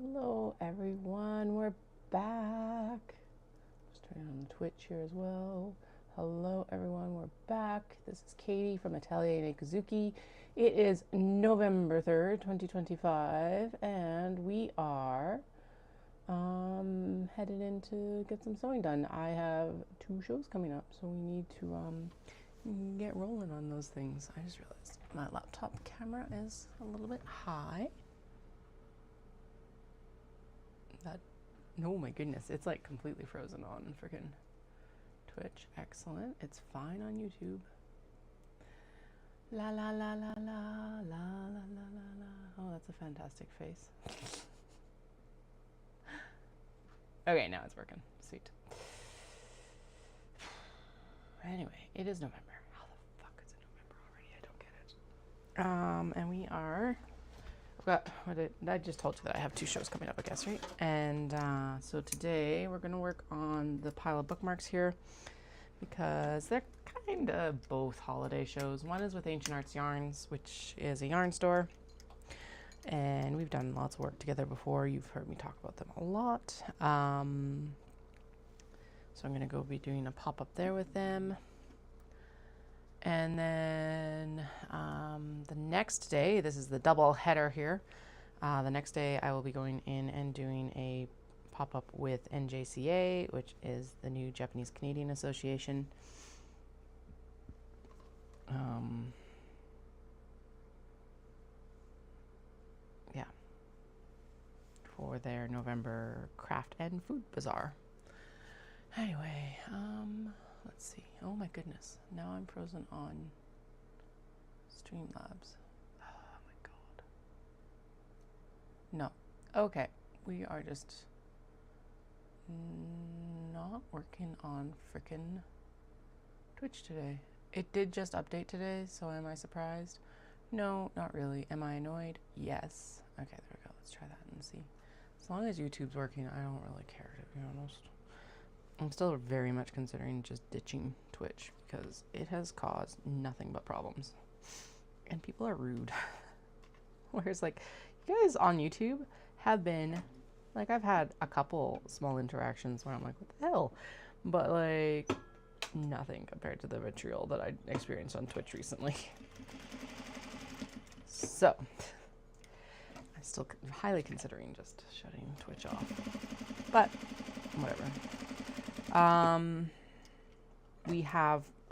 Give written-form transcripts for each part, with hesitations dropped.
Hello everyone, we're back. Just turning on the Twitch here as well. Hello everyone, we're back. This is Katie from Atelier Nekuzuki. It is November 3rd, 2025, and we are headed in to get some sewing done. I have 2 shows coming up, so we need to get rolling on those things. I just realized my laptop camera is a little bit high. Oh my goodness, it's like completely frozen on freaking Twitch. Excellent. It's fine on YouTube. La la la la la la la la la la. Oh, that's a fantastic face. Okay, now it's working. Sweet. Anyway, it is November. How the fuck is it November already? I don't get it. And we are... I just told you that I have 2 shows coming up, I guess, right? And so today we're going to work on the pile of bookmarks here because they're kind of both holiday shows. One is with Ancient Arts Yarns, which is a yarn store. And we've done lots of work together before. You've heard me talk about them a lot. So I'm going to go be doing a pop-up there with them. And then the next day, this is the double header here. The next day I will be going in and doing a pop-up with NJCA, which is the new Japanese Canadian Association. Yeah, for their November craft and food bazaar. Anyway, let's see. Oh my goodness. Now I'm frozen on Streamlabs. Oh my god. No. Okay. We are just not working on frickin' Twitch today. It did just update today, so am I surprised? No, not really. Am I annoyed? Yes. Okay, there we go. Let's try that and see. As long as YouTube's working, I don't really care, to be honest. I'm still very much considering just ditching Twitch because it has caused nothing but problems. And people are rude. Whereas, like, you guys on YouTube have been, like, I've had a couple small interactions where I'm like, what the hell? But, like, nothing compared to the vitriol that I experienced on Twitch recently. So, I'm still highly considering just shutting Twitch off. But, whatever. I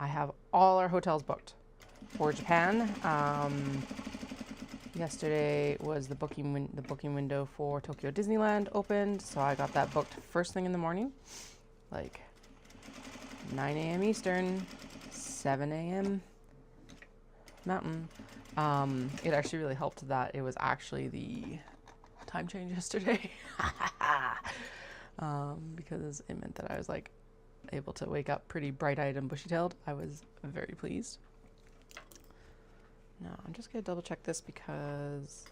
have all our hotels booked for Japan. Yesterday was the booking window for Tokyo Disneyland opened, so I got that booked first thing in the morning, like 9 a.m. Eastern, 7 a.m. Mountain. It actually really helped that it was actually the time change yesterday. Because it meant that I was like able to wake up pretty bright-eyed and bushy-tailed. I was very pleased. Now I'm just gonna double check this because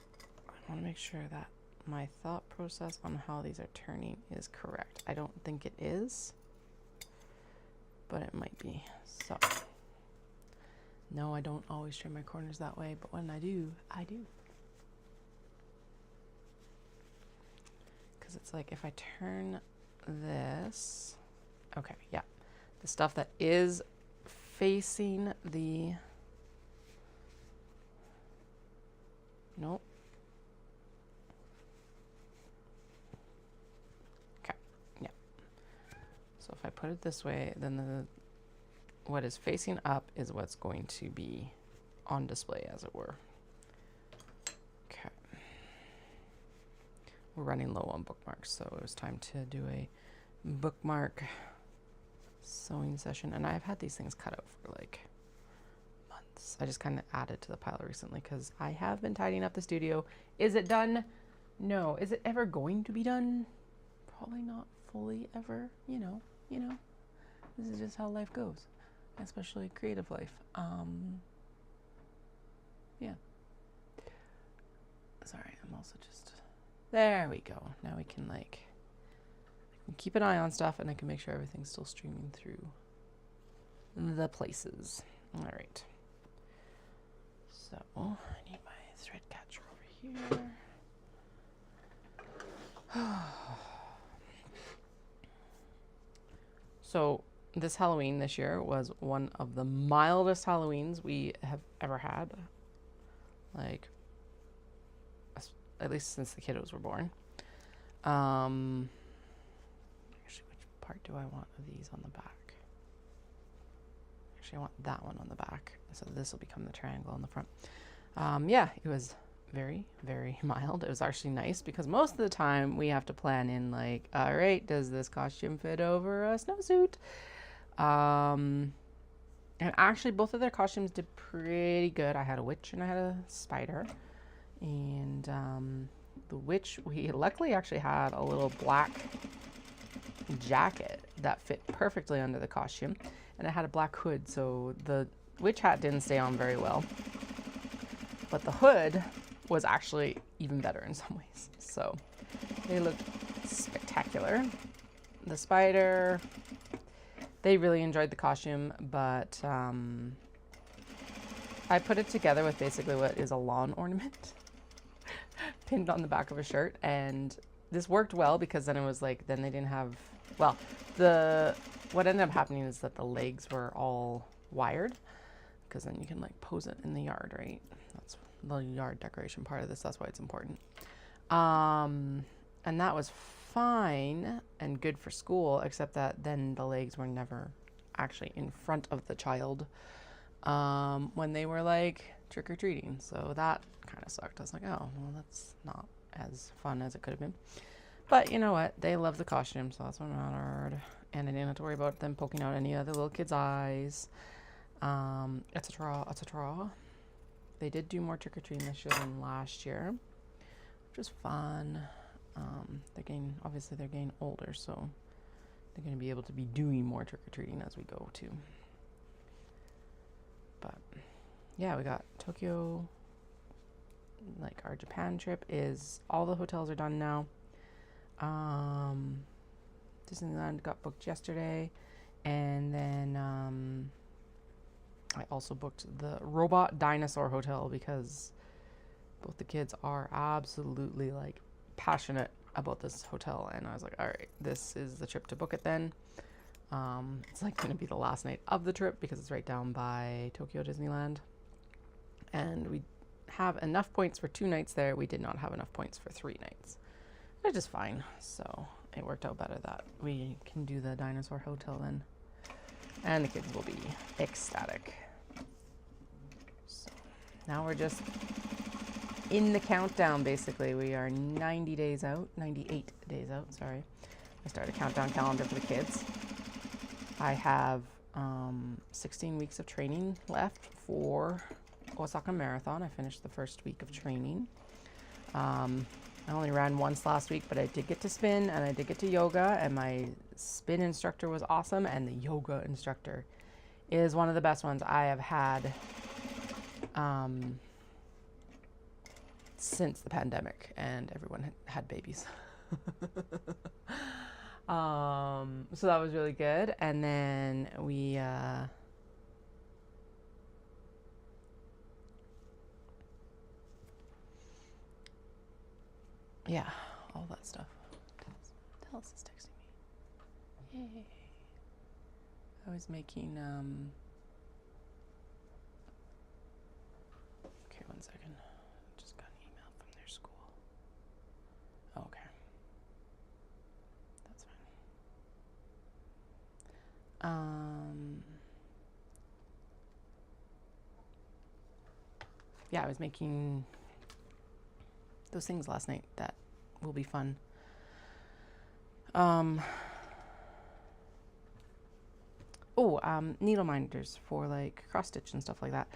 I want to make sure that my thought process on how these are turning is correct. I don't think it is, but it might be. So no, I don't always trim my corners that way, but when I do, I do. Because it's like if I turn this, okay, yeah, the stuff that is facing the, nope, okay, yeah, so if I put it this way, then what is facing up is what's going to be on display, as it were. Okay. We're running low on bookmarks, so it was time to do a bookmark sewing session. And I've had these things cut out for like months. I just kind of added to the pile recently because I have been tidying up the studio. Is it done? No. Is it ever going to be done? Probably not fully ever. You know. This is just how life goes, especially creative life. Yeah. Sorry, I'm also just... There we go. Now we can like keep an eye on stuff and I can make sure everything's still streaming through the places. All right. So I need my thread catcher over here. So this Halloween this year was one of the mildest Halloweens we have ever had. Like, at least since the kiddos were born. Actually, which part do I want of these on the back? Actually, I want that one on the back. So this will become the triangle on the front. Yeah, it was very, very mild. It was actually nice because most of the time we have to plan in like, all right, does this costume fit over a snowsuit? And actually both of their costumes did pretty good. I had a witch and I had a spider. And the witch, we luckily actually had a little black jacket that fit perfectly under the costume. And it had a black hood, so the witch hat didn't stay on very well. But the hood was actually even better in some ways. So they looked spectacular. The spider, they really enjoyed the costume, but I put it together with basically what is a lawn ornament pinned on the back of a shirt. And this worked well because then it was like, then they didn't have, well, what ended up happening is that the legs were all wired because then you can like pose it in the yard, right? That's the yard decoration part of this. That's why it's important. And that was fine and good for school, except that then the legs were never actually in front of the child when they were like trick-or-treating. So that kind of sucked. I was like, oh, well, that's not as fun as it could have been. But you know what? They love the costume, so that's what mattered. And I didn't have to worry about them poking out any other little kids' eyes. Etc. They did do more trick-or-treating this year than last year, which was fun. They're getting older, so they're going to be able to be doing more trick-or-treating as we go too. But yeah, we got Tokyo. Like our Japan trip is, all the hotels are done now. Disneyland got booked yesterday, and then I also booked the Robot Dinosaur Hotel because both the kids are absolutely like passionate about this hotel, and I was like, all right, this is the trip to book it then. It's like going to be the last night of the trip because it's right down by Tokyo Disneyland, and we have enough points for 2 nights there. We did not have enough points for 3 nights, which is fine. So it worked out better that we can do the dinosaur hotel then, and the kids will be ecstatic. So now we're just in the countdown. Basically, we are 98 days out, sorry. I started a countdown calendar for the kids. I have 16 weeks of training left for Osaka Marathon. I finished the first week of training. I only ran once last week, but I did get to spin and I did get to yoga, and my spin instructor was awesome, and the yoga instructor is one of the best ones I have had since the pandemic and everyone had babies. So that was really good. And then we yeah, all that stuff. Dallas is texting me. Yay. I was making okay, one second. Just got an email from their school. Oh, okay. That's fine. Yeah, I was making those things last night that will be fun. Needle minders for like cross stitch and stuff like that.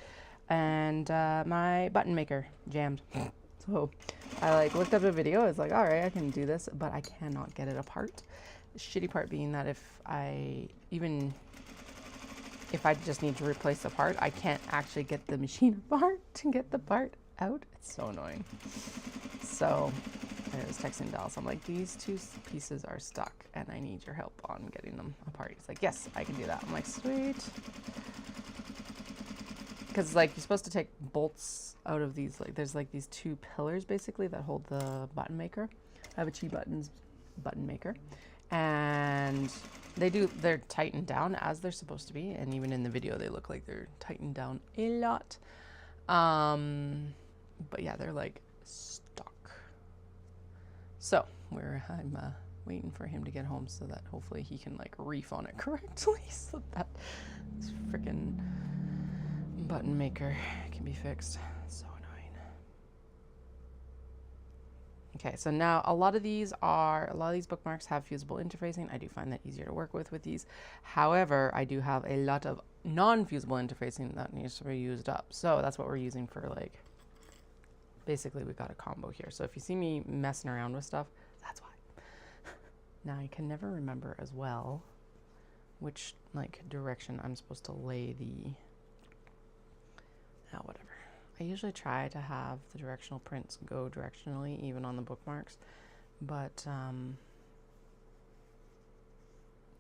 And my button maker jammed. So I like looked up a video. I was like, all right, I can do this, but I cannot get it apart. The shitty part being that if I just need to replace the part, I can't actually get the machine apart to get the part out. It's so annoying. So I was texting Dallas. I'm like, these 2 pieces are stuck and I need your help on getting them apart. He's like, yes, I can do that. I'm like, sweet. because like you're supposed to take bolts out of these, like there's like these two pillars basically that hold the button maker. I have a Chi Buttons button maker, and they're tightened down as they're supposed to be, and even in the video they look like they're tightened down a lot. But yeah, they're like stuck. So I'm waiting for him to get home so that hopefully he can like reef on it correctly so that this freaking button maker can be fixed. So annoying. Okay, so now a lot of these bookmarks have fusible interfacing. I do find that easier to work with these. However, I do have a lot of non-fusible interfacing that needs to be used up. So that's what we're using for like, basically we got a combo here. So if you see me messing around with stuff, that's why. Now I can never remember as well which like direction I'm supposed to lay the, whatever. I usually try to have the directional prints go directionally even on the bookmarks, but do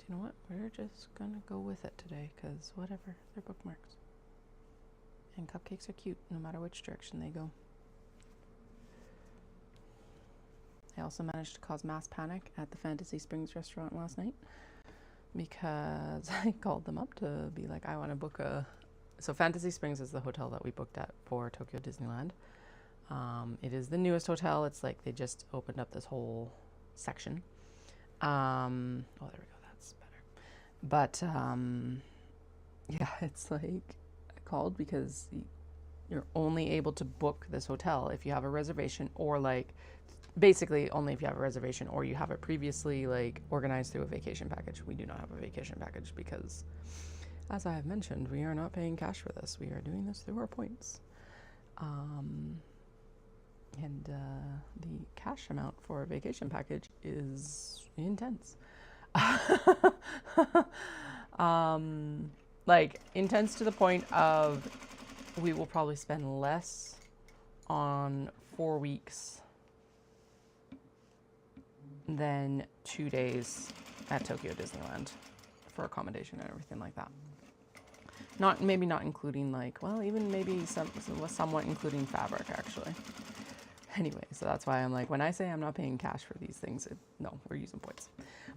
you know what? We're just gonna go with it today because whatever, they're bookmarks. And cupcakes are cute no matter which direction they go. I also managed to cause mass panic at the Fantasy Springs restaurant last night because I called them up to be like, I want to book so Fantasy Springs is the hotel that we booked at for Tokyo Disneyland. It is the newest hotel. It's like they just opened up this whole section. Oh, there we go. That's better. But yeah, it's like I called because you're only able to book this hotel if you have a reservation, or like basically only if you have a reservation or you have it previously like organized through a vacation package. We do not have a vacation package because, as I have mentioned, we are not paying cash for this. We are doing this through our points. And the cash amount for a vacation package is intense. Like intense to the point of we will probably spend less on 4 weeks than 2 days at Tokyo Disneyland for accommodation and everything like that. Maybe not including like, well, even maybe somewhat including fabric actually. Anyway, so that's why I'm like, when I say I'm not paying cash for these things, no, we're using points.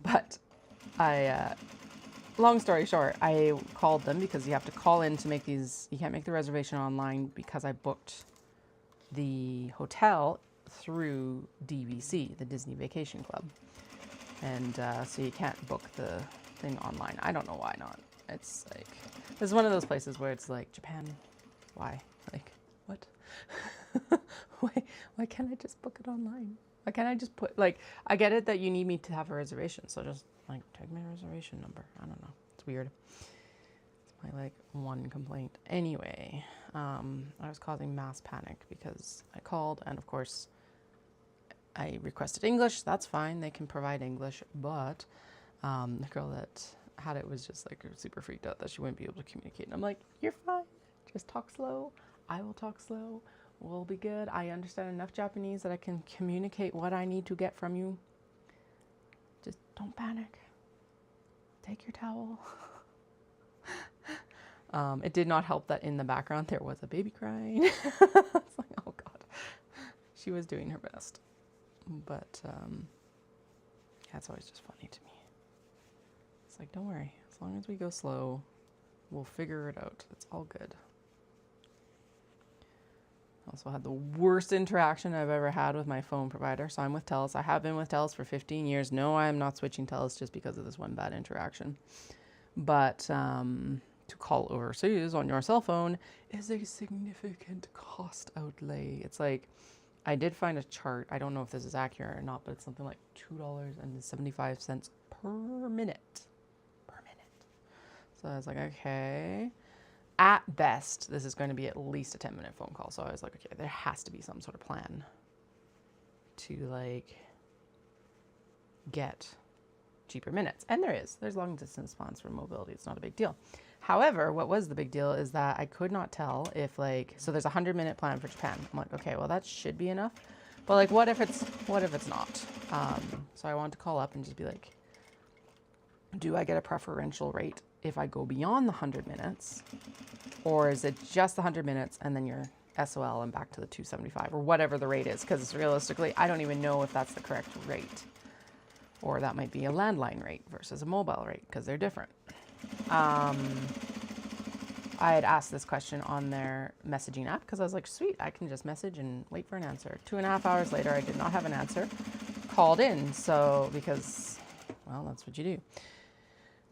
But long story short, I called them because you have to call in to make these. You can't make the reservation online because I booked the hotel through DVC, the Disney Vacation Club. And so you can't book the thing online. I don't know why not. It's like, this is one of those places where it's like, Japan, why? Like, what? Why can't I just book it online? Why can't I just put, like, I get it that you need me to have a reservation, so just, like, take my reservation number. I don't know. It's weird. It's my, like, one complaint. Anyway, I was causing mass panic because I called, and of course, I requested English. That's fine. They can provide English, but the girl that had it was just, like, super freaked out that she wouldn't be able to communicate. And I'm like, you're fine. Just talk slow. I will talk slow. We'll be good. I understand enough Japanese that I can communicate what I need to get from you. Just don't panic. Take your towel. It did not help that in the background there was a baby crying. It's like, oh God. She was doing her best. But yeah, it's always just funny to me. It's like, don't worry. As long as we go slow, we'll figure it out. It's all good. Also had the worst interaction I've ever had with my phone provider. So I'm with TELUS. I have been with TELUS for 15 years. No, I am not switching TELUS just because of this one bad interaction. But to call overseas on your cell phone is a significant cost outlay. It's like, I did find a chart. I don't know if this is accurate or not, but it's something like $2.75 per minute. Per minute. So I was like, okay. At best, this is going to be at least a 10-minute phone call. So I was like, okay, there has to be some sort of plan to like get cheaper minutes. And there is. There's long distance phones for mobility. It's not a big deal. However, what was the big deal is that I could not tell if like, so there's a 100-minute plan for Japan. I'm like, okay, well that should be enough. But like, what if it's not? So I wanted to call up and just be like, do I get a preferential rate if I go beyond the 100 minutes, or is it just the 100 minutes and then you're SOL and back to the 275 or whatever the rate is? Because realistically, I don't even know if that's the correct rate. Or that might be a landline rate versus a mobile rate because they're different. I had asked this question on their messaging app because I was like, sweet, I can just message and wait for an answer. 2.5 hours later, I did not have an answer. Called in, so because, well, that's what you do.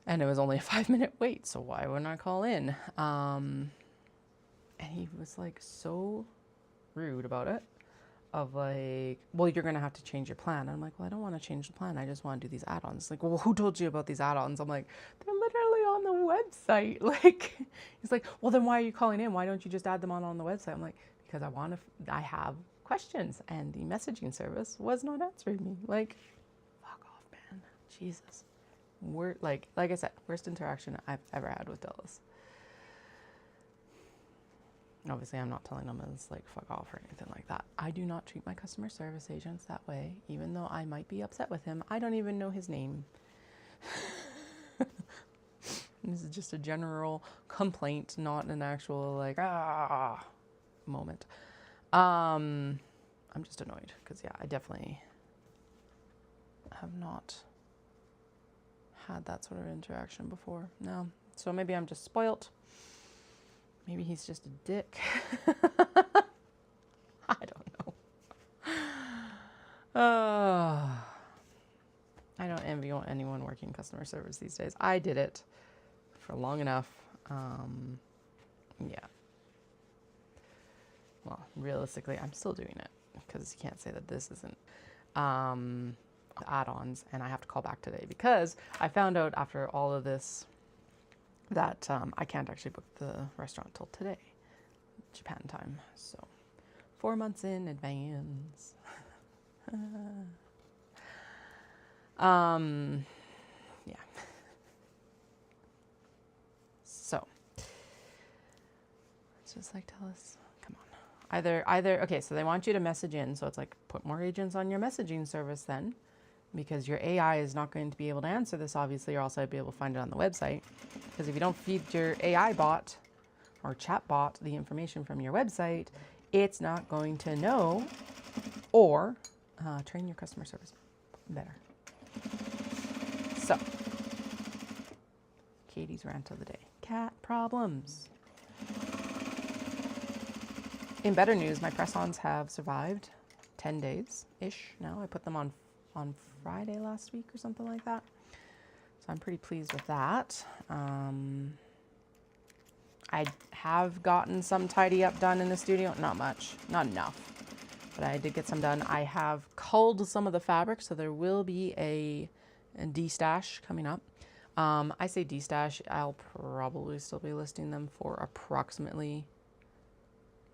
And it was only a 5-minute wait, so why wouldn't I call in? And he was like so rude about it. Of like, well, you're going to have to change your plan. I'm like, well, I don't want to change the plan. I just want to do these add-ons. Like, well, who told you about these add-ons? I'm like, they're literally on the website. Like, he's like, well, then why are you calling in? Why don't you just add them on the website? I'm like, because I have questions. And the messaging service was not answering me. Like, fuck off, man. Jesus. Like I said, worst interaction I've ever had with Dallas. Obviously, I'm not telling them it's like fuck off or anything like that. I do not treat my customer service agents that way, even though I might be upset with him. I don't even know his name. This is just a general complaint, not an actual like moment. I'm just annoyed because yeah, I definitely have not had that sort of interaction before. No, so maybe I'm just spoilt. Maybe he's just a dick. I don't know. I don't envy anyone working customer service these days. I did it for long enough. Yeah. Well, realistically, I'm still doing it because you can't say that this isn't add-ons, and I have to call back today because I found out after all of this that I can't actually book the restaurant till today, Japan time. So 4 months in advance. Yeah. So it's just like, tell us, come on. Either, okay, so they want you to message in. So it's like, put more agents on your messaging service then, because your AI is not going to be able to answer this, obviously, or else I'd be able to find it on the website. Because if you don't feed your AI bot or chat bot the information from your website, it's not going to know or train your customer service better. So, Katie's rant of the day. Cat problems. In better news, my press-ons have survived 10 days-ish now. I put them on Friday last week or something like that. So I'm pretty pleased with that. I have gotten some tidy up done in the studio. Not much, not enough, but I did get some done. I have culled some of the fabric, so there will be a de-stash coming up. I say de-stash, I'll probably still be listing them for approximately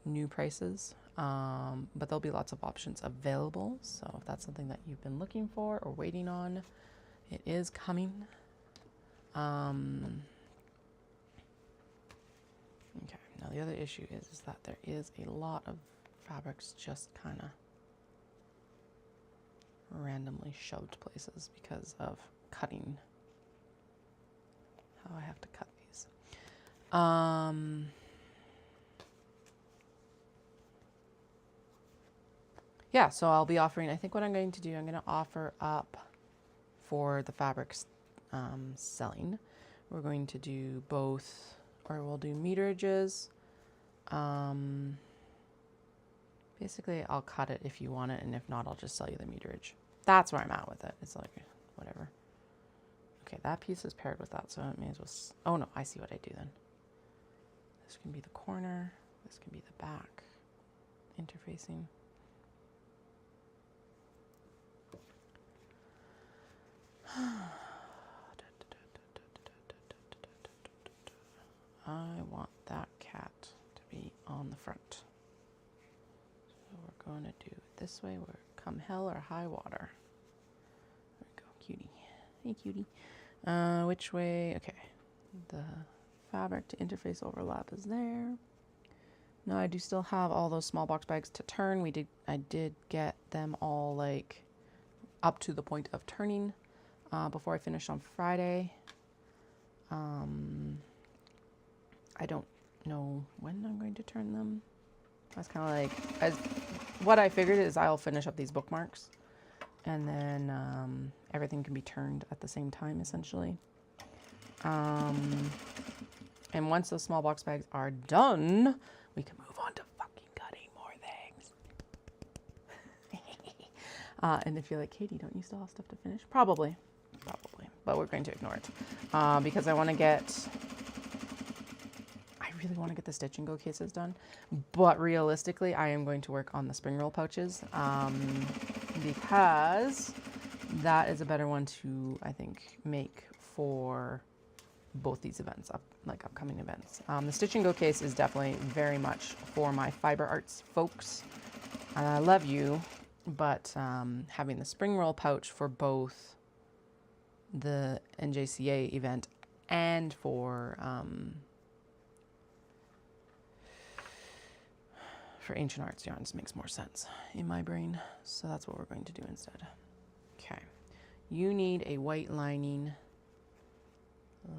new prices. But there'll be lots of options available. So if that's something that you've been looking for or waiting on, it is coming. Okay, now the other issue is that there is a lot of fabrics just kind of randomly shoved places because of cutting, how I have to cut these. Yeah, so I'll be offering, I think what I'm going to do, I'm going to offer up for the fabrics selling. We're going to do both, or we'll do meterages. Basically, I'll cut it if you want it, and if not, I'll just sell you the meterage. That's where I'm at with it. It's like, whatever. Okay, that piece is paired with that, so it may as well, oh no, I see what I do then. This can be the corner, this can be the back interfacing. I want that cat to be on the front. So we're going to do it this way. We're come hell or high water. There we go, cutie. Hey, cutie. Which way? Okay. The fabric to interface overlap is there. No, I do still have all those small box bags to turn. I did get them all like up to the point of turning before I finished on Friday. I don't know when I'm going to turn them. That's kind of like, what I figured is I'll finish up these bookmarks and then everything can be turned at the same time, essentially. And once those small box bags are done, we can move on to fucking cutting more things. And if you're like, Katie, don't you still have stuff to finish? Probably, but we're going to ignore it because I really want to get the stitch and go cases done, but realistically I am going to work on the spring roll pouches because that is a better one to, I think, make for both these events, upcoming events. The stitch and go case is definitely very much for my Fibre Arts folks, and I love you, but having the spring roll pouch for both the NJCA event and for Ancient Arts yarns makes more sense in my brain, so that's what we're going to do instead. Okay, you need a white lining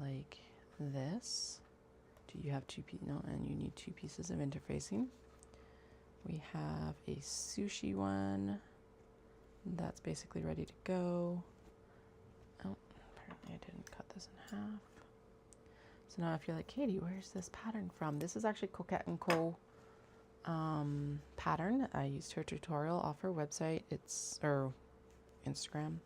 like this. Do you have two pieces? No, and you need 2 pieces of interfacing. We have a sushi one that's basically ready to go. Oh, apparently I didn't cut this in half. So now if you're like, Katie, where's this pattern from? This is actually Coquette & Co. Pattern. I used her tutorial off her website. Or Instagram.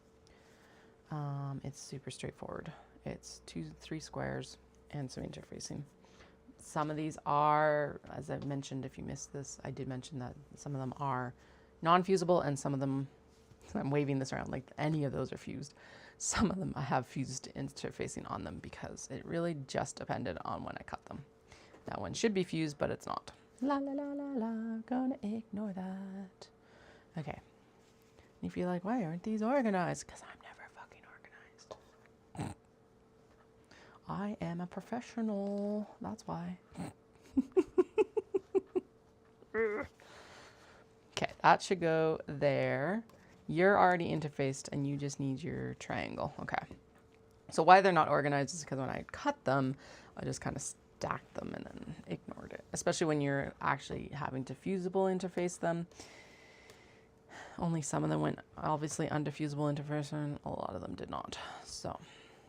It's super straightforward. It's 2-3 squares and some interfacing. Some of these are, as I've mentioned, if you missed this, I did mention that some of them are non-fusible and some of them, I'm waving this around like any of those are fused. Some of them I have fused interfacing on them because it really just depended on when I cut them. That one should be fused, but it's not. La la la la la, gonna ignore that. Okay. If you're like, why aren't these organized? Because I'm never fucking organized. I am a professional. That's why. Okay, that should go there. You're already interfaced and you just need your triangle. Okay. So why they're not organized is because when I cut them, I just kind of stacked them and then ignored it. Especially when you're actually having to fusible interface them. Only some of them went obviously under fusible interface and a lot of them did not. So,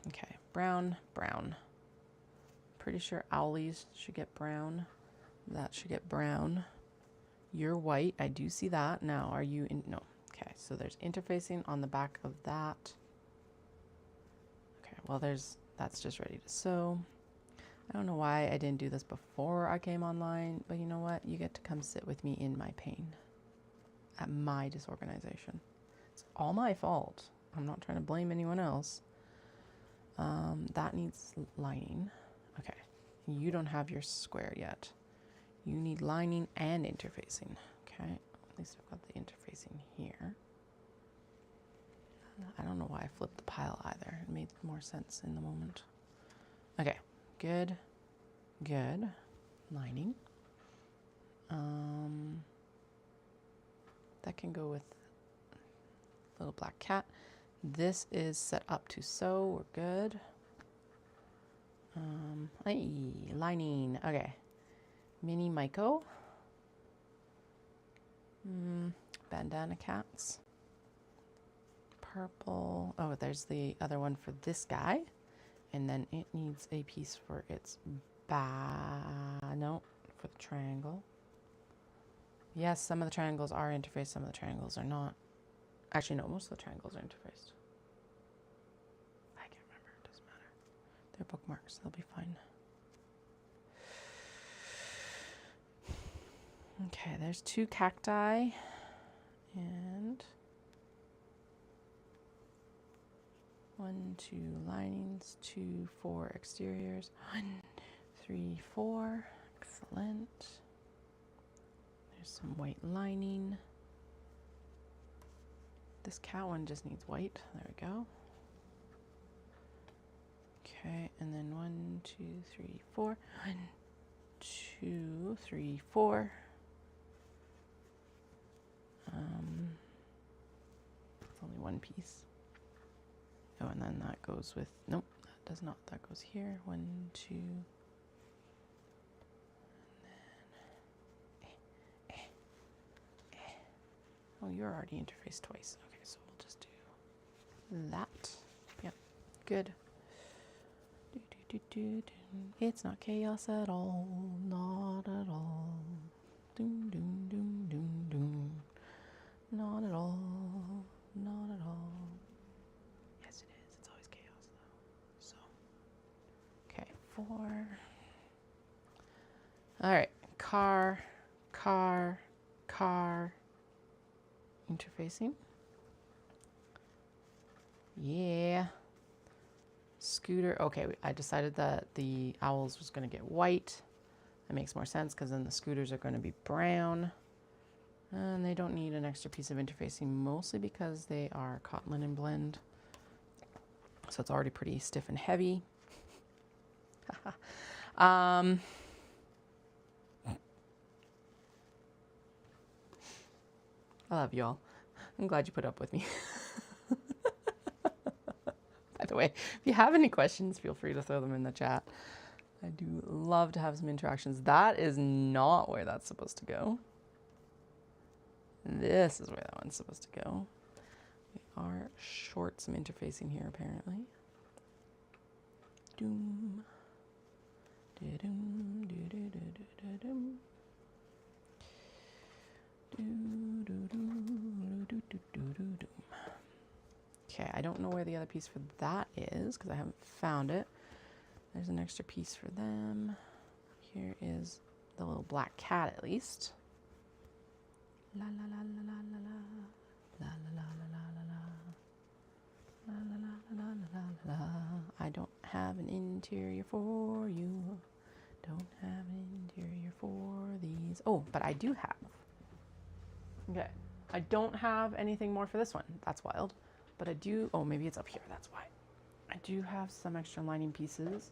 okay, brown, brown. Pretty sure owlies should get brown. That should get brown. You're white. I do see that. Now, are you in? No. Okay, so there's interfacing on the back of that. Okay, well, that's just ready to sew. I don't know why I didn't do this before I came online, but you know what? You get to come sit with me in my pain at my disorganization. It's all my fault. I'm not trying to blame anyone else. That needs lining. Okay, you don't have your square yet. You need lining and interfacing. Okay, at least I've got the interfacing here. I don't know why I flipped the pile either. It made more sense in the moment. Okay, good, good. Lining. That can go with little black cat. This is set up to sew. We're good. Lining. Okay. Mini Myco. Bandana cats. Purple. Oh, there's the other one for this guy. And then it needs a piece for its no, for the triangle. Yes, some of the triangles are interfaced, some of the triangles are not. Actually, no, most of the triangles are interfaced. I can't remember, it doesn't matter. They're bookmarks, they'll be fine. Okay, there's 2 cacti and 1, 2 linings, 2, 4 exteriors. 1, 3, 4. Excellent. There's some white lining. This cat one just needs white. There we go. Okay, and then 1, 2, 3, 4. 1, 2, 3, 4. It's only one piece. Oh, and then that goes with, nope, does not. That goes here. 1, 2. Oh, you're already interfaced twice. Okay, so we'll just do that. Yep, good. It's not chaos at all. Not at all. Doom, doom, doom, doom, doom. Not at all. Not at all. Yes, it is. It's always chaos, though. So, okay, 4. All right, car. Interfacing. Yeah. Scooter. Okay, I decided that the owls was going to get white. That makes more sense because then the scooters are going to be brown. And they don't need an extra piece of interfacing, mostly because they are cotton linen blend. So it's already pretty stiff and heavy. I love y'all. I'm glad you put up with me. By the way, if you have any questions, feel free to throw them in the chat. I do love to have some interactions. That is not where that's supposed to go. This is where that one's supposed to go. We are short some interfacing here, apparently. Doom. Do-doom, do-do-do-do-do-doom. Okay, I don't know where the other piece for that is because I haven't found it. There's an extra piece for them. Here is the little black cat at least. La la la la la la la la la la la la la la la la la la. I don't have an interior for you. Don't have an interior for these. Oh, but I do have. Okay, I don't have anything more for this one. That's wild. But I do, oh, maybe it's up here. That's why. I do have some extra lining pieces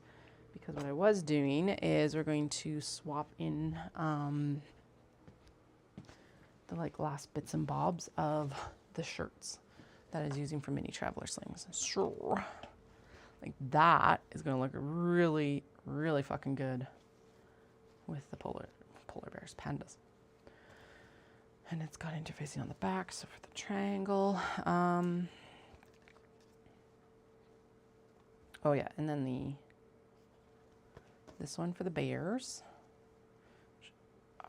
because what I was doing is we're going to swap in the like last bits and bobs of the shirts that I was using for mini traveler slings. Sure. Like that is going to look really, really fucking good with the polar bears, pandas. And it's got interfacing on the back, so for the triangle. Oh yeah, and then this one for the bears. Which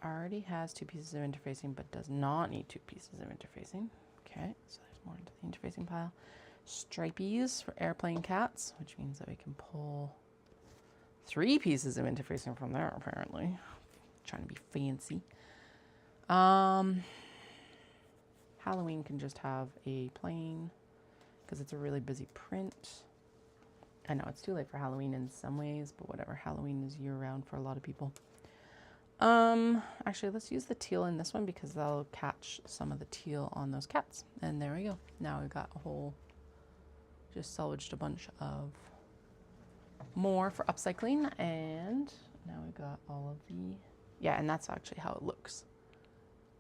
already has 2 pieces of interfacing, but does not need 2 pieces of interfacing. Okay, so there's more into the interfacing pile. Stripies for airplane cats, which means that we can pull 3 pieces of interfacing from there, apparently. Trying to be fancy. Halloween can just have a plain because it's a really busy print. I know it's too late for Halloween in some ways, but whatever. Halloween is year-round for a lot of people. Actually, let's use the teal in this one because that'll catch some of the teal on those cats. And there we go. Now we've got a whole, just salvaged a bunch of more for upcycling. And now we've got all of the, yeah, and that's actually how it looks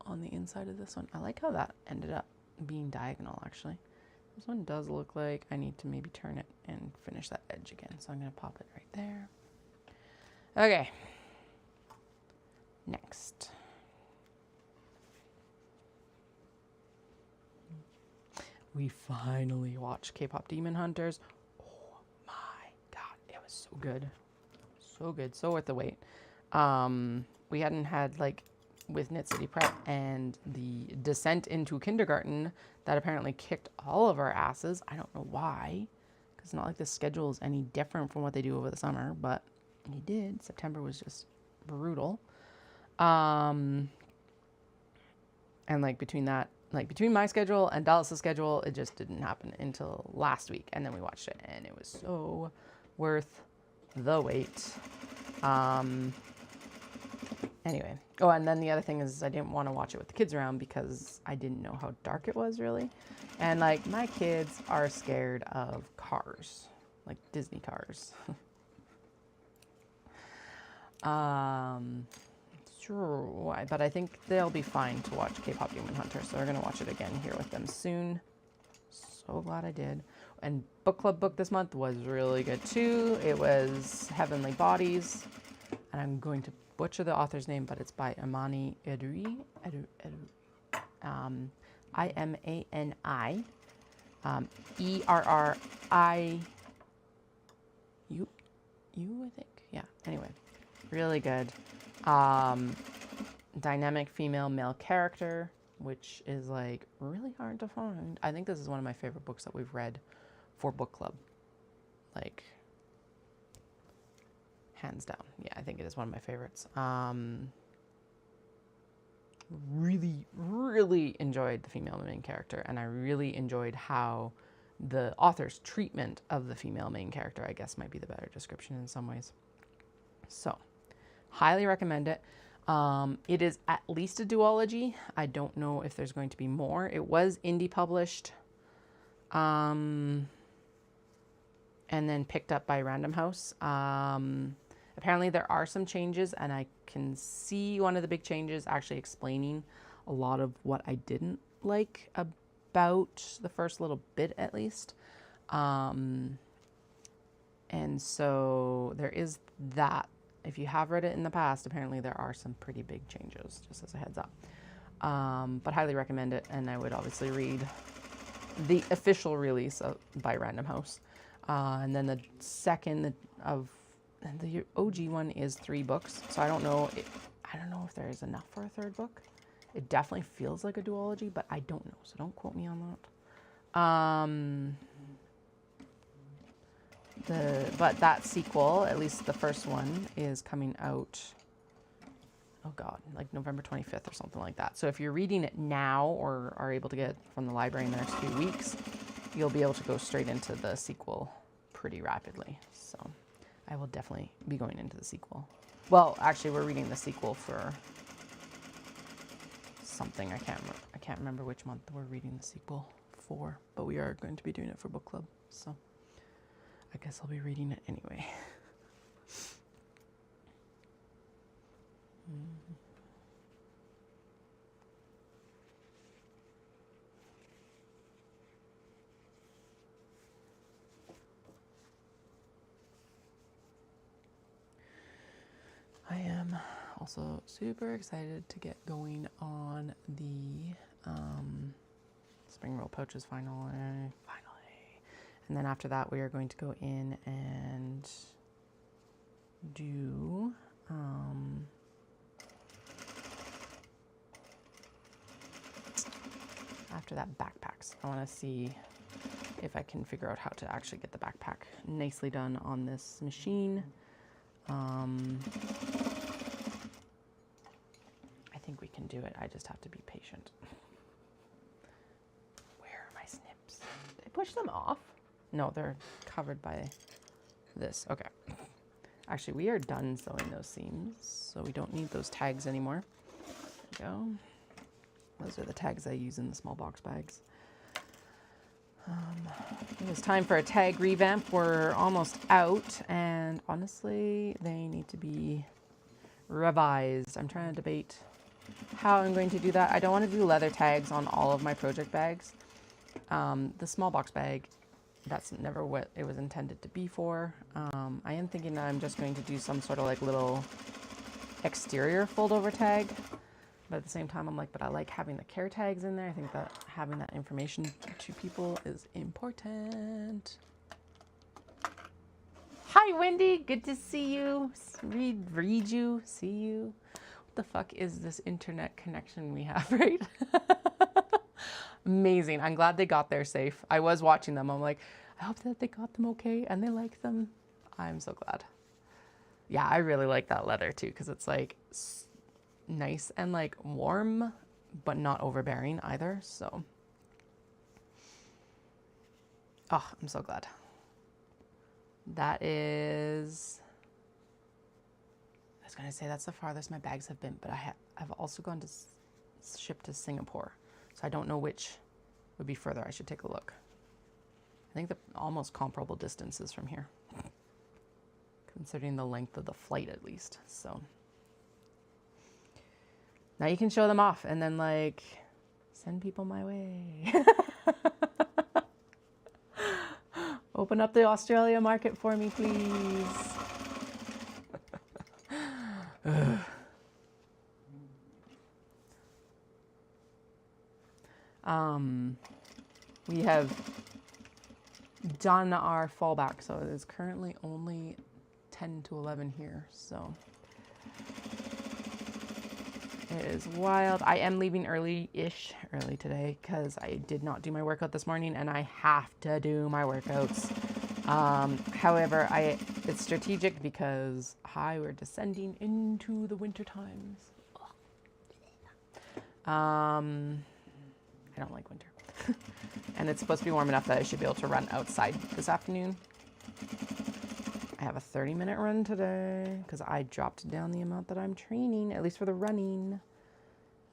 on the inside of this one. I like how that ended up being diagonal, actually. This one does look like I need to maybe turn it and finish that edge again. So I'm going to pop it right there. Okay. Next. We finally watched K-pop Demon Hunters. Oh my God. It was so good. So good. So worth the wait. We hadn't had like with Knit City Prep and the descent into kindergarten that apparently kicked all of our asses. I don't know why, because it's not like the schedule is any different from what they do over the summer, but he did. September was just brutal. And like between that, like between my schedule and Dallas's schedule, it just didn't happen until last week. And then we watched it and it was so worth the wait. Anyway. Oh, and then the other thing is I didn't want to watch it with the kids around because I didn't know how dark it was really. And like my kids are scared of cars, like Disney cars. Sure, but I think they'll be fine to watch K-pop Demon Hunter. So we're going to watch it again here with them soon. So So glad I did. And book club book this month was really good too. It was Heavenly Bodies. And I'm going to butcher the author's name, but it's by Imani Eduri. Imani. Erriu, I think. Yeah, anyway. Really good. Dynamic female male character, which is like really hard to find. I think this is one of my favorite books that we've read for book club. Like, hands down. Yeah, I think it is one of my favorites. Really enjoyed the female main character, and I really enjoyed how the author's treatment of the female main character, I guess, might be the better description in some ways. So, highly recommend it. It is at least a duology. I don't know if there's going to be more. It was indie published, and then picked up by Random House. Apparently there are some changes, and I can see one of the big changes actually explaining a lot of what I didn't like about the first little bit, at least. And so there is that. If you have read it in the past, apparently there are some pretty big changes, just as a heads up. But highly recommend it, and I would obviously read the official release by Random House. And then the second of the OG one is 3 books, so I don't know if there is enough for a third book. It definitely feels like a duology, but I don't know, so don't quote me on that. But that sequel, at least the first one, is coming out, oh god, like November 25th or something like that. So if you're reading it now or are able to get it from the library in the next few weeks, you'll be able to go straight into the sequel pretty rapidly. So I will definitely be going into the sequel. Well, actually, we're reading the sequel for something. I can't remember which month we're reading the sequel for, but we are going to be doing it for book club. So I guess I'll be reading it anyway. I am also super excited to get going on the Spring Roll Pouches finally. And then after that, we are going to go in and do after that, backpacks. I want to see if I can figure out how to actually get the backpack nicely done on this machine. I think we can do it. I just have to be patient. Where are my snips? Did I push them off? No, they're covered by this. Okay. Actually, we are done sewing those seams, so we don't need those tags anymore. There we go. Those are the tags I use in the small box bags. It was time for a tag revamp. We're almost out, and honestly, they need to be revised. I'm trying to debate how I'm going to do that. I don't want to do leather tags on all of my project bags. The small box bag, that's never what it was intended to be for. I am thinking that I'm just going to do some sort of like little exterior fold over tag. But at the same time, I'm like, but I like having the care tags in there. I think that having that information to people is important. Hi, Wendy. Good to see you. Read you. See you. What the fuck is this internet connection we have, right? Amazing. I'm glad they got there safe. I was watching them. I'm like, I hope that they got them okay and they like them. I'm so glad. Yeah, I really like that leather too, because it's like nice and like warm, but not overbearing either. So, oh, I'm so glad. That is, I was gonna say that's the farthest my bags have been, but I've also gone to ship to Singapore, so I don't know which would be further. I should take a look. I think the almost comparable distances from here, considering the length of the flight at least. So now you can show them off and then like send people my way. Open up the Australia market for me, please. We have done our fallback, so it is currently only 10 to 11 here, so it is wild. I am leaving early today because I did not do my workout this morning and I have to do my workouts. However, it's strategic because we're descending into the winter times. I don't like winter. And it's supposed to be warm enough that I should be able to run outside this afternoon. I have a 30-minute run today because I dropped down the amount that I'm training, at least for the running.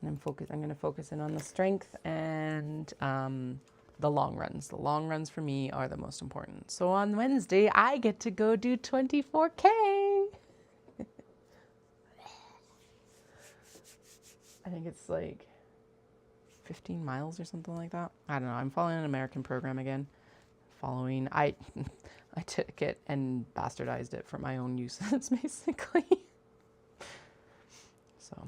And I'm going to focus in on the strength and the long runs. The long runs for me are the most important. So on Wednesday, I get to go do 24K. I think it's like 15 miles or something like that. I don't know. I'm following an American program again. I took it and bastardized it for my own uses, basically. So,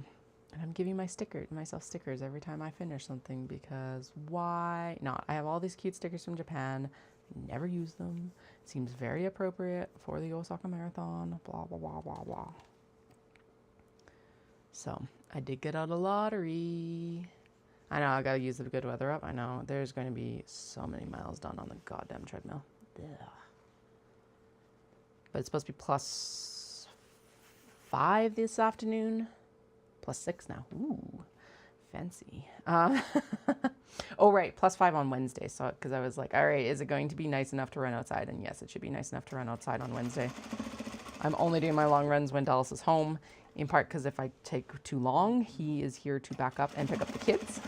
and I'm giving myself stickers every time I finish something because why not? I have all these cute stickers from Japan. Never use them. Seems very appropriate for the Osaka Marathon. Blah, blah, blah, blah, blah. So, I did get out a lottery. I know, I gotta use the good weather up. I know, there's going to be so many miles done on the goddamn treadmill. Ugh. But it's supposed to be +5 this afternoon. +6 now. Ooh, fancy. Oh, right, +5 on Wednesday. So, because I was like, all right, is it going to be nice enough to run outside? And yes, it should be nice enough to run outside on Wednesday. I'm only doing my long runs when Dallas is home. In part because if I take too long, he is here to back up and pick up the kids.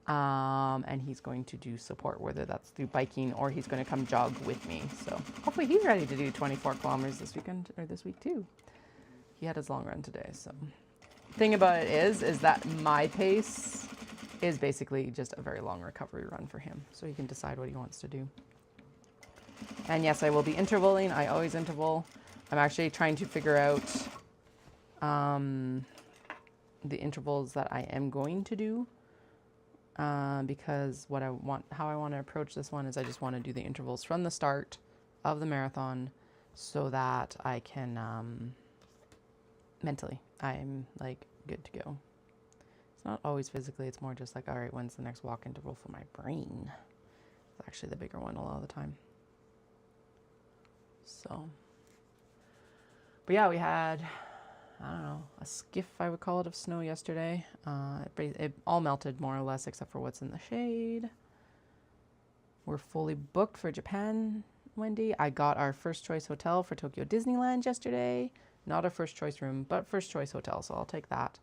And he's going to do support, whether that's through biking or he's going to come jog with me. So hopefully he's ready to do 24 kilometers this weekend or this week too. He had his long run today. So thing about it is that my pace is basically just a very long recovery run for him. So he can decide what he wants to do. And yes, I will be intervaling. I always interval. I'm actually trying to figure out the intervals that I am going to do, because how I want to approach this one is I just want to do the intervals from the start of the marathon so that I can, mentally, I'm like good to go. It's not always physically, it's more just like, all right, when's the next walk interval for my brain? It's actually the bigger one a lot of the time. So, but yeah, we had, I don't know, a skiff, I would call it, of snow yesterday. It all melted more or less except for what's in the shade. We're fully booked for Japan, Wendy. I got our first choice hotel for Tokyo Disneyland yesterday. Not a first choice room, but first choice hotel, so I'll take that.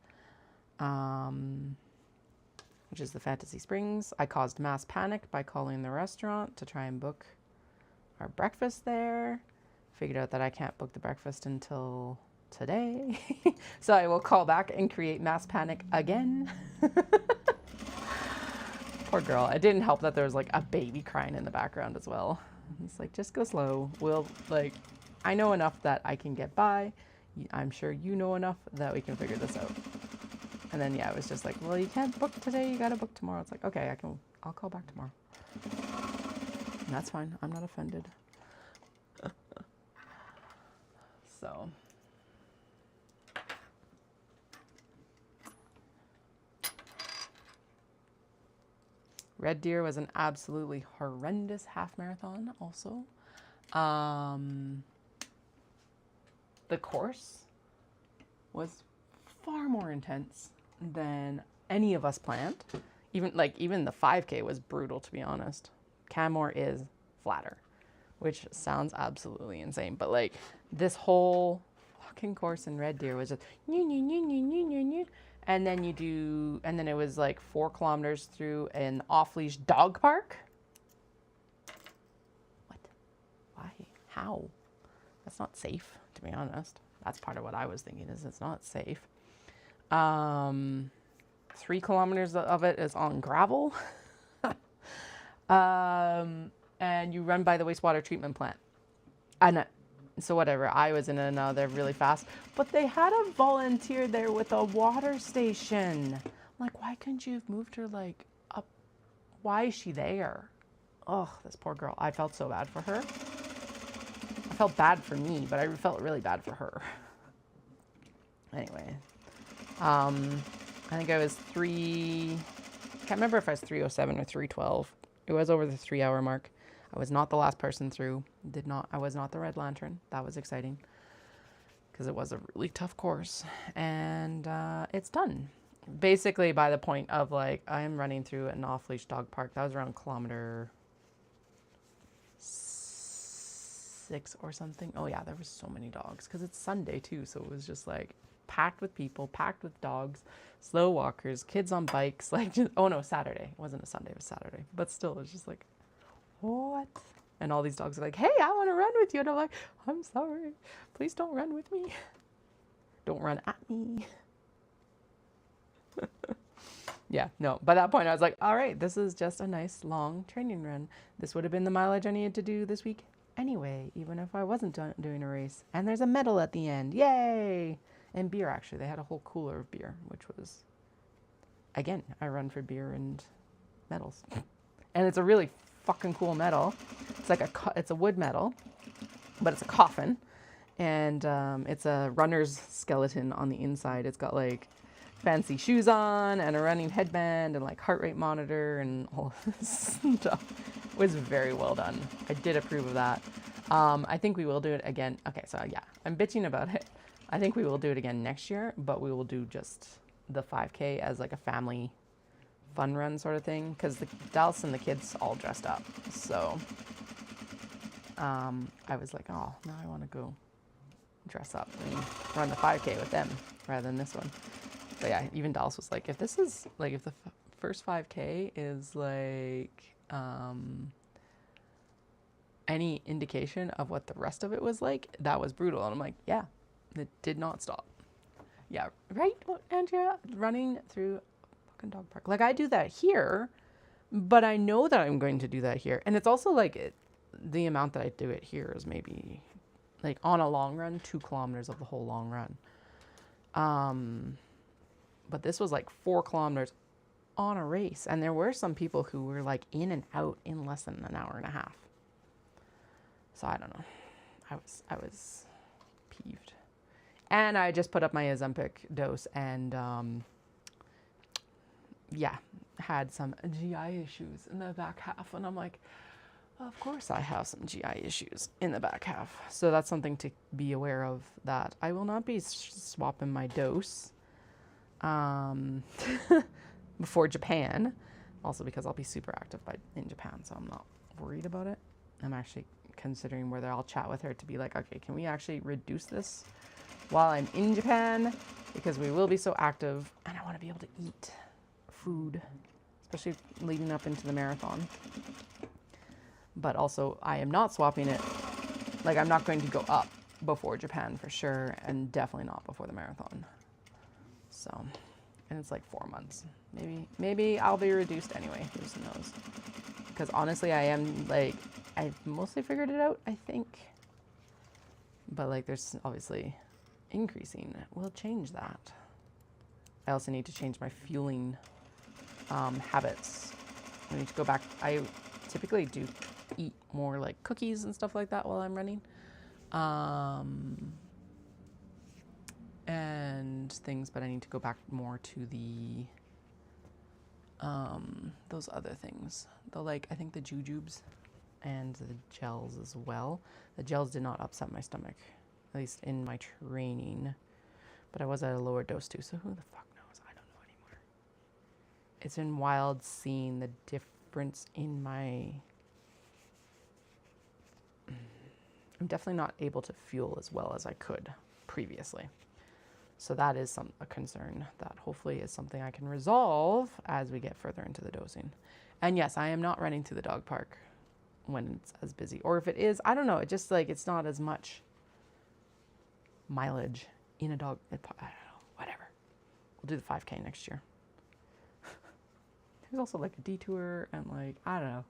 Which is the Fantasy Springs. I caused mass panic by calling the restaurant to try and book our breakfast there. Figured out that I can't book the breakfast until today. So I will call back and create mass panic again. Poor girl. It didn't help that there was like a baby crying in the background as well. It's like, just go slow. I know enough that I can get by. I'm sure you know enough that we can figure this out. And then, yeah, it was just like, well, you can't book today. You got to book tomorrow. It's like, okay, I'll call back tomorrow. And that's fine. I'm not offended. So. Red Deer was an absolutely horrendous half marathon also. The course was far more intense than any of us planned. Even the 5K was brutal, to be honest. Canmore is flatter, which sounds absolutely insane. But like this whole fucking course in Red Deer was just and then it was like 4 kilometers through an off-leash dog park. What? Why? How? That's not safe, to be honest. That's part of what I was thinking, is it's not safe. 3 kilometers of it is on gravel. And and you run by the wastewater treatment plant. And so whatever, I was in another really fast, but they had a volunteer there with a water station. I'm like, why couldn't you have moved her like up? Why is she there? Oh, this poor girl. I felt so bad for her. I felt bad for me, but I felt really bad for her. Anyway, I think I was can't remember if I was 3:07 or 3:12. It was over the 3-hour mark. I was not the last person through. I was not the Red Lantern. That was exciting because it was a really tough course, and it's done. Basically, by the point of like, I am running through an off-leash dog park. That was around kilometer 6 or something. Oh yeah, there was so many dogs because it's Sunday too, so it was just like packed with people, packed with dogs, slow walkers, kids on bikes. Like, just, oh no, Saturday. It wasn't a Sunday, it was Saturday. But still, it was just like, what? And all these dogs are like, hey, I want to run with you. And I'm like, I'm sorry. Please don't run with me. Don't run at me. Yeah, no. By that point, I was like, all right, this is just a nice long training run. This would have been the mileage I needed to do this week anyway, even if I wasn't doing a race. And there's a medal at the end. Yay! And beer, actually. They had a whole cooler of beer, which was, again, I run for beer and medals. And it's a really fucking cool medal. It's like it's a wood medal, but it's a coffin. And it's a runner's skeleton on the inside. It's got like fancy shoes on and a running headband and like heart rate monitor and all this stuff. It was very well done. I did approve of that. I think we will do it again. Okay, so yeah, I'm bitching about it. I think we will do it again next year, but we will do just the 5K as like a family fun run sort of thing, because the Dallas and the kids all dressed up. So I was like, oh, now I want to go dress up and run the 5K with them rather than this one. But yeah, even Dallas was like, if this is like, if the first 5K is like any indication of what the rest of it was like, that was brutal. And I'm like, yeah, it did not stop. Yeah, right, Andrea? Running through a fucking dog park. Like, I do that here, but I know that I'm going to do that here. And it's also like the amount that I do it here is maybe like on a long run, 2 kilometers of the whole long run. But this was like 4 kilometers on a race. And there were some people who were like in and out in less than an hour and a half. So I don't know. I was peeved. And I just put up my Ozempic dose and, yeah, had some GI issues in the back half. And I'm like, of course I have some GI issues in the back half. So that's something to be aware of, that I will not be swapping my dose before Japan. Also because I'll be super active in Japan, so I'm not worried about it. I'm actually considering whether I'll chat with her to be like, okay, can we actually reduce this while I'm in Japan? Because we will be so active and I want to be able to eat food, especially leading up into the marathon. But also I am not swapping it. Like, I'm not going to go up before Japan for sure, and definitely not before the marathon. So, and it's like 4 months. Maybe I'll be reduced anyway, who knows? Because honestly, I am like, I've mostly figured it out, I think. But like, there's obviously increasing. We'll change that. I also need to change my fueling habits. I need to go back. I typically do eat more like cookies and stuff like that while I'm running. And things, but I need to go back more to the those other things. I think the jujubes and the gels as well. The gels did not upset my stomach, at least in my training, but I was at a lower dose too, so who the fuck knows? I don't know anymore. It's been wild seeing the difference in my... I'm definitely not able to fuel as well as I could previously. So that is a concern that hopefully is something I can resolve as we get further into the dosing. And yes, I am not running through the dog park when it's as busy. Or if it is, I don't know, it just like, it's not as much mileage in a dog. I don't know, whatever. We'll do the 5K next year. There's also like a detour and like, I don't know.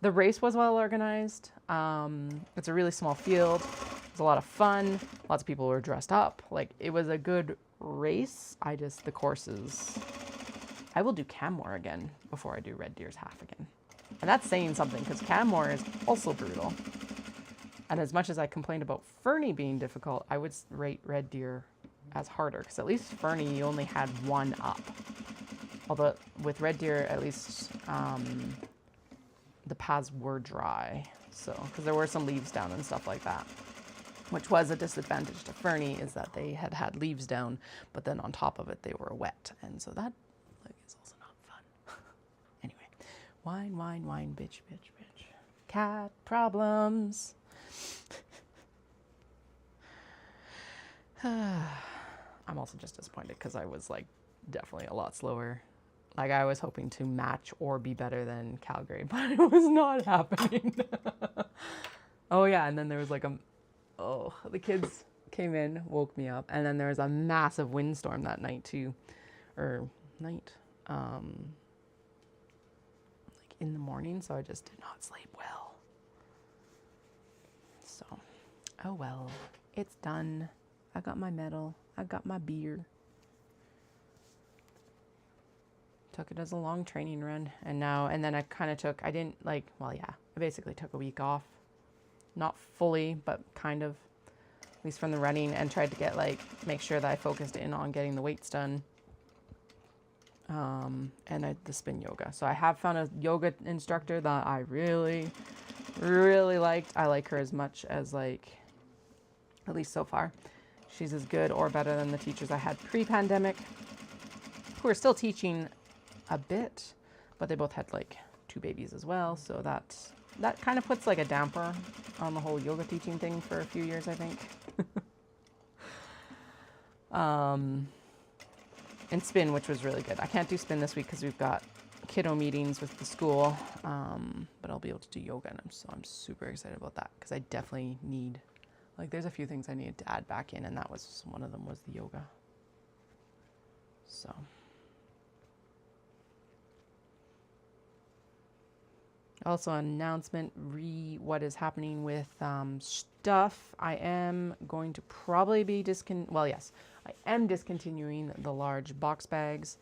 The race was well organized. It's a really small field. It was a lot of fun. Lots of people were dressed up. Like, it was a good race. The courses, I will do Canmore again before I do Red Deer's half again. And that's saying something, because Canmore is also brutal. And as much as I complained about Fernie being difficult, I would rate Red Deer as harder, because at least Fernie, you only had one up. Although with Red Deer, at least the paths were dry. So, because there were some leaves down and stuff like that, which was a disadvantage to Fernie, is that they had leaves down, but then on top of it, they were wet. And so that is also not fun. Anyway, wine, bitch. Cat problems. I'm also just disappointed because I was like definitely a lot slower. Like, I was hoping to match or be better than Calgary, but it was not happening. Oh yeah, and then there was like the kids came in, woke me up, and then there was a massive windstorm that night too, like in the morning, so I just did not sleep well. So, oh well, it's done. I got my medal. I got my beer. Took it as a long training run, and then I kind of I basically took a week off. Not fully, but kind of, at least from the running, and tried to make sure that I focused in on getting the weights done. And the spin yoga. So I have found a yoga instructor that I really, really liked. I like her as much as at least so far. She's as good or better than the teachers I had pre-pandemic, who are still teaching a bit, but they both had 2 babies as well. So that kind of puts a damper on the whole yoga teaching thing for a few years, I think. And spin, which was really good. I can't do spin this week because we've got kiddo meetings with the school, but I'll be able to do yoga, and I'm super excited about that, because I definitely need, there's a few things I needed to add back in, and that was one of them, was the yoga. So also an announcement what is happening with stuff. I am going to probably be I am discontinuing the large box bags.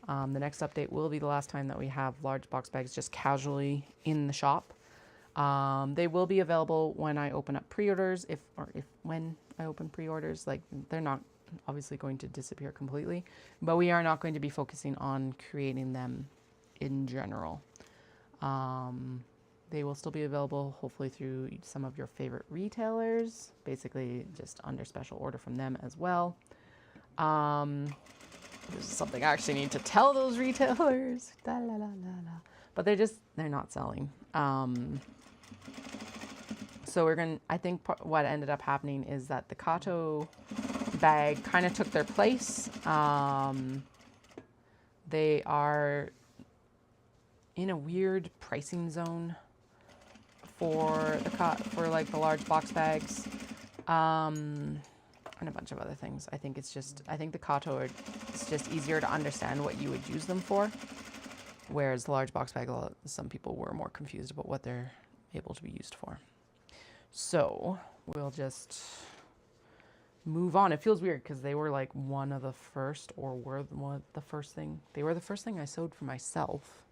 The next update will be the last time that we have large box bags just casually in the shop. They will be available when I open up pre-orders, when I open pre-orders. They're not obviously going to disappear completely, but we are not going to be focusing on creating them in general. They will still be available, hopefully, through some of your favorite retailers, basically just under special order from them as well. This is something I actually need to tell those retailers. But they're not selling. So I think what ended up happening is that the Kato bag kind of took their place. They are in a weird pricing zone for the large box bags, and a bunch of other things. I think the Kato it's just easier to understand what you would use them for, whereas the large box bag, some people were more confused about what they're able to be used for. So we'll just move on. It feels weird because they were one of the first, or were the first thing. They were the first thing I sewed for myself.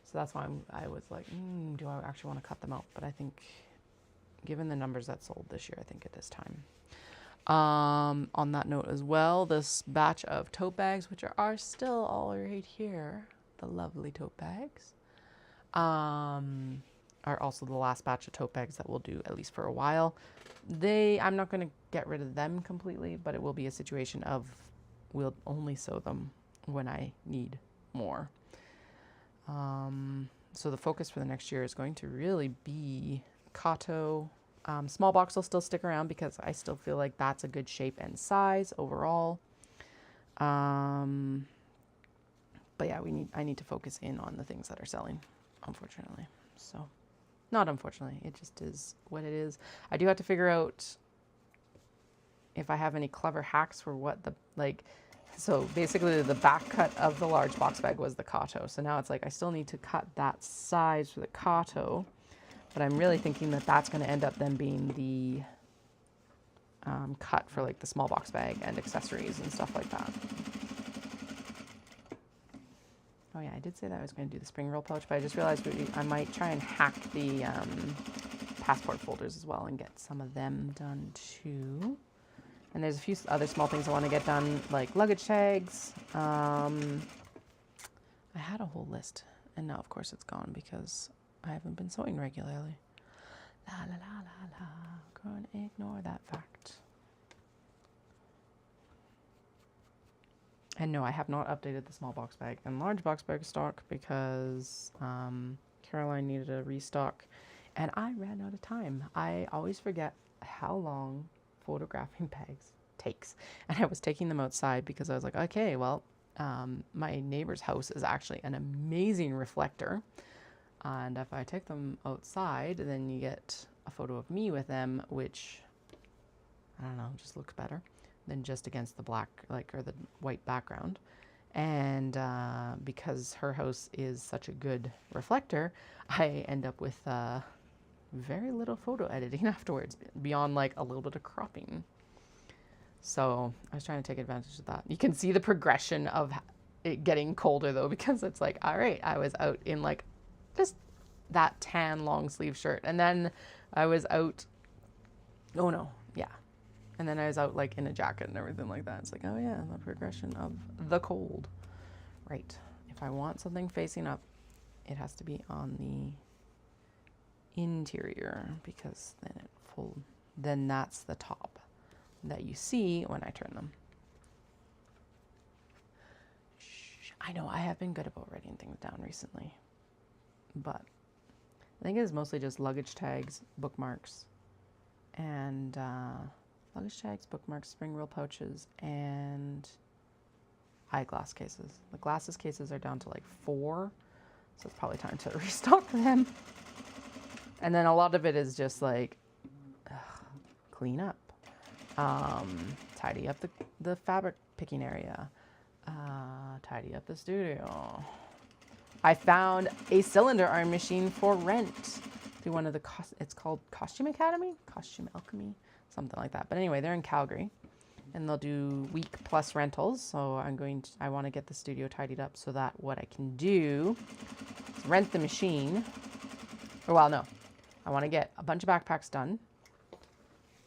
So that's why I was do I actually want to cut them out? But I think, given the numbers that sold this year, I think it is time. On that note as well, this batch of tote bags, which are still all right here, the lovely tote bags, are also the last batch of tote bags that we'll do, at least for a while. I'm not going to get rid of them completely, but it will be a situation of we'll only sew them when I need more. So the focus for the next year is going to really be Kato. Small box will still stick around because I still feel like that's a good shape and size overall. But yeah, I need to focus in on the things that are selling, unfortunately. So, not unfortunately, it just is what it is. I do have to figure out if I have any clever hacks for what So basically the back cut of the large box bag was the Kato. So now it's like I still need to cut that size for the Kato, but I'm really thinking that that's going to end up then being the cut for like the small box bag and accessories and stuff like that. Oh yeah, I did say that I was going to do the spring roll pouch, but I just realized I might try and hack the passport folders as well and get some of them done too. And there's a few other small things I want to get done, like luggage tags. I had a whole list, and now of course it's gone because I haven't been sewing regularly. La la la la la. Gonna ignore that fact. And no, I have not updated the small box bag and large box bag stock because Caroline needed a restock, and I ran out of time. I always forget how long photographing bags takes, and I was taking them outside because I was like, okay, well, my neighbor's house is actually an amazing reflector, and if I take them outside, then you get a photo of me with them, which I don't know, just looks better than just against the black, like, or the white background. And because her house is such a good reflector, I end up with very little photo editing afterwards, beyond like a little bit of cropping. So I was trying to take advantage of that. You can see the progression of it getting colder though, because it's like, all right, I was out in like just that tan long sleeve shirt, and then I was out, oh no, yeah. And then I was out like in a jacket and everything like that. It's like, oh yeah, the progression of the cold. Right. If I want something facing up, it has to be on the interior, because then that's the top that you see when I turn them. I know I have been good about writing things down recently, but I think it is mostly just luggage tags, bookmarks, and luggage tags, bookmarks, spring roll pouches, and eyeglass cases. The glasses cases are down to like 4, so it's probably time to restock them. And then a lot of it is just like clean up, tidy up the fabric picking area, tidy up the studio. I found a cylinder iron machine for rent through one of the it's called Costume Academy, Costume Alchemy, something like that. But anyway, they're in Calgary, and they'll do week plus rentals. So I want to get the studio tidied up so that what I can do is rent the machine. Or well, no, I want to get a bunch of backpacks done,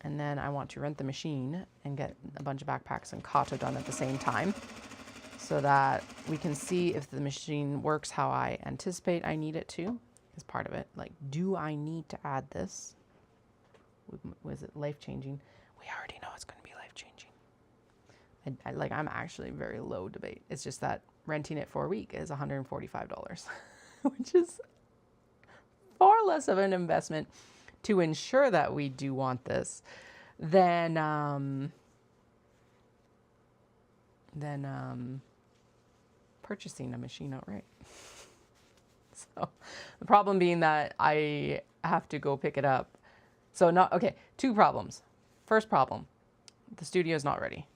and then I want to rent the machine and get a bunch of backpacks and Kato done at the same time, so that we can see if the machine works how I anticipate I need it to, as part of it. Like, do I need to add this? Was it life-changing? We already know it's going to be life-changing. I'm actually very low debate. It's just that renting it for a week is $145, which is far less of an investment to ensure that we do want this than purchasing a machine outright. So the problem being that I have to go pick it up. So two problems. First problem, the studio is not ready.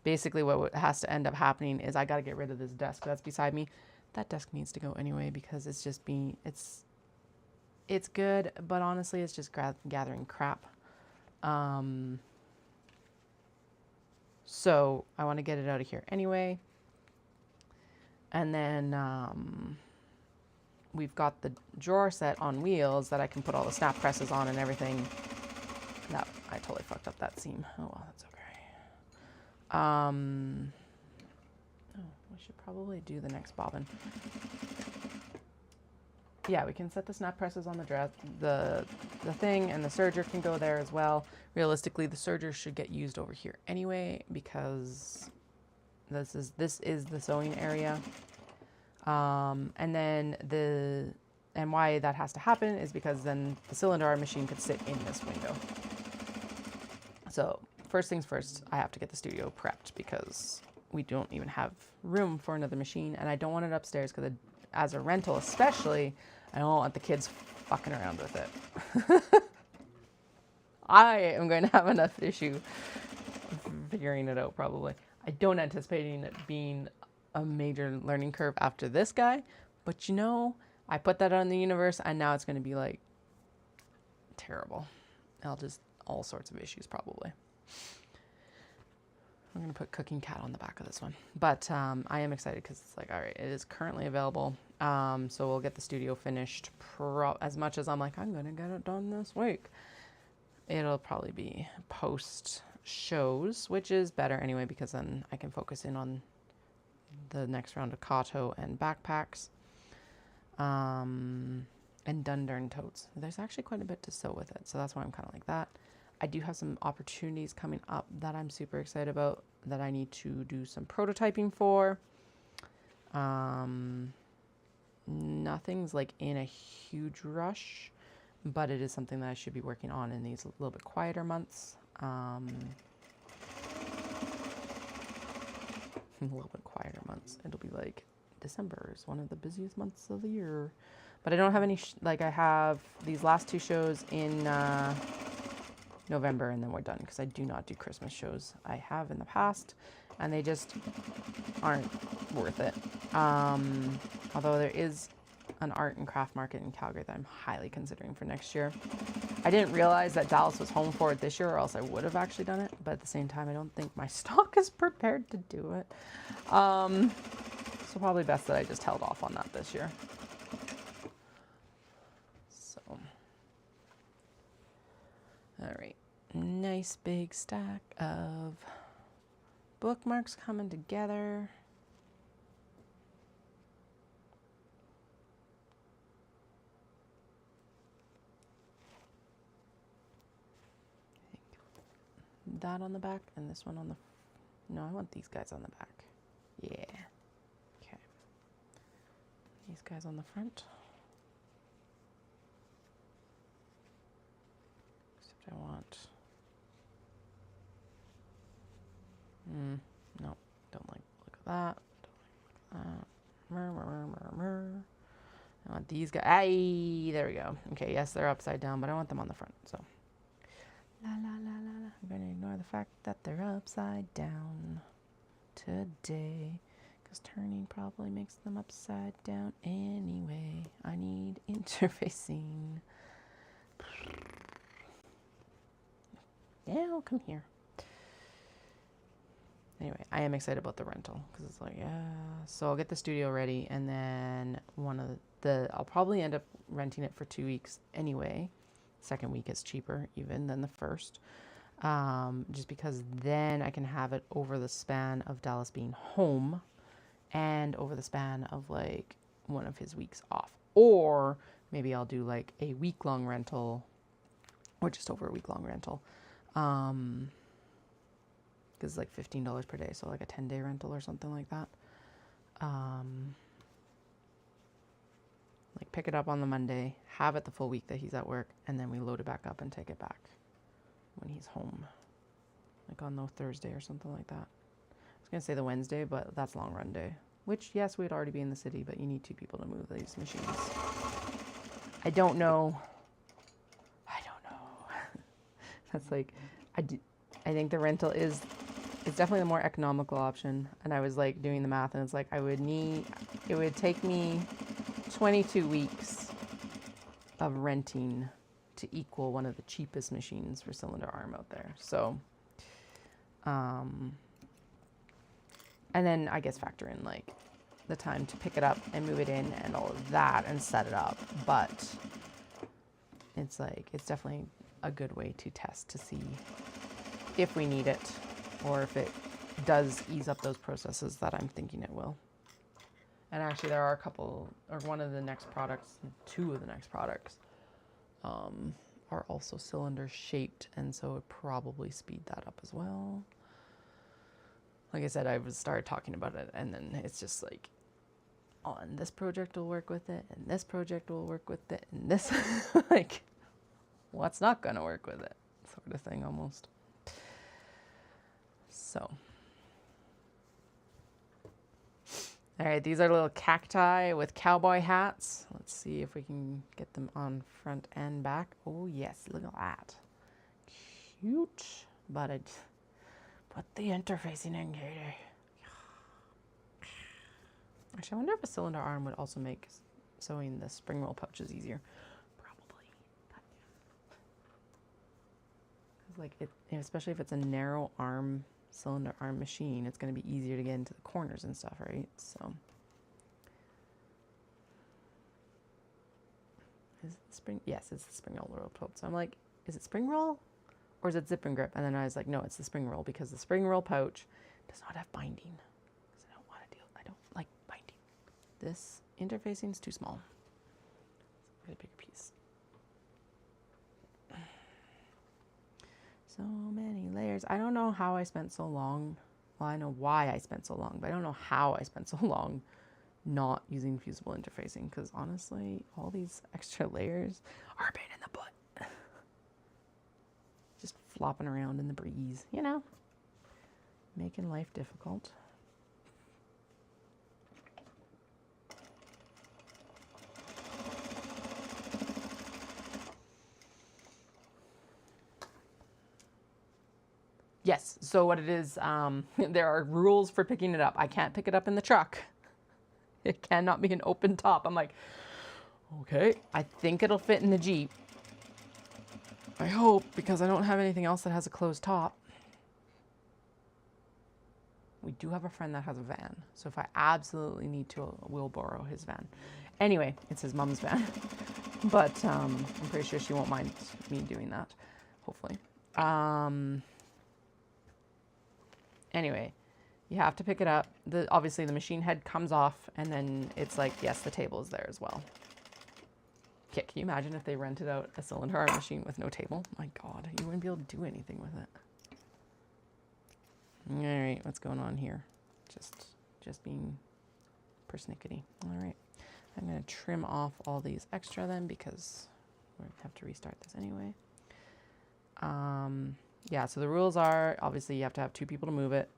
Basically what has to end up happening is I got to get rid of this desk that's beside me. That desk needs to go anyway, because it's just it's good, but honestly it's just gathering crap. So I want to get it out of here anyway. And then we've got the drawer set on wheels that I can put all the snap presses on and everything. No, I totally fucked up that seam. Oh well, that's okay. We should probably do the next bobbin. Yeah, we can set the snap presses on the dress, the thing, and the serger can go there as well. Realistically, the serger should get used over here anyway, because this is the sewing area. And then why that has to happen is because then the cylinder iron machine could sit in this window. So first things first, I have to get the studio prepped, because we don't even have room for another machine, and I don't want it upstairs, because as a rental especially, I don't want the kids fucking around with it. I am going to have enough issue figuring it out probably. I don't anticipating it being a major learning curve after this guy, but you know, I put that on the universe and now it's going to be like terrible. I'll just all sorts of issues probably. I'm going to put Cooking Cat on the back of this one. But I am excited because it's like, all right, it is currently available. So we'll get the studio finished as much as I'm like, I'm going to get it done this week. It'll probably be post shows, which is better anyway, because then I can focus in on the next round of Kato and backpacks. And Dundurn totes. There's actually quite a bit to sew with it. So that's why I'm kind of like that. I do have some opportunities coming up that I'm super excited about that I need to do some prototyping for. Nothing's like in a huge rush, but it is something that I should be working on in these a little bit quieter months. A little bit quieter months. It'll be like December is one of the busiest months of the year. But I don't have any, I have these last 2 shows in November and then we're done because I do not do Christmas shows. I have in the past and they just aren't worth it. Although there is an art and craft market in Calgary that I'm highly considering for next year. I didn't realize that Dallas was home for it this year or else I would have actually done it. But at the same time, I don't think my stock is prepared to do it. So probably best that I just held off on that this year. All right, nice big stack of bookmarks coming together. That on the back and this one on the, no, I want these guys on the back. Yeah, okay. These guys on the front. I want, no, don't like look at that, don't like look at that. I want these guys, aye, there we go. Okay, yes, they're upside down, but I want them on the front, so. La la la la la, I'm going to ignore the fact that they're upside down today, because turning probably makes them upside down anyway. I need interfacing. Yeah, come here. Anyway, I am excited about the rental because it's like, yeah. So I'll get the studio ready and then I'll probably end up renting it for 2 weeks anyway. Second week is cheaper even than the first. Just because then I can have it over the span of Dallas being home and over the span of like one of his weeks off. Or maybe I'll do like a week-long rental or just over a week-long rental. Because it's like $15 per day, so like a 10-day rental or something like that. Like pick it up on the Monday, have it the full week that he's at work, and then we load it back up and take it back when he's home. Like on the Thursday or something like that. I was going to say the Wednesday, but that's long run day. Which, yes, we'd already be in the city, but you need 2 people to move these machines. I don't know. That's like, I think the rental it's definitely the more economical option. And I was like doing the math and it's like, it would take me 22 weeks of renting to equal one of the cheapest machines for cylinder arm out there. So, and then I guess factor in like the time to pick it up and move it in and all of that and set it up. But it's like, it's definitely a good way to test to see if we need it or if it does ease up those processes that I'm thinking it will. And actually there are a couple, or one of the next products, 2 of the next products are also cylinder shaped, and so it would probably speed that up as well. Like I said, I would start talking about it and then it's just like, oh, and this project will work with it and this project will work with it and this like what's not going to work with it sort of thing almost. So, all right, these are little cacti with cowboy hats. Let's see if we can get them on front and back. Oh yes, look at that. Cute, but I Put the interfacing in, Katie. Actually, I wonder if a cylinder arm would also make sewing the spring roll pouches easier. Probably. Like it, especially if it's a narrow arm, cylinder arm machine, it's going to be easier to get into the corners and stuff, right? So, is it the spring? Yes, it's the spring roll pouch. So I'm like, is it spring roll or is it zip and grip? And then I was like, no, it's the spring roll because the spring roll pouch does not have binding. Because I don't like binding. This interfacing is too small. It's a really bigger piece. So many layers. I don't know how I spent so long. Well, I know why I spent so long, but I don't know how I spent so long not using fusible interfacing, because honestly, all these extra layers are a pain in the butt. Just flopping around in the breeze, you know, making life difficult. Yes, so what it is, there are rules for picking it up. I can't pick it up in the truck. It cannot be an open top. I'm like, okay, I think it'll fit in the Jeep. I hope, because I don't have anything else that has a closed top. We do have a friend that has a van, so if I absolutely need to, we'll borrow his van. Anyway, it's his mom's van, but I'm pretty sure she won't mind me doing that, hopefully. Anyway, you have to pick it up. Obviously, the machine head comes off, and then it's like, yes, the table is there as well. Okay, can you imagine if they rented out a cylinder arm machine with no table? My God, you wouldn't be able to do anything with it. All right, what's going on here? Just being persnickety. All right, I'm gonna trim off all these extra then, because we have to restart this anyway. Yeah, so the rules are, obviously you have to have 2 people to move it.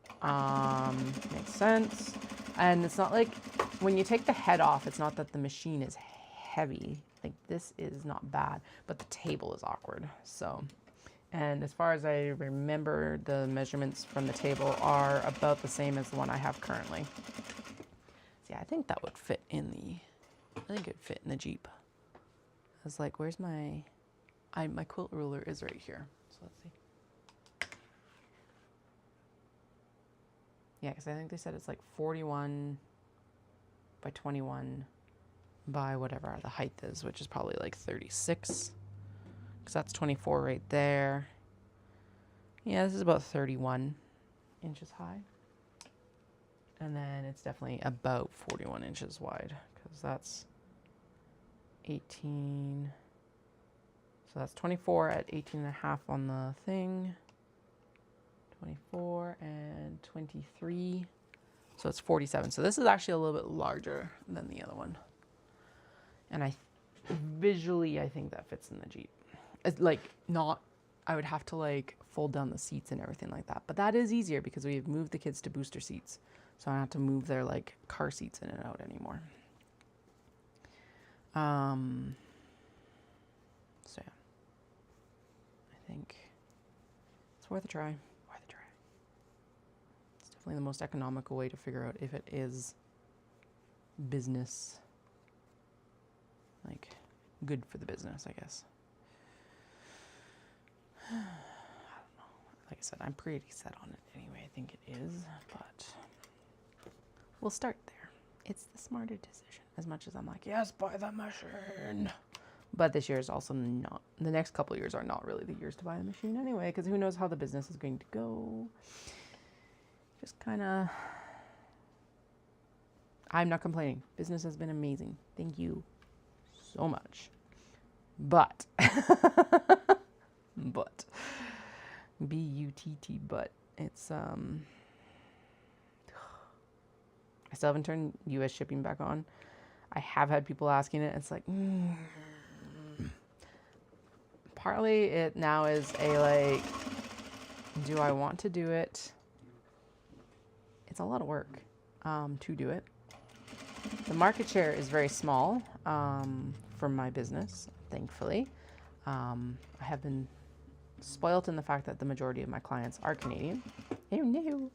Makes sense. And it's not like, when you take the head off, it's not that the machine is heavy. Like, this is not bad, but the table is awkward. So, and as far as I remember, the measurements from the table are about the same as the one I have currently. So yeah, I think that would fit in the, I think it would fit in the Jeep. I was like, where's my quilt ruler is right here. So let's see. Yeah, because I think they said it's like 41 by 21 by whatever the height is, which is probably like 36. Because that's 24 right there. Yeah, this is about 31 inches high. And then it's definitely about 41 inches wide, because that's 18. So that's 24 at 18.5 on the thing. 24 and 23. So it's 47. So this is actually a little bit larger than the other one. And visually, I think that fits in the Jeep. It's like not, I would have to like fold down the seats and everything like that. But that is easier because we've moved the kids to booster seats. So I don't have to move their like car seats in and out anymore. So yeah, I think it's worth a try. It's definitely the most economical way to figure out if it is business, like good for the business, I guess. I don't know. Like I said, I'm pretty set on it anyway. I think it is, but we'll start there. It's the smarter decision. As much as I'm like, yes, buy the machine. But this year is also not, the next couple of years are not really the years to buy the machine anyway, because who knows how the business is going to go. Just kind of, I'm not complaining. Business has been amazing. Thank you so much. But, B-U-T-T, but it's, I still haven't turned U.S. shipping back on. I have had people asking it. It's like, partly it now is a like, do I want to do it? It's a lot of work to do it. The market share is very small for my business, thankfully. I have been spoilt in the fact that the majority of my clients are Canadian. Oh no.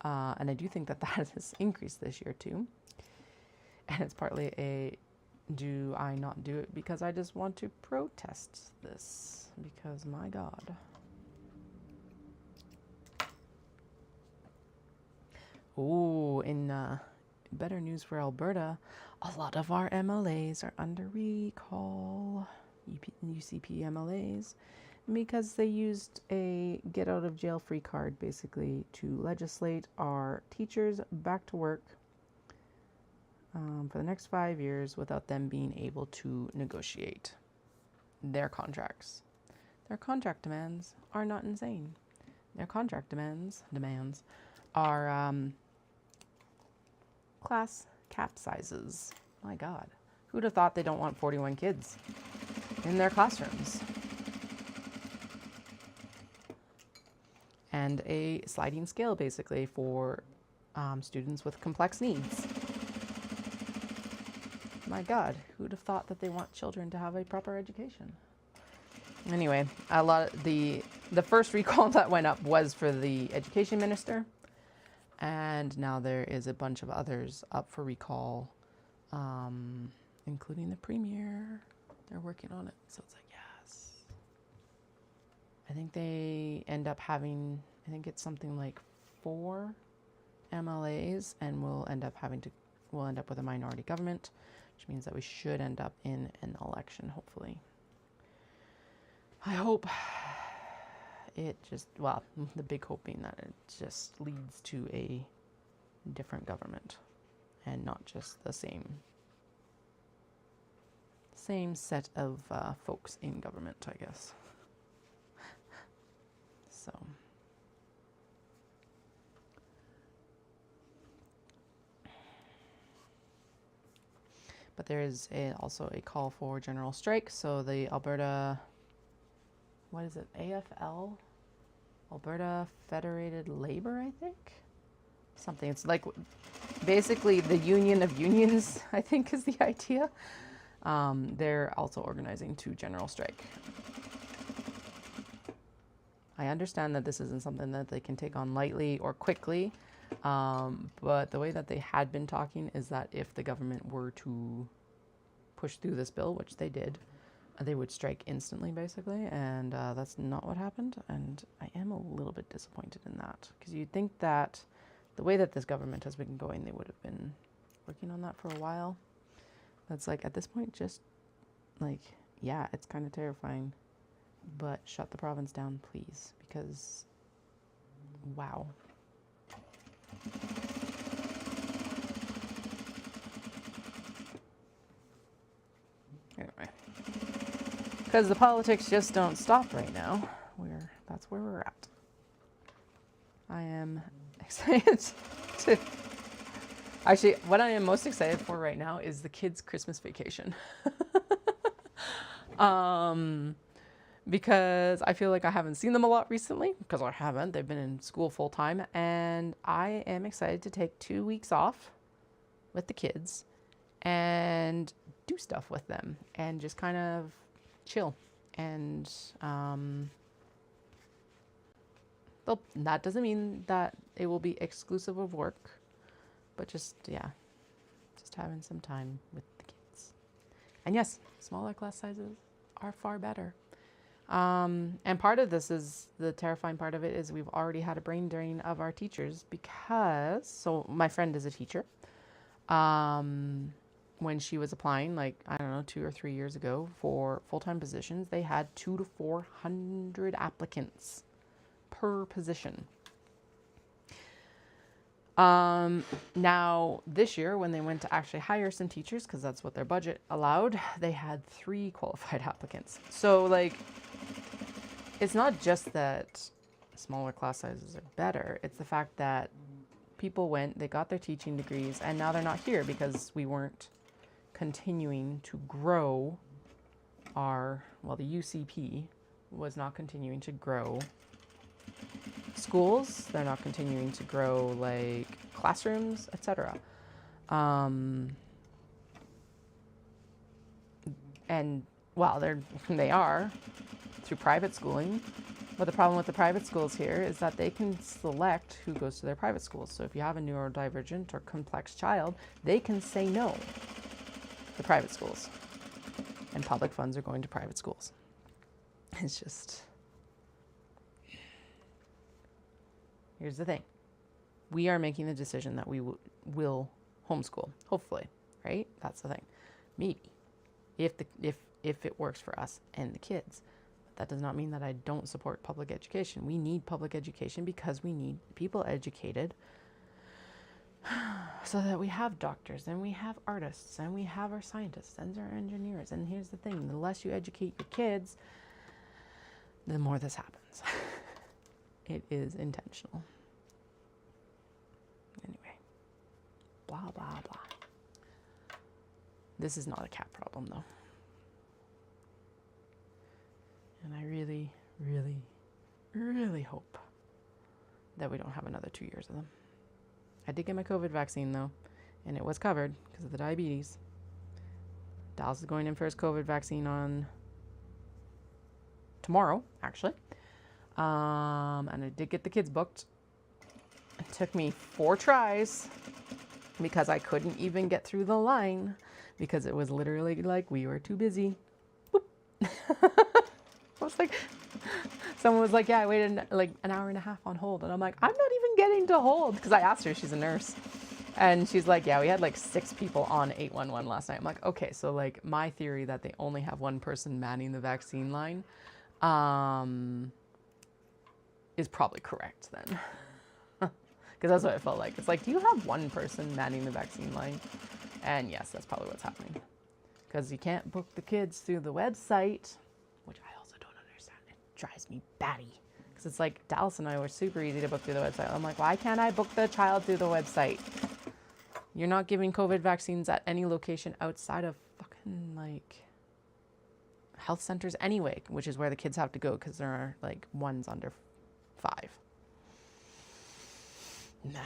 And I do think that that has increased this year too. And it's partly a, do I not do it because I just want to protest this? Because my God. Oh, in better news for Alberta, a lot of our MLAs are under recall, UCP MLAs, because they used a get out of jail free card basically to legislate our teachers back to work for the next 5 years without them being able to negotiate their contracts. Their contract demands are not insane. Their contract demands are class cap sizes. My God, who'd have thought they don't want 41 kids in their classrooms? And a sliding scale basically for students with complex needs. My God, who'd have thought that they want children to have a proper education? Anyway, a lot of the first recall that went up was for the education minister, and now there is a bunch of others up for recall, including the premier. They're working on it, so it's like, yes. I think they end up having, I think it's something like 4 MLAs, and we'll end up with a minority government, which means that we should end up in an election, hopefully. I hope it just, well, the big hope being that it just leads to a different government and not just the same set of folks in government, I guess. So. But there is also a call for general strike. So the Alberta, what is it? AFL? Alberta Federated Labor, I think? Something. It's like basically the union of unions, I think is the idea. They're also organizing to general strike. I understand that this isn't something that they can take on lightly or quickly. But the way that they had been talking is that if the government were to push through this bill, which they did, they would strike instantly, basically, and that's not what happened, and I am a little bit disappointed in that, because you'd think that the way that this government has been going, they would have been working on that for a while. That's like, at this point, just, like, yeah, it's kind of terrifying, but shut the province down, please, because, wow. Anyway, because the politics just don't stop right now. That's where we're at. I am excited to... Actually, what I am most excited for right now is the kids' Christmas vacation. Because I feel like I haven't seen them a lot recently, because I haven't. They've been in school full time, and I am excited to take 2 weeks off with the kids and do stuff with them and just kind of chill. And that doesn't mean that it will be exclusive of work, but just, yeah, just having some time with the kids. And yes, smaller class sizes are far better. And part of this is, the terrifying part of it is we've already had a brain drain of our teachers because, so my friend is a teacher. When she was applying, like, I don't know, 2 or 3 years ago for full-time positions, they had 200 to 400 applicants per position. Now this year, when they went to actually hire some teachers, because that's what their budget allowed, they had 3 qualified applicants. So, like, it's not just that smaller class sizes are better. It's the fact that people went, they got their teaching degrees, and now they're not here because we weren't continuing to grow our, well, the UCP was not continuing to grow schools. They're not continuing to grow, like, classrooms, etc. And, well, they are through private schooling. But the problem with the private schools here is that they can select who goes to their private schools. So if you have a neurodivergent or complex child, they can say no to private schools. And public funds are going to private schools. It's just... Here's the thing. We are making the decision that we will homeschool, hopefully, right? That's the thing. Maybe. If it works for us and the kids. That does not mean that I don't support public education. We need public education because we need people educated so that we have doctors and we have artists and we have our scientists and our engineers. And here's the thing, the less you educate your kids, the more this happens. It is intentional. Anyway, blah, blah, blah. This is not a cat problem though. And I really, really, really hope that we don't have another 2 years of them. I did get my COVID vaccine though, and it was covered because of the diabetes. Dallas is going in for his COVID vaccine on tomorrow, actually. And I did get the kids booked. It took me 4 tries because I couldn't even get through the line because it was literally like we were too busy. Boop. I was like, someone was like, yeah, I waited like an hour and a half on hold. And I'm like, I'm not even getting to hold. Because I asked her, she's a nurse. And she's like, yeah, we had like 6 people on 811 last night. I'm like, okay, so like my theory that they only have one person manning the vaccine line is probably correct then. Because that's what it felt like. It's like, do you have one person manning the vaccine line? And yes, that's probably what's happening. Because you can't book the kids through the website, which I also don't understand. It drives me batty. Because it's like Dallas and I were super easy to book through the website. I'm like, why can't I book the child through the website? You're not giving COVID vaccines at any location outside of fucking like health centers anyway, which is where the kids have to go because there are like ones under 5. Nah.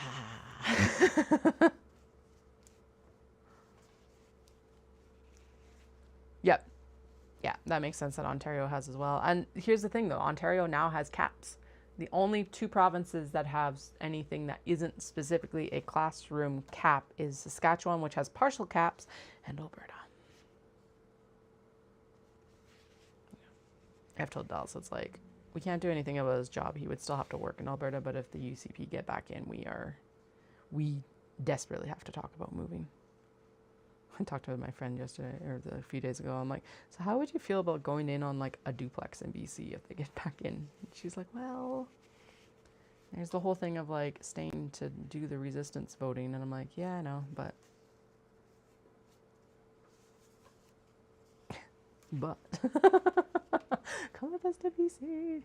Yep. Yeah, that makes sense that Ontario has as well. And here's the thing though, Ontario now has caps. The only 2 provinces that have anything that isn't specifically a classroom cap is Saskatchewan, which has partial caps, and Alberta. I've told Dallas, it's like, we can't do anything about his job. He would still have to work in Alberta, but if the UCP get back in, we desperately have to talk about moving. I talked to my friend yesterday, or a few days ago. I'm like, so how would you feel about going in on like a duplex in BC if they get back in? And she's like, well, there's the whole thing of like staying to do the resistance voting. And I'm like, yeah, I know, but come with us to BC.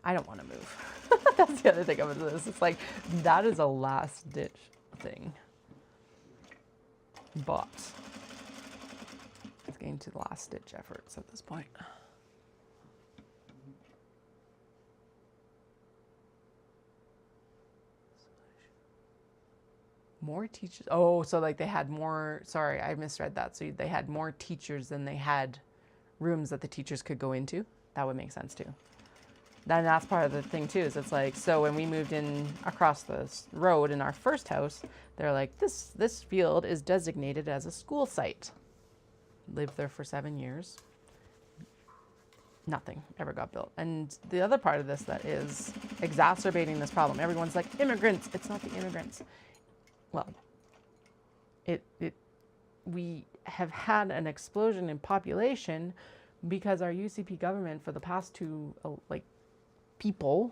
I don't want to move. That's the other thing about this. It's like, that is a last ditch thing. But it's getting to the last ditch efforts at this point. More teachers. Oh, so like they had more, sorry, I misread that. So they had more teachers than they had rooms that the teachers could go into. That would make sense too. Then that's part of the thing too, is it's like, so when we moved in across the road in our first house, they're like, this field is designated as a school site. Lived there for 7 years. Nothing ever got built. And the other part of this that is exacerbating this problem, everyone's like, immigrants. It's not the immigrants. Well, we have had an explosion in population because our UCP government for the past 2, people,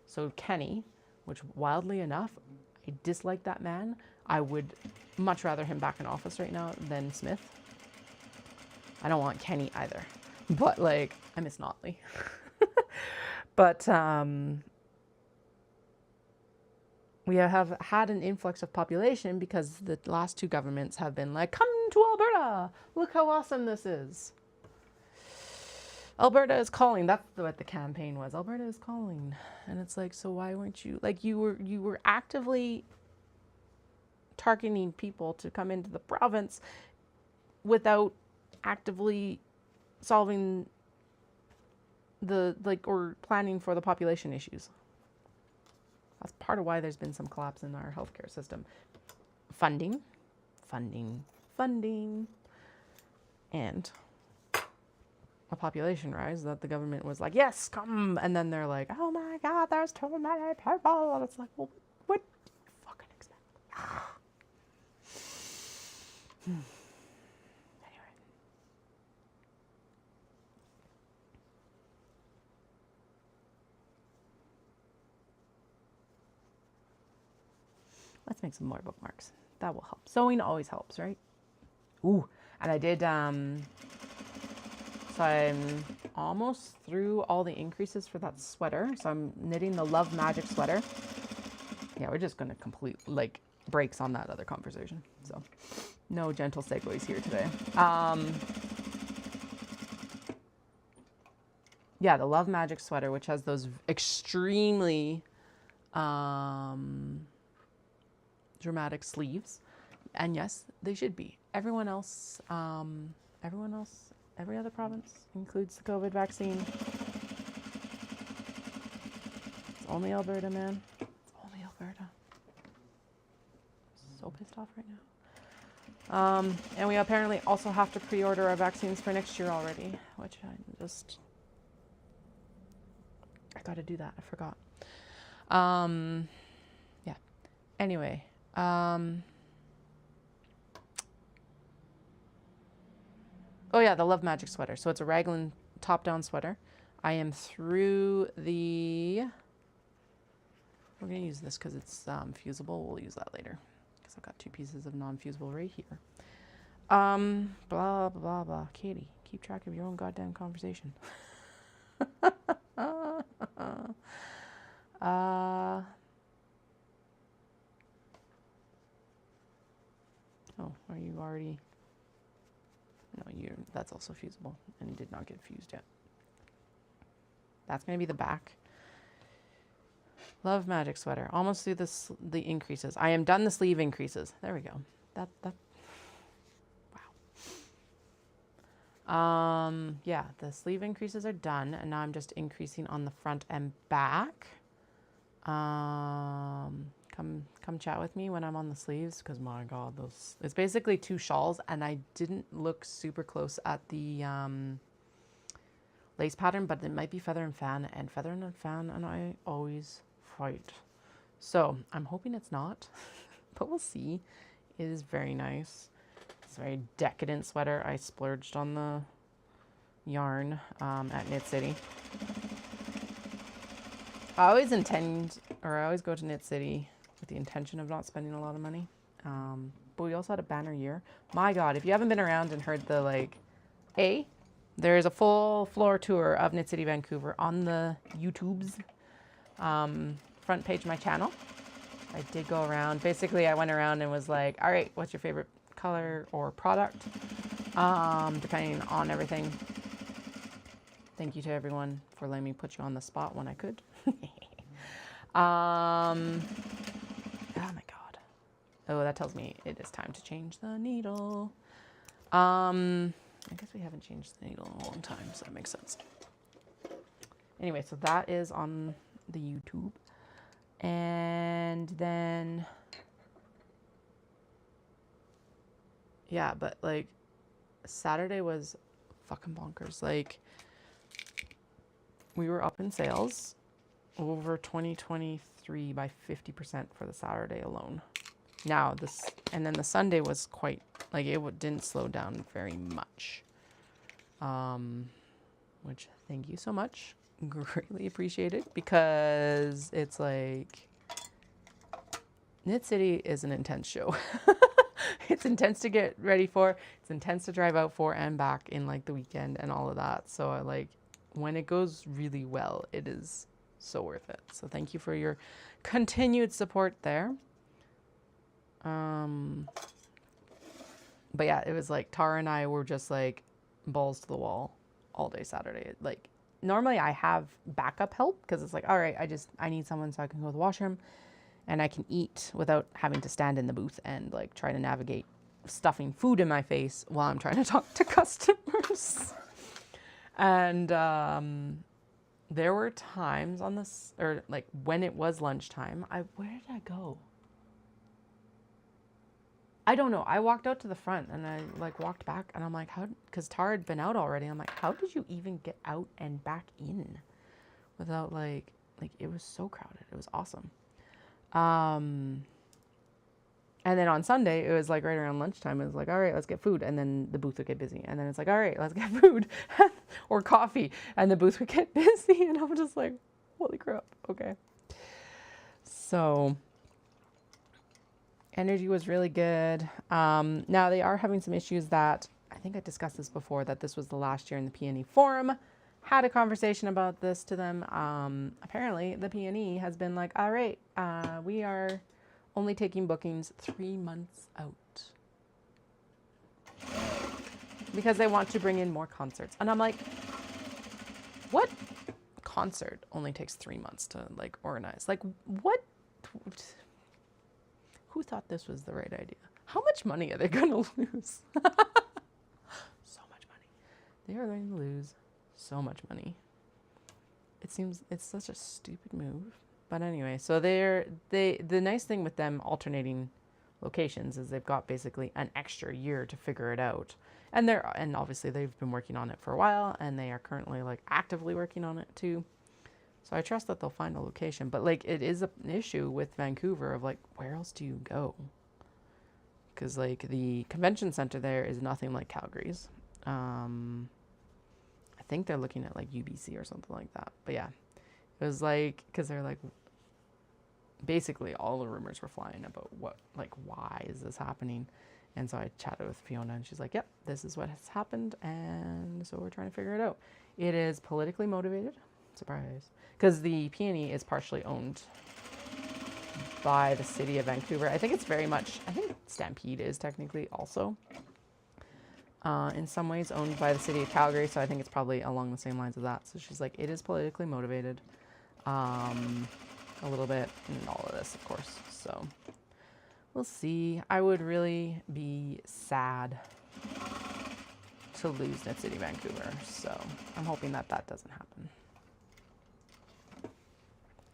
so Kenny, which wildly enough, I dislike that man. I would much rather him back in office right now than Smith. I don't want Kenny either, but like, I miss Notley. But we have had an influx of population because the last 2 governments have been like, come to Alberta, look how awesome this is. Alberta is calling. That's what the campaign was. Alberta is calling. And it's like, so why weren't you, like, you were actively targeting people to come into the province without actively solving or planning for the population issues. That's part of why there's been some collapse in our healthcare system. Funding, and a population rise that the government was like, yes, come. And then they're like, oh my God, there's too many people. And it's like, well, what do you fucking expect? Anyway. Let's make some more bookmarks. That will help. Sewing always helps, right? Ooh, and I did, so I'm almost through all the increases for that sweater. So I'm knitting the Love Magic sweater. Yeah, we're just going to complete, like, breaks on that other conversation. So no gentle segues here today. Yeah, the Love Magic sweater, which has those extremely dramatic sleeves. And yes, they should be. Every other province includes the COVID vaccine. It's only Alberta, man. It's only Alberta. So pissed off right now. And we apparently also have to pre-order our vaccines for next year already, which I got to do that. I forgot. Yeah. Anyway. Oh yeah, the Love Magic sweater. So it's a raglan top-down sweater. I am through the... We're going to use this because it's fusible. We'll use that later because I've got 2 pieces of non-fusible right here. Blah, blah, blah, blah. Katie, keep track of your own goddamn conversation. Oh, are you already... No, that's also fusible and did not get fused yet. That's going to be the back. Love Magic sweater. Almost through the increases. I am done the sleeve increases. There we go. Wow. Yeah, the sleeve increases are done, and now I'm just increasing on the front and back. Come chat with me when I'm on the sleeves, because my God, it's basically 2 shawls, and I didn't look super close at the lace pattern, but it might be feather and fan, and I always fight. So I'm hoping it's not, but we'll see. It is very nice. It's a very decadent sweater. I splurged on the yarn at Knit City. I always go to Knit City with the intention of not spending a lot of money. But we also had a banner year. My God, if you haven't been around and heard there is a full floor tour of Knit City Vancouver on the YouTube's front page of my channel. I did go around. Basically, I went around and was like, all right, what's your favorite color or product? Depending on everything. Thank you to everyone for letting me put you on the spot when I could. Oh my God. Oh, that tells me it is time to change the needle. I guess we haven't changed the needle in a long time, so that makes sense. Anyway, so that is on the YouTube. And then, yeah, but like Saturday was fucking bonkers. Like, we were up in sales over 2023 by 50% for the Saturday alone. Now and then the Sunday was quite, like, it didn't slow down very much. Which, thank you so much. Greatly appreciate it, because it's like, Knit City is an intense show. It's intense to get ready for. It's intense to drive out for and back in like the weekend and all of that. So like, when it goes really well, it is so worth it. So thank you for your continued support there. But yeah, it was like Tara and I were just like balls to the wall all day Saturday. Like, normally I have backup help because it's like, all right, I need someone so I can go to the washroom and I can eat without having to stand in the booth and like try to navigate stuffing food in my face while I'm trying to talk to customers. And there were times on this, or like when it was lunchtime, where did I go? I don't know. I walked out to the front and I like walked back and I'm like, because Tara had been out already. I'm like, how did you even get out and back in without like it was so crowded. It was awesome. And then on Sunday, it was like right around lunchtime. It was like, all right, let's get food. And then the booth would get busy. And then it's like, all right, let's get food or coffee. And the booth would get busy. And I'm just like, holy crap. Okay. So energy was really good. Now they are having some issues that I think I discussed this before, that this was the last year in the P&E forum. Had a conversation about this to them. Apparently the P&E has been like, all right, we are only taking bookings 3 months out because they want to bring in more concerts. And I'm like, what concert only takes 3 months to like organize? Like what? Who thought this was the right idea? How much money are they going to lose? So much money. They are going to lose so much money. It seems it's such a stupid move. But anyway, so the nice thing with them alternating locations is they've got basically an extra year to figure it out. And obviously they've been working on it for a while, and they are currently like actively working on it too. So I trust that they'll find a location. But like it is an issue with Vancouver of like, where else do you go? Because like the convention center there is nothing like Calgary's. I think they're looking at like UBC or something like that. But yeah. It was like, because they're like, basically all the rumors were flying about why is this happening? And so I chatted with Fiona and she's like, yep, this is what has happened. And so we're trying to figure it out. It is politically motivated. Surprise. Because the P&E is partially owned by the city of Vancouver. I think it's very much, I think Stampede is technically also in some ways owned by the city of Calgary. So I think it's probably along the same lines of that. So she's like, it is politically motivated. A little bit and all of this, of course. So we'll see. I would really be sad to lose Knit City Vancouver. So I'm hoping that that doesn't happen.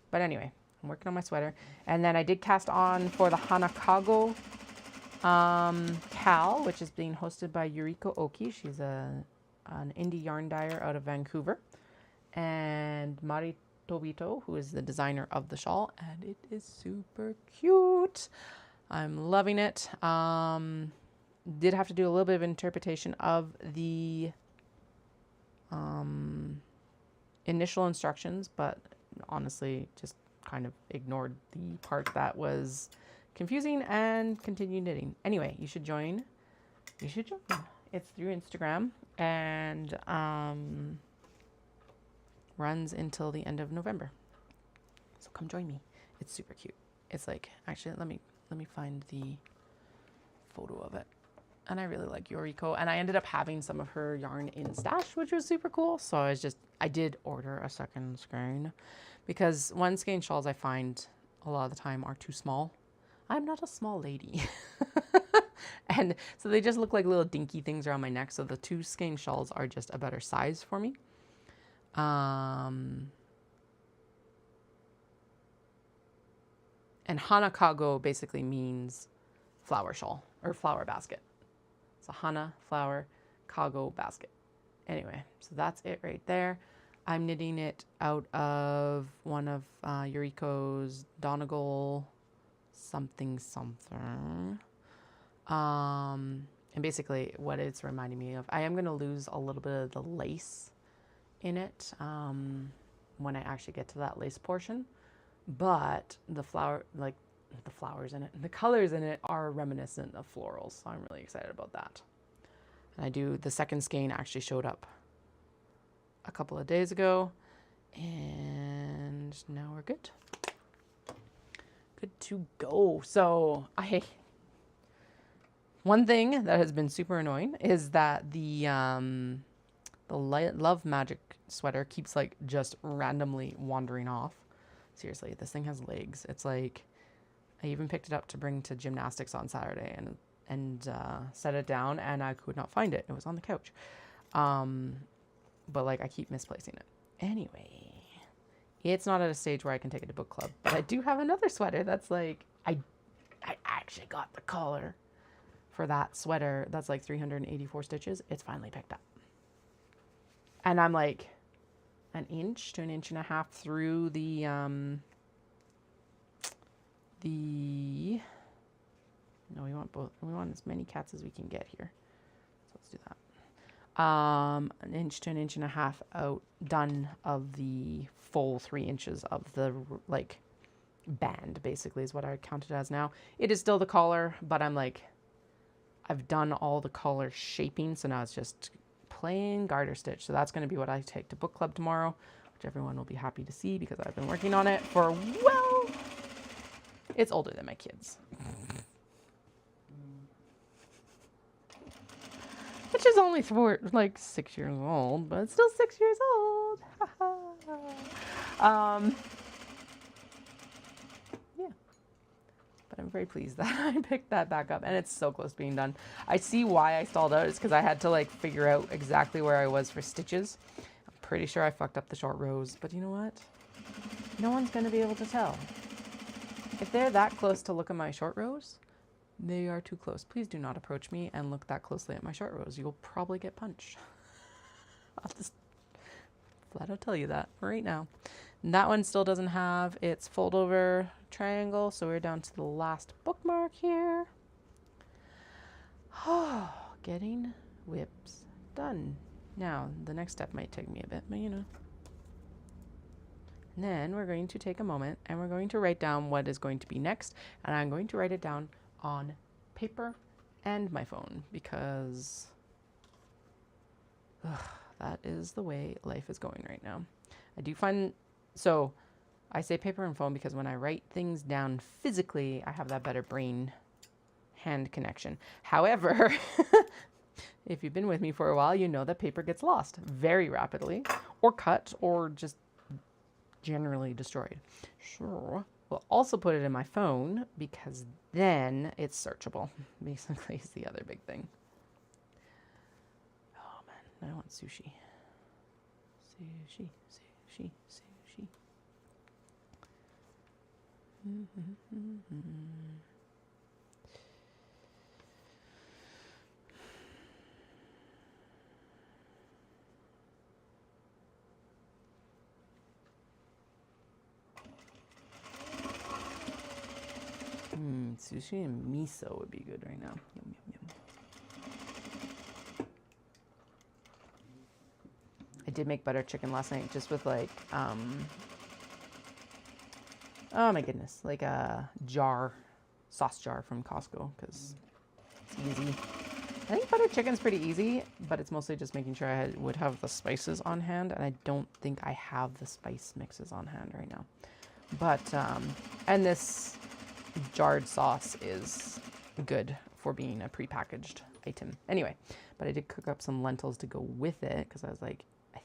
But anyway, I'm working on my sweater. And then I did cast on for the Hanakago Cal, which is being hosted by Yuriko Oki. She's an indie yarn dyer out of Vancouver. And Mari Tobito, who is the designer of the shawl, and it is super cute. I'm loving it. Did have to do a little bit of interpretation of the initial instructions, but honestly just kind of ignored the part that was confusing and continued knitting. Anyway, you should join. It's through Instagram and runs until the end of November. So come join me. It's super cute. It's like, actually, let me find the photo of it. And I really like Yoriko. And I ended up having some of her yarn in stash, which was super cool. So I did order a second skein because one skein shawls I find a lot of the time are too small. I'm not a small lady. And so they just look like little dinky things around my neck. So the 2 skein shawls are just a better size for me. And Hanakago basically means flower shawl or flower basket. It's a Hana flower kago basket. Anyway, so that's it right there. I'm knitting it out of one of Yuriko's Donegal something. And basically what it's reminding me of, I am going to lose a little bit of the lace in it when I actually get to that lace portion, but the flowers in it, the colors in it are reminiscent of florals, so I'm really excited about that. And the second skein actually showed up a couple of days ago, and now we're good to go. So one thing that has been super annoying is that the Love Magic sweater keeps like just randomly wandering off. Seriously, this thing has legs. It's like I even picked it up to bring to gymnastics on Saturday and set it down, and I could not find it. It was on the couch. But like I keep misplacing it. Anyway, it's not at a stage where I can take it to book club, but I do have another sweater that's like, I actually got the collar for that sweater. That's like 384 stitches. It's finally picked up. And I'm like an inch to an inch and a half through the no, we want both. We want as many cats as we can get here. So let's do that. An inch to an inch and a half out done of the full 3 inches of the like band, basically is what I count it as now. It is still the collar, but I'm like, I've done all the collar shaping, so now it's just plain garter stitch. So that's going to be what I take to book club tomorrow, which everyone will be happy to see because I've been working on it for, well, it's older than my kids. Which is only for like 6 years old, but it's still 6 years old. Yeah. But I'm very pleased that I picked that back up, and it's so close to being done. I see why I stalled out. It's because I had to like figure out exactly where I was for stitches. I'm pretty sure I fucked up the short rows, but you know what? No one's going to be able to tell. If they're that close to look at my short rows, they are too close. Please do not approach me and look that closely at my short rows. You will probably get punched. I'll just flat out tell you that right now. And that one still doesn't have its fold over triangle, so we're down to the last bookmark here. Oh, getting whips done. Now, the next step might take me a bit, but you know. And then we're going to take a moment and we're going to write down what is going to be next, and I'm going to write it down on paper and my phone because that is the way life is going right now. I do find, so I say paper and phone because when I write things down physically, I have that better brain hand connection. However, if you've been with me for a while, you know that paper gets lost very rapidly or cut or just generally destroyed. Sure. We'll also put it in my phone because then it's searchable, basically, is the other big thing. Oh man, I want sushi. Sushi, sushi, sushi. Sushi and miso would be good right now. Yum, yum, yum. I did make butter chicken last night just with like, oh my goodness, like a sauce jar from Costco because it's easy. I think butter chicken's pretty easy, but it's mostly just making sure I would have the spices on hand, and I don't think I have the spice mixes on hand right now. But, and this jarred sauce is good for being a prepackaged item. Anyway, but I did cook up some lentils to go with it because I was like, I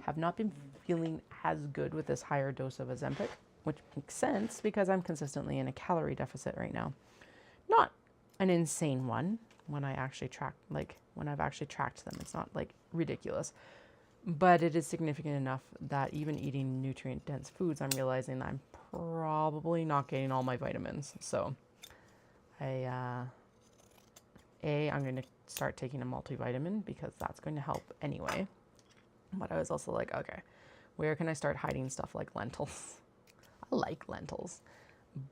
have not been feeling as good with this higher dose of Ozempic, which makes sense because I'm consistently in a calorie deficit right now. Not an insane one when I actually track, like when I've actually tracked them. It's not like ridiculous, but it is significant enough that even eating nutrient dense foods, I'm realizing I'm probably not getting all my vitamins. So I'm going to start taking a multivitamin because that's going to help anyway. But I was also like, okay, where can I start hiding stuff like lentils? I like lentils,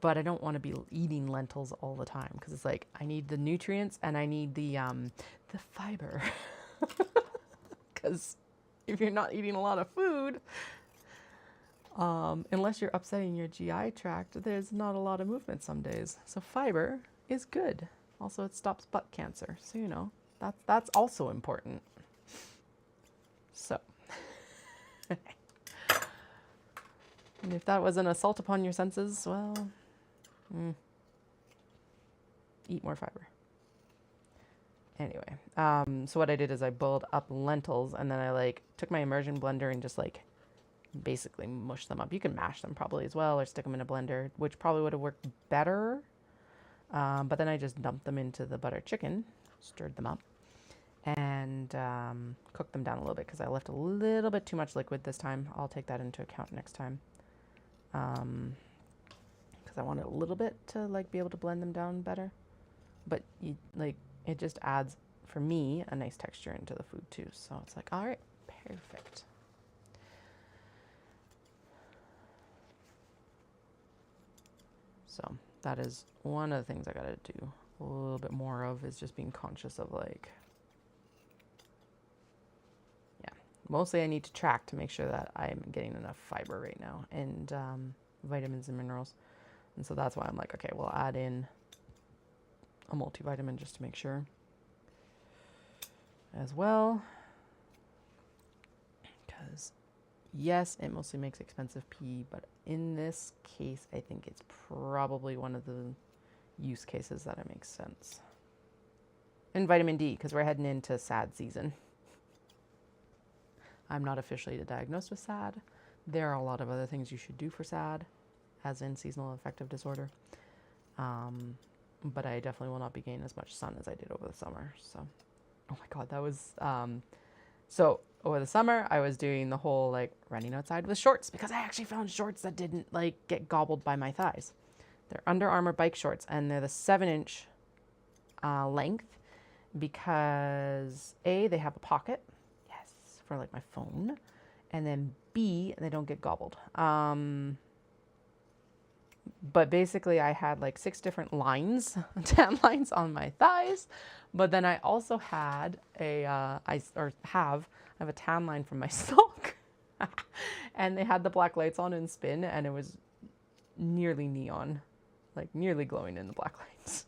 but I don't want to be eating lentils all the time because it's like I need the nutrients and I need the fiber. Because if you're not eating a lot of food, unless you're upsetting your GI tract, there's not a lot of movement some days. So fiber is good. Also, it stops butt cancer. So, you know, that's also important. So, and if that was an assault upon your senses, well, eat more fiber. Anyway, so what I did is I boiled up lentils and then I like took my immersion blender and just like basically mush them up. You can mash them probably as well or stick them in a blender, which probably would have worked better. But then I just dumped them into the butter chicken, stirred them up, and cooked them down a little bit because I left a little bit too much liquid this time. I'll take that into account next time. Because I wanted a little bit to like be able to blend them down better. But you, like, it just adds, for me, a nice texture into the food too. So it's like, all right, perfect. So that is one of the things I gotta do a little bit more of, is just being conscious of like, yeah, mostly I need to track to make sure that I'm getting enough fiber right now, and vitamins and minerals. And so that's why I'm like, okay, we'll add in a multivitamin just to make sure as well. Because yes, it mostly makes expensive pee, but in this case, I think it's probably one of the use cases that it makes sense. And vitamin D, because we're heading into SAD season. I'm not officially diagnosed with SAD. There are a lot of other things you should do for SAD, as in seasonal affective disorder. But I definitely will not be getting as much sun as I did over the summer. So, oh my God, that was, so over the summer, I was doing the whole like running outside with shorts, because I actually found shorts that didn't like get gobbled by my thighs. They're Under Armour bike shorts, and they're the 7-inch length, because A, they have a pocket, yes, for like my phone, and then B, they don't get gobbled. But basically I had like 6 different lines, tan lines on my thighs. But then I also had I have a tan line from my sock. And they had the black lights on in spin, and it was nearly neon, like nearly glowing in the black lights.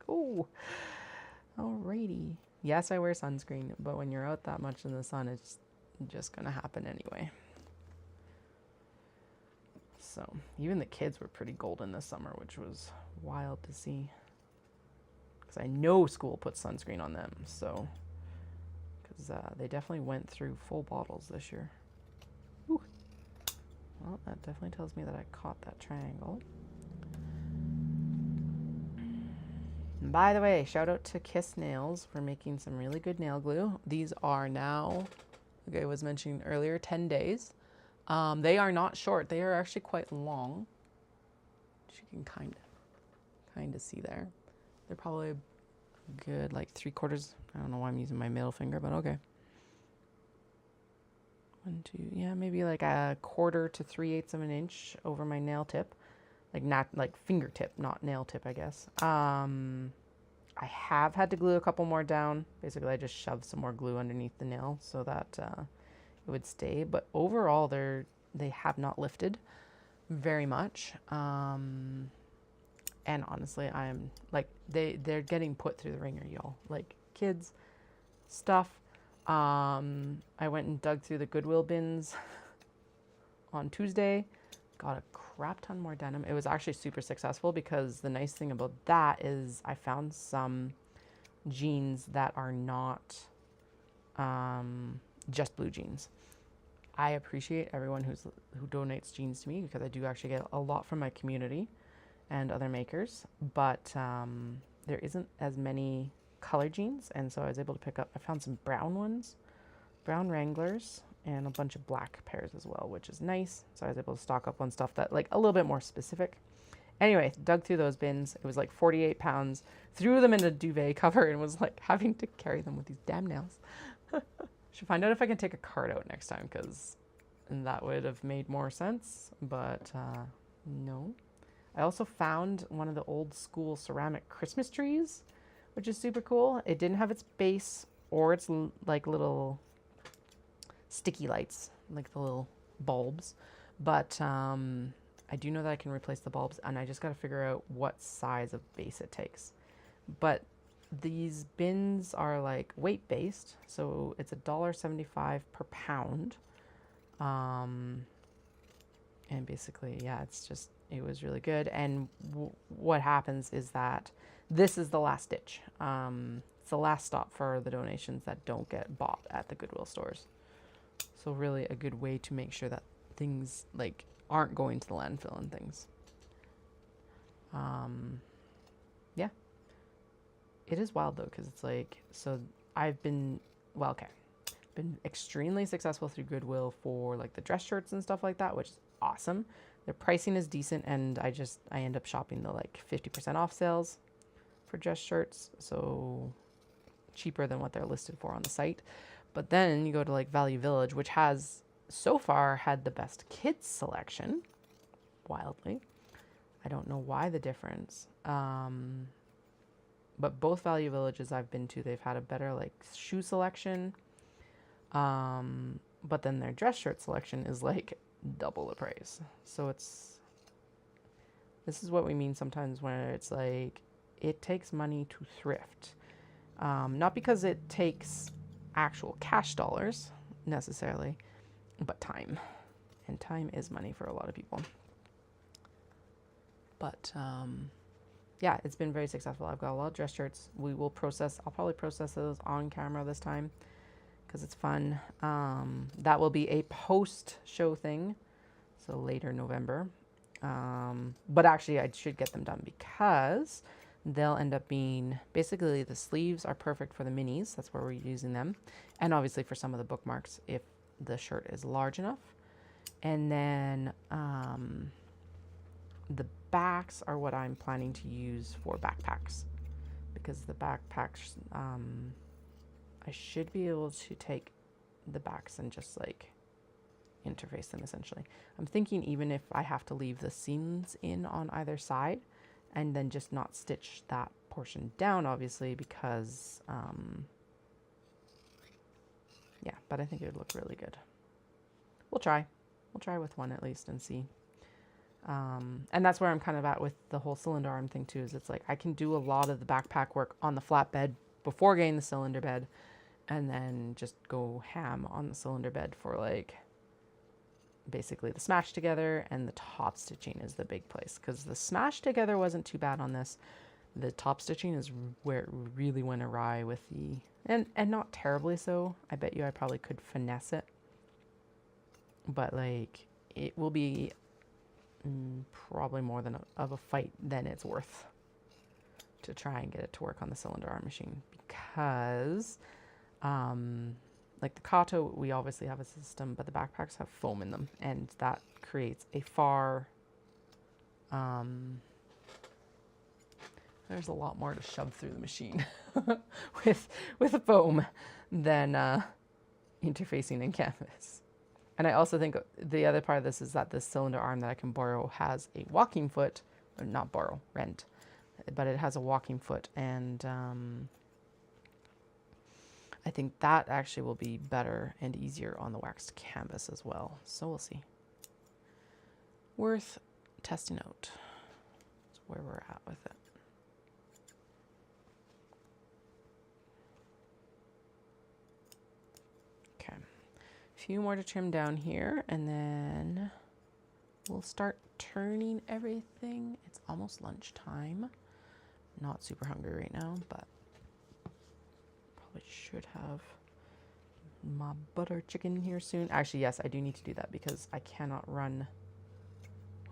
Cool. Alrighty. Yes, I wear sunscreen, but when you're out that much in the sun, it's just gonna happen anyway. So even the kids were pretty golden this summer, which was wild to see. Because I know school puts sunscreen on them, so because they definitely went through full bottles this year. Ooh. Well, that definitely tells me that I caught that triangle. And by the way, shout out to Kiss Nails for making some really good nail glue. These are now, like I was mentioning earlier, 10 days. They are not short. They are actually quite long. Which you can kind of see there. They're probably a good like 3/4. I don't know why I'm using my middle finger, but okay. 1, 2, yeah, maybe like 1/4 to 3/8 of an inch over my nail tip, like not like fingertip, not nail tip, I guess. I have had to glue a couple more down. Basically, I just shoved some more glue underneath the nail so that it would stay, but overall they have not lifted very much. And honestly, I'm like, they're getting put through the ringer, y'all. Like kids stuff. I went and dug through the Goodwill bins on Tuesday, got a crap ton more denim. It was actually super successful, because the nice thing about that is I found some jeans that are not just blue jeans. I appreciate everyone who donates jeans to me, because I do actually get a lot from my community and other makers, but there isn't as many color jeans, and so I was able to pick up, I found some brown ones, brown Wranglers, and a bunch of black pairs as well, which is nice. So I was able to stock up on stuff that like a little bit more specific. Anyway, dug through those bins. It was like 48 pounds, threw them in a duvet cover, and was like having to carry them with these damn nails. Should find out if I can take a cart out next time, because that would have made more sense, but no. I also found one of the old school ceramic Christmas trees, which is super cool. It didn't have its base or its like little sticky lights, like the little bulbs, but I do know that I can replace the bulbs, and I just got to figure out what size of base it takes. But these bins are like weight based, so it's $1.75 per pound. And basically, yeah, it was really good. And what happens is that this is the last ditch. It's the last stop for the donations that don't get bought at the Goodwill stores. So really a good way to make sure that things like aren't going to the landfill and things. Yeah. It is wild though, because it's like, so I've been, well, okay, been extremely successful through Goodwill for like the dress shirts and stuff like that, which is awesome. Their pricing is decent, and I end up shopping the like 50% off sales for dress shirts, so cheaper than what they're listed for on the site. But then you go to like Value Village, which has so far had the best kids selection, wildly. I don't know why the difference. But both Value Villages I've been to, they've had a better like shoe selection. But then their dress shirt selection is like double the price. So this is what we mean sometimes when it's like, it takes money to thrift. Not because it takes actual cash dollars necessarily, but time. And time is money for a lot of people. But yeah, it's been very successful. I've got a lot of dress shirts. I'll probably process those on camera this time because it's fun. That will be a post-show thing, so later November. But actually I should get them done because they'll end up being, basically the sleeves are perfect for the minis. That's where we're using them. And obviously for some of the bookmarks if the shirt is large enough. And then the backs are what I'm planning to use for backpacks, because the backpacks, I should be able to take the backs and just like interface them essentially. I'm thinking even if I have to leave the seams in on either side and then just not stitch that portion down, obviously, because yeah, but I think it would look really good. We'll try with one at least and see. And that's where I'm kind of at with the whole cylinder arm thing too, is it's like I can do a lot of the backpack work on the flatbed before getting the cylinder bed, and then just go ham on the cylinder bed for like basically the smash together, and the top stitching is the big place, because the smash together wasn't too bad on this. The top stitching is where it really went awry with the, and not terribly so. I bet you I probably could finesse it, but like it will be probably more of a fight than it's worth to try and get it to work on the cylinder arm machine, because like the Kato, we obviously have a system, but the backpacks have foam in them, and that creates a far there's a lot more to shove through the machine with a foam than interfacing in canvas. And I also think the other part of this is that this cylinder arm that I can borrow has a walking foot, or not borrow, rent, but it has a walking foot, and I think that actually will be better and easier on the waxed canvas as well. So we'll see. Worth testing out. That's where we're at with it. Okay. A few more to trim down here, and then we'll start turning everything. It's almost lunchtime. Not super hungry right now, but probably should have my butter chicken here soon. Actually, yes, I do need to do that because I cannot run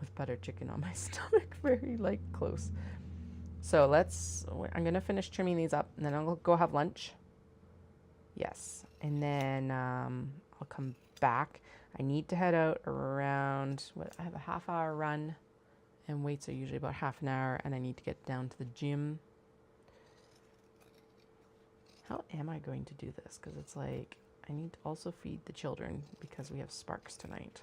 with butter chicken on my stomach very like close. So I'm gonna finish trimming these up, and then I'll go have lunch. Yes, and then I'll come back. I need to head out around, I have a half-hour run, and weights are usually about half an hour, and I need to get down to the gym. How am I going to do this? Because it's like, I need to also feed the children because we have Sparks tonight.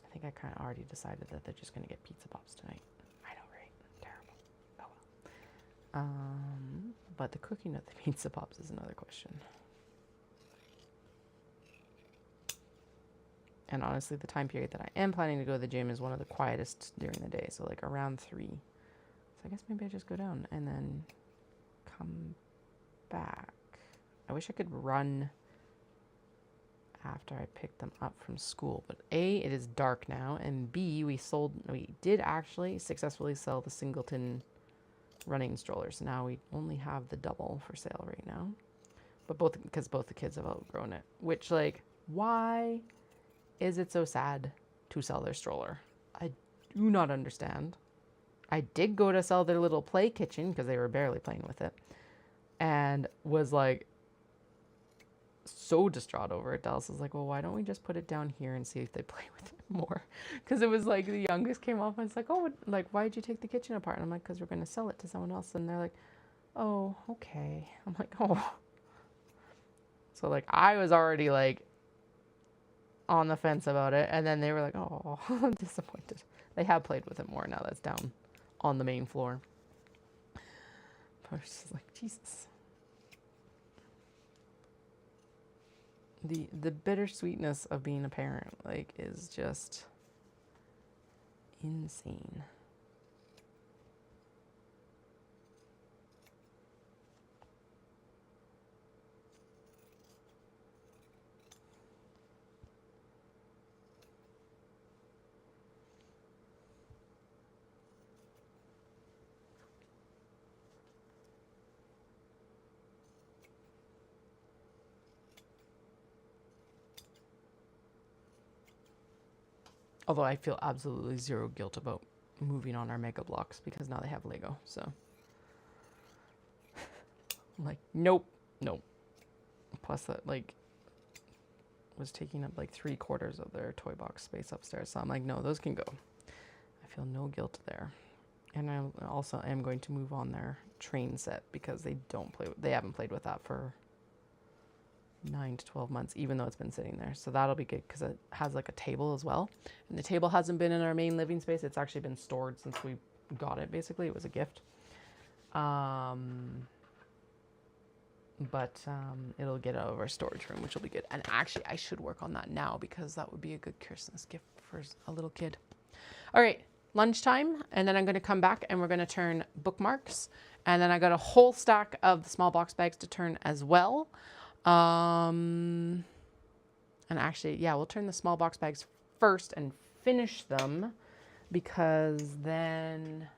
I think I kind of already decided that they're just going to get pizza pops tonight. I know, right? Terrible. Oh well. But the cooking of the pizza pops is another question. And honestly, the time period that I am planning to go to the gym is one of the quietest during the day. So like around 3. So I guess maybe I just go down and then come back. I wish I could run after I picked them up from school. But A, it is dark now, and B, we did actually successfully sell the singleton running strollers. Now we only have the double for sale right now. But because both the kids have outgrown it. Which, like, why is it so sad to sell their stroller? I do not understand. I did go to sell their little play kitchen because they were barely playing with it. And was like so distraught over it. Dallas was like, well, why don't we just put it down here and see if they play with it more? Because it was like the youngest came off and it's like, oh, like, why'd you take the kitchen apart? And I'm like, because we're going to sell it to someone else. And they're like, oh, okay. I'm like, oh. So, like, I was already, like, on the fence about it. And then they were like, oh, I'm disappointed. They have played with it more now that's down on the main floor. But I was just like, Jesus. The bittersweetness of being a parent, like, is just insane. Although I feel absolutely zero guilt about moving on our Mega Blocks because now they have Lego. So I'm like, nope. Plus that, like, was taking up like 3/4 of their toy box space upstairs. So I'm like, no, those can go. I feel no guilt there. And I also am going to move on their train set because they haven't played with that for 9 to 12 months, even though it's been sitting there. So that'll be good because it has like a table as well. And the table hasn't been in our main living space. It's actually been stored since we got it, basically. It was a gift. But it'll get out of our storage room, which will be good. And actually, I should work on that now because that would be a good Christmas gift for a little kid. All right, lunchtime. And then I'm going to come back and we're going to turn bookmarks. And then I got a whole stack of the small box bags to turn as well. And actually, yeah, we'll turn the small box bags first and finish them because then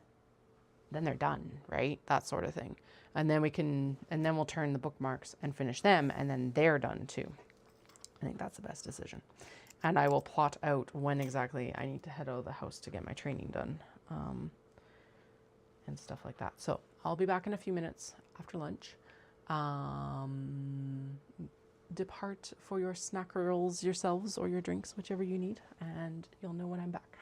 they're done, right? That sort of thing. And then we'll turn the bookmarks and finish them and then they're done too. I think that's the best decision. And I will plot out when exactly I need to head out of the house to get my training done, and stuff like that. So I'll be back in a few minutes after lunch. Depart for your snack rolls yourselves or your drinks, whichever you need, and you'll know when I'm back.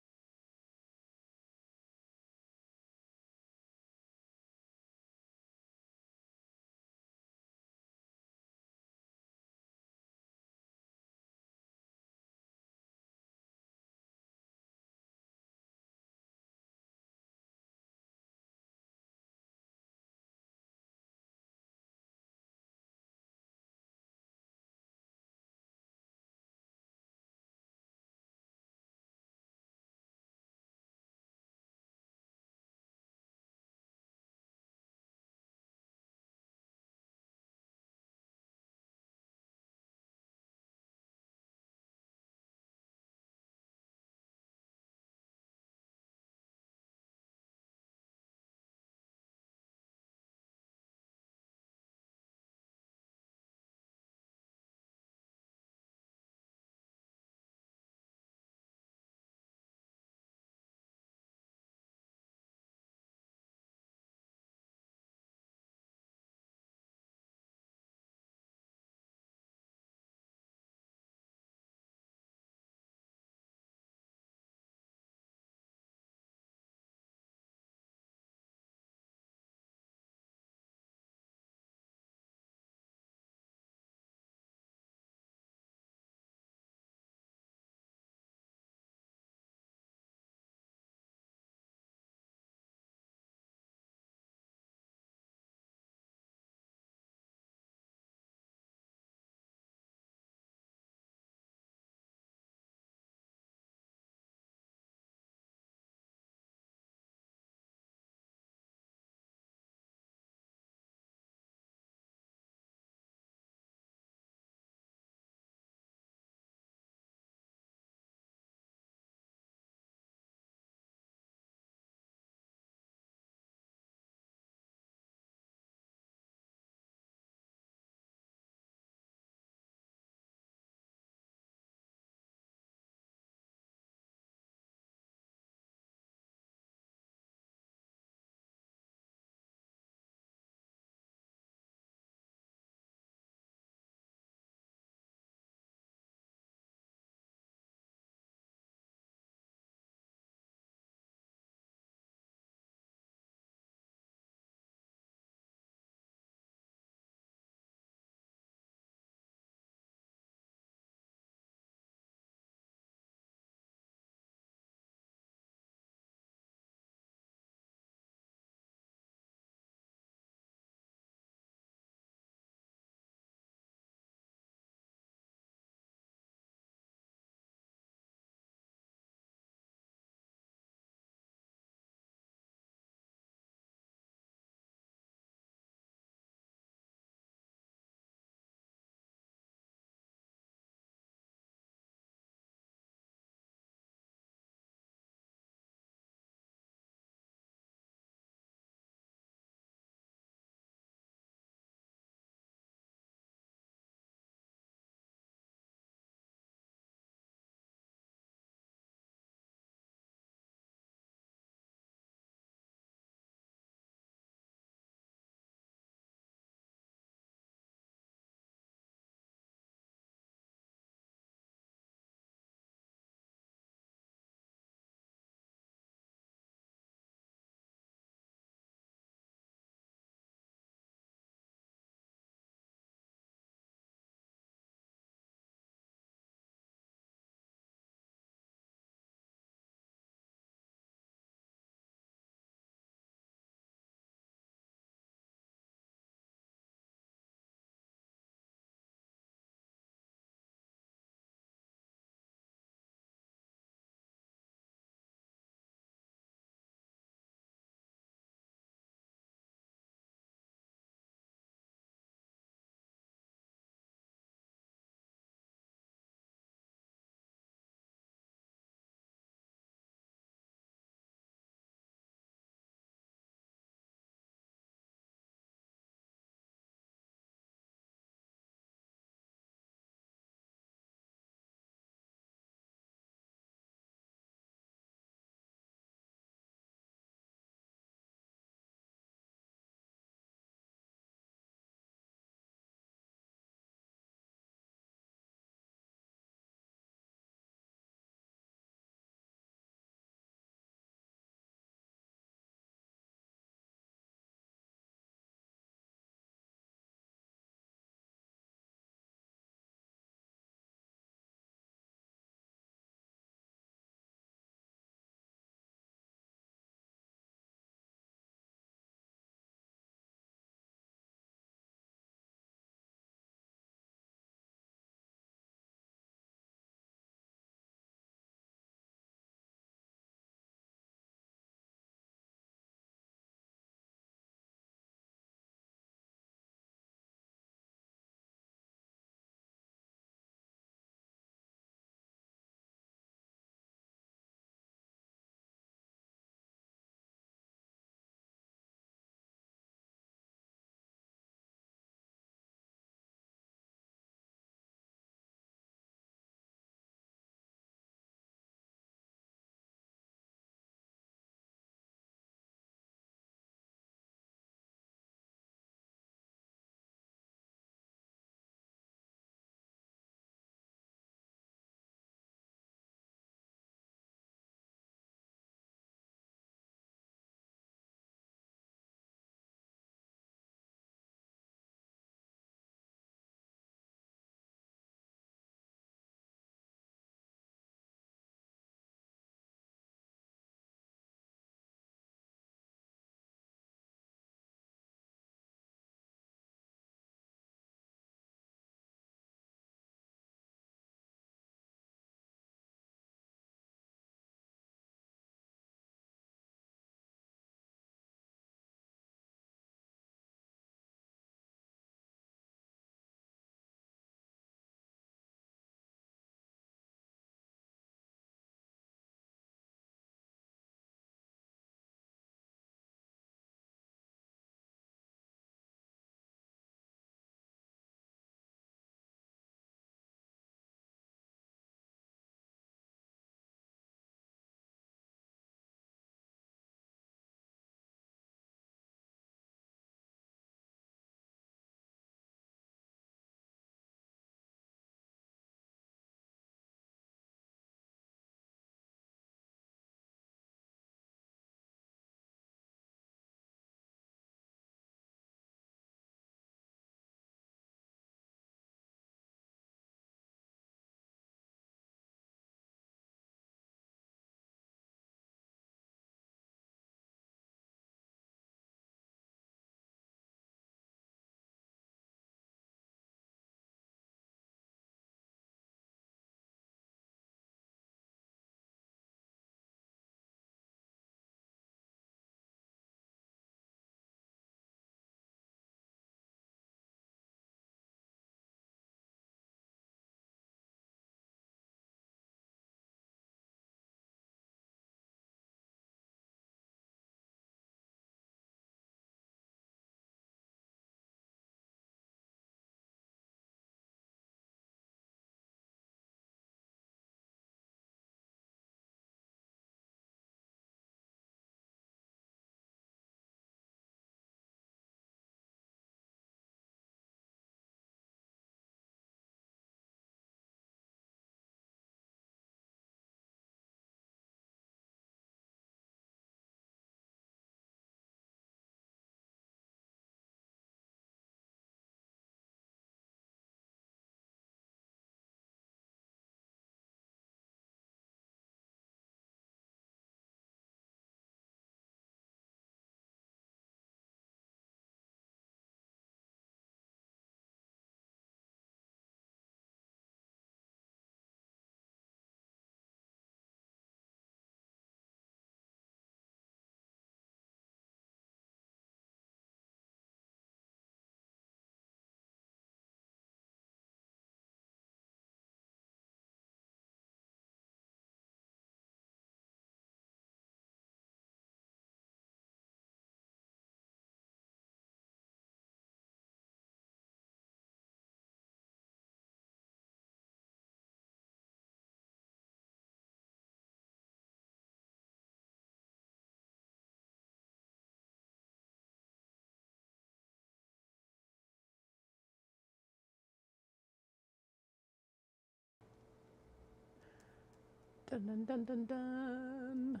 Dun, dun, dun, dun, dun.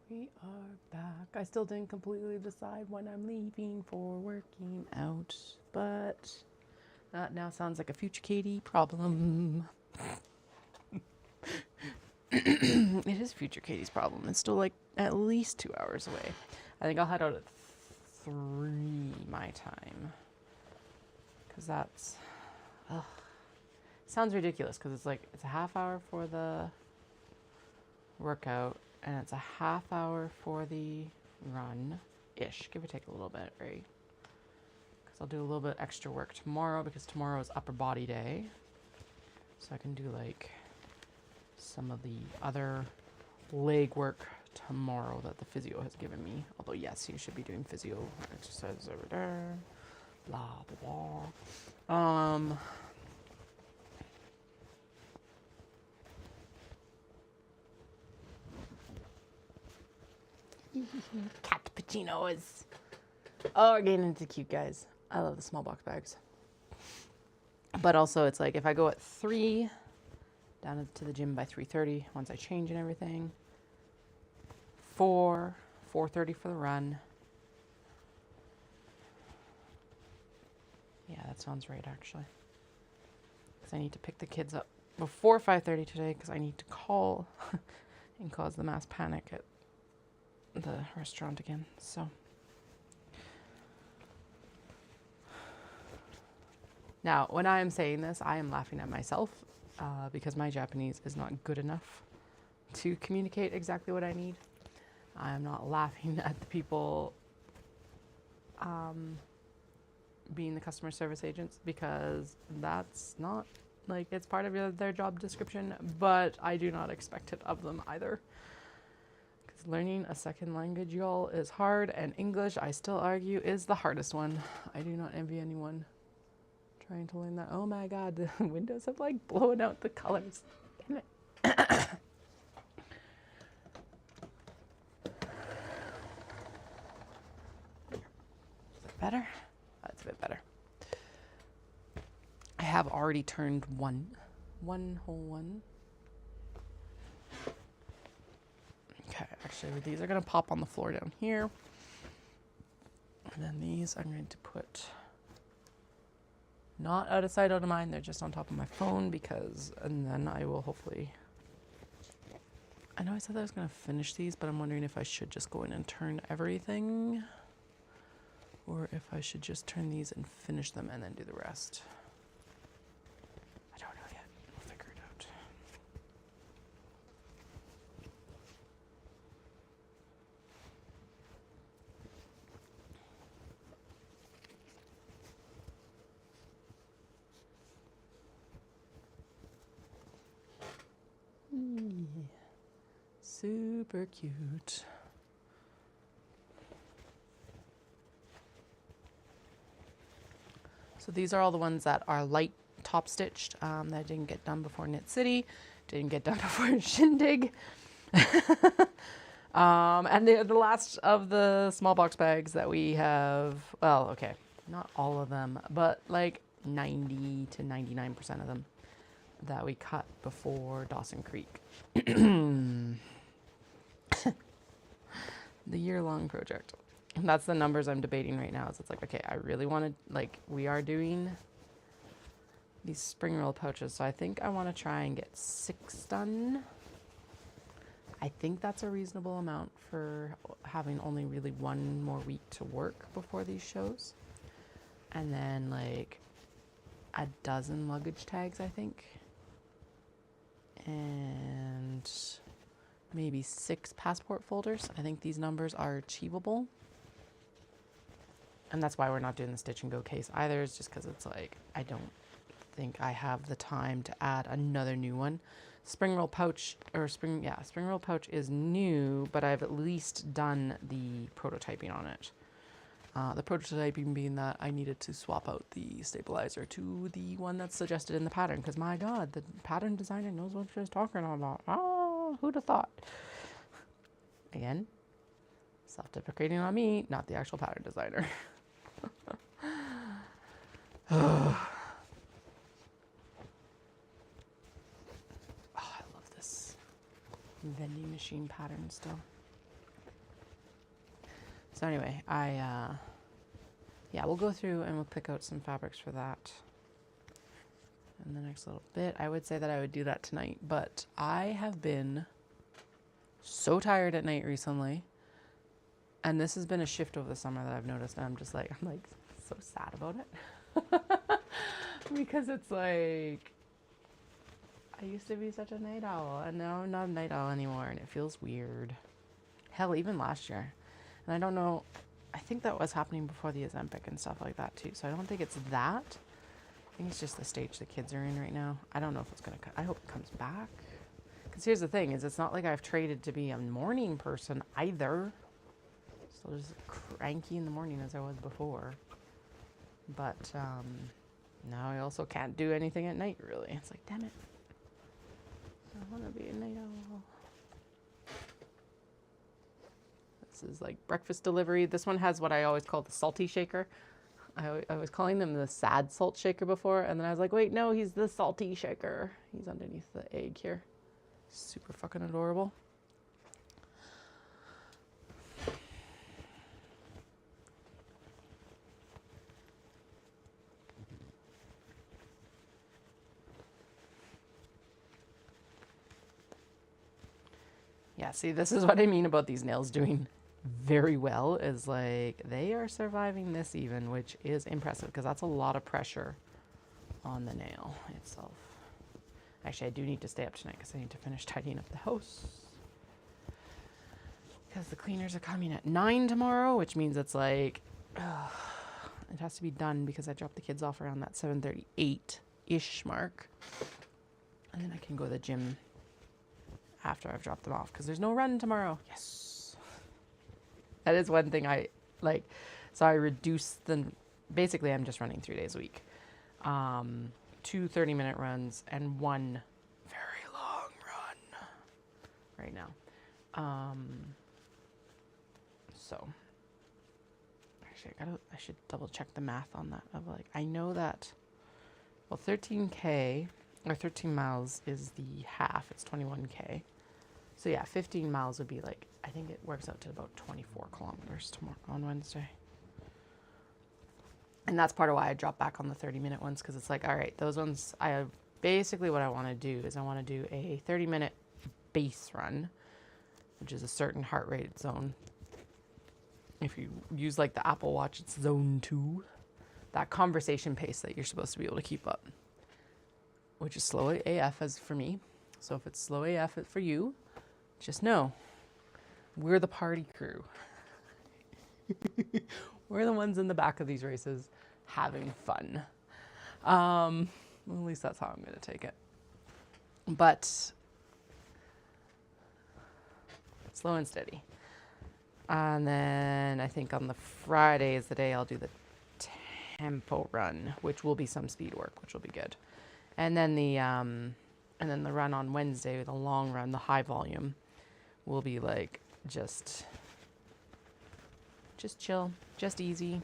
We are back. I still didn't completely decide when I'm leaving for working out, but that now sounds like a future Katie problem. It is future Katie's problem. It's still like at least 2 hours away. I think I'll head out at 3 my time. Because that's... Ugh. Sounds ridiculous because it's like, it's a half hour for the workout and it's a half hour for the run-ish. Give or take a little bit, right? Because I'll do a little bit extra work tomorrow because tomorrow is upper body day. So I can do like some of the other leg work tomorrow that the physio has given me. Although yes, you should be doing physio exercises over there. Blah blah blah. Cappuccinos. Oh, we're getting into cute guys. I love the small box bags. But also it's like if I go at 3 down to the gym by 3:30 once I change and everything. 4:30 for the run. Yeah, that sounds right actually. Because I need to pick the kids up before 5:30 today because I need to call and cause the mass panic at the restaurant again. So now when I am saying this, I am laughing at myself because my Japanese is not good enough to communicate exactly what I need. I am not laughing at the people being the customer service agents because that's not like it's part of their job description, but I do not expect it of them either. Because learning a second language, y'all, is hard, and English, I still argue, is the hardest one. I do not envy anyone trying to learn that. Oh my god, the windows have like blown out the colors. Damn it. Is that better? That's a bit better. I have already turned one whole one. Okay, actually these are gonna pop on the floor down here. And then these I'm going to put not out of sight, out of mind. They're just on top of my phone because, and then I will hopefully, I know I said that I was going to finish these, but I'm wondering if I should just go in and turn everything or if I should just turn these and finish them and then do the rest. I don't know yet. We'll figure it out. Super cute. So these are all the ones that are light top stitched that didn't get done before Knit City, didn't get done before Shindig. And they're the last of the small box bags that we have. Well, okay, not all of them, but like 90 to 99% of them that we cut before Dawson Creek. The year-long project. And that's the numbers I'm debating right now. So it's like, okay, I really want to, like, we are doing these spring roll pouches. So I think I want to try and get 6 done. I think that's a reasonable amount for having only really 1 more week to work before these shows. And then like a dozen luggage tags, I think. And maybe 6 passport folders. I think these numbers are achievable. And that's why we're not doing the stitch and go case either. It's just because it's like, I don't think I have the time to add another new one. Spring roll pouch, or spring roll pouch is new, but I've at least done the prototyping on it. The prototyping being that I needed to swap out the stabilizer to the one that's suggested in the pattern. Because my god, the pattern designer knows what she's talking about. Oh, who'd have thought? Again, self-deprecating on me, not the actual pattern designer. Oh, I love this. vending machine pattern still. So anyway, yeah, we'll go through and we'll pick out some fabrics for that in the next little bit. I would say that I would do that tonight, but I have been so tired at night recently, and this has been a shift over the summer that I've noticed, and I'm like so sad about it. Because it's like, I used to be such a night owl, and now I'm not a night owl anymore, and it feels weird. Hell, even last year. And I don't know, I think that was happening before the Ozempic and stuff like that too, so I don't think it's that. I think it's just the stage the kids are in right now. I don't know if it's gonna, I hope it comes back. Because here's the thing, is it's not like I've traded to be a morning person either. Still just cranky in the morning as I was before. But now I also can't do anything at night, really. It's like, damn it. I want to be a night owl. This is like breakfast delivery. This one has what I always call the salty shaker. I was calling them the sad salt shaker before, and then I was like, wait, no, he's the salty shaker. He's underneath the egg here. Super fucking adorable. Yeah, see, this is what I mean about these nails doing very well, is like they are surviving this even, which is impressive because that's a lot of pressure on the nail itself. Actually, I do need to stay up tonight because I need to finish tidying up the house, because the cleaners are coming at 9 tomorrow, which means it's like it has to be done because I dropped the kids off around that 7:38-ish mark, and then I can go to the gym after I've dropped them off, because there's no run tomorrow. Yes. That is one thing I like. So I reduced basically I'm just running 3 days a week. 2 30-minute runs and 1 very long run right now. So actually I should double check the math on that. Of like, I know that, well, 13K or 13 miles is the half. It's 21K. So yeah, 15 miles would be like, I think it works out to about 24 kilometers tomorrow on Wednesday. And that's part of why I dropped back on the 30-minute ones, because it's like, all right, those ones, basically what I want to do is I want to do a 30-minute base run, which is a certain heart rate zone. If you use like the Apple Watch, it's zone 2, that conversation pace that you're supposed to be able to keep up, which is slow AF as for me. So if it's slow AF for you, just know we're the party crew. We're the ones in the back of these races having fun. Well, at least that's how I'm going to take it. But slow and steady. And then I think on the Friday is the day I'll do the tempo run, which will be some speed work, which will be good. And then the run on Wednesday, the long run, the high volume, will be like just chill, just easy,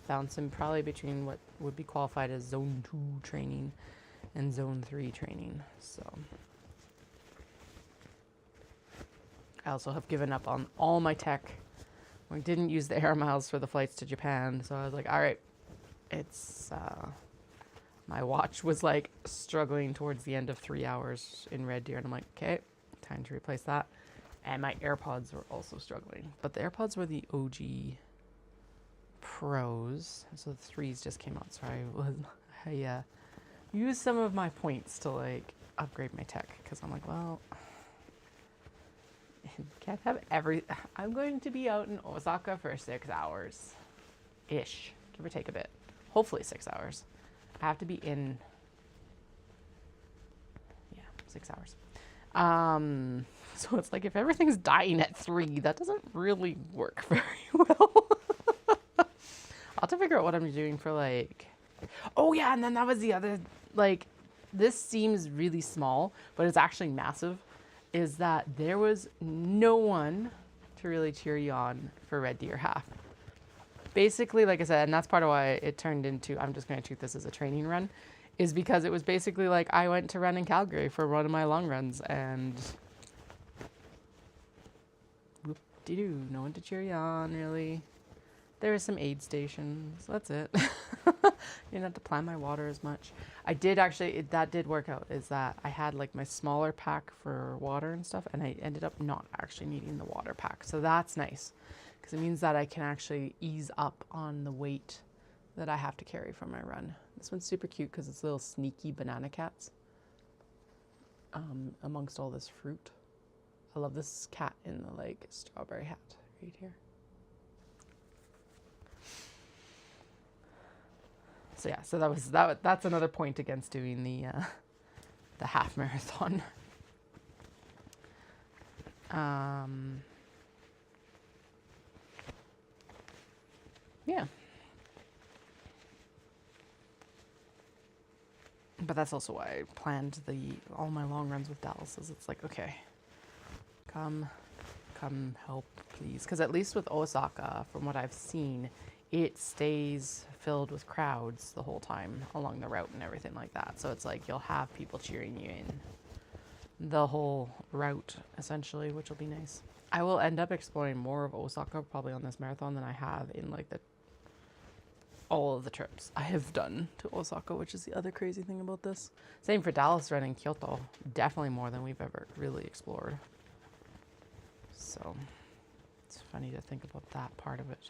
bouncing probably between what would be qualified as zone 2 training and zone 3 training. So I also have given up on all my tech. I didn't use the air miles for the flights to Japan, so I was like, all right, it's my watch was like struggling towards the end of 3 hours in Red Deer, and I'm like, okay, time to replace that. And my AirPods were also struggling, but the AirPods were the OG Pros, so the 3s just came out. So I used some of my points to like upgrade my tech, because I'm like, well, can't have I'm going to be out in Osaka for 6 hours ish, give or take a bit, hopefully 6 hours. I have to be in 6 hours. So it's like, if everything's dying at 3, that doesn't really work very well. I'll have to figure out what I'm doing for like, oh yeah, and then that was the other, like, this seems really small, but it's actually massive, is that there was no one to really cheer you on for Red Deer half. Basically, like I said, and that's part of why it turned into, I'm just going to treat this as a training run, is because it was basically like I went to run in Calgary for one of my long runs, and do. No one to cheer you on, really. There are some aid stations. That's it. You didn't have to plan my water as much. I did actually, that did work out, is that I had like my smaller pack for water and stuff, and I ended up not actually needing the water pack. So that's nice, because it means that I can actually ease up on the weight that I have to carry for my run. This one's super cute because it's little sneaky banana cats amongst all this fruit. I love this cat in the like strawberry hat right here. So yeah, so that's another point against doing the half marathon. Yeah. But that's also why I planned all my long runs with Dallas. Is it's like, okay, come help, please. Because at least with Osaka, from what I've seen, it stays filled with crowds the whole time along the route and everything like that. So it's like you'll have people cheering you in the whole route, essentially, which will be nice. I will end up exploring more of Osaka probably on this marathon than I have in like all of the trips I have done to Osaka, which is the other crazy thing about this. Same for Dallas Run and Kyoto. Definitely more than we've ever really explored. So it's funny to think about that part of it.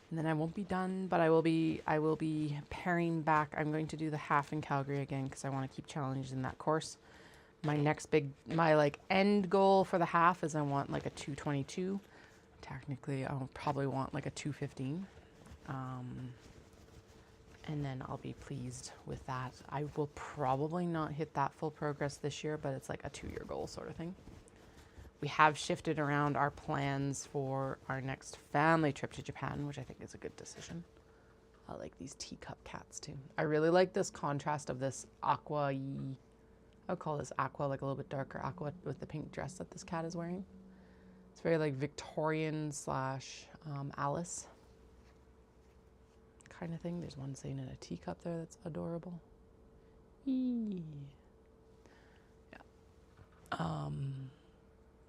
And then I won't be done, but I will be paring back. I'm going to do the half in Calgary again because I want to keep challenging that course. My like end goal for the half is I want like a 2:22. Technically, I'll probably want like a 2:15. And then I'll be pleased with that. I will probably not hit that full progress this year, but it's like a 2-year goal sort of thing. We have shifted around our plans for our next family trip to Japan, which I think is a good decision. I like these teacup cats too. I really like this contrast of this aqua-y, I would call this aqua, like a little bit darker aqua with the pink dress that this cat is wearing. It's very like Victorian / Alice kind of thing. There's one sitting in a teacup there that's adorable. Eee. Yeah.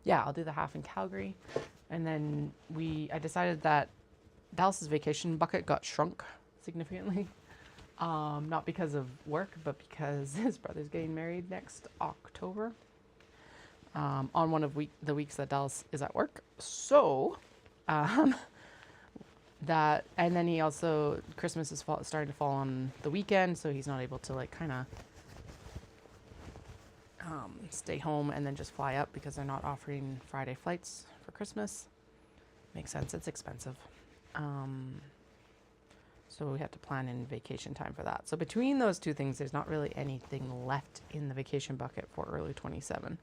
Yeah, I'll do the half in Calgary. And then I decided that Dallas's vacation bucket got shrunk significantly. Not because of work, but because his brother's getting married next October. On one of the weeks that Dallas is at work. So, and then he also, Christmas is starting to fall on the weekend, so he's not able to like kind of stay home and then just fly up because they're not offering Friday flights for Christmas. Makes sense, it's expensive. So we have to plan in vacation time for that. So between those two things, there's not really anything left in the vacation bucket for early 27.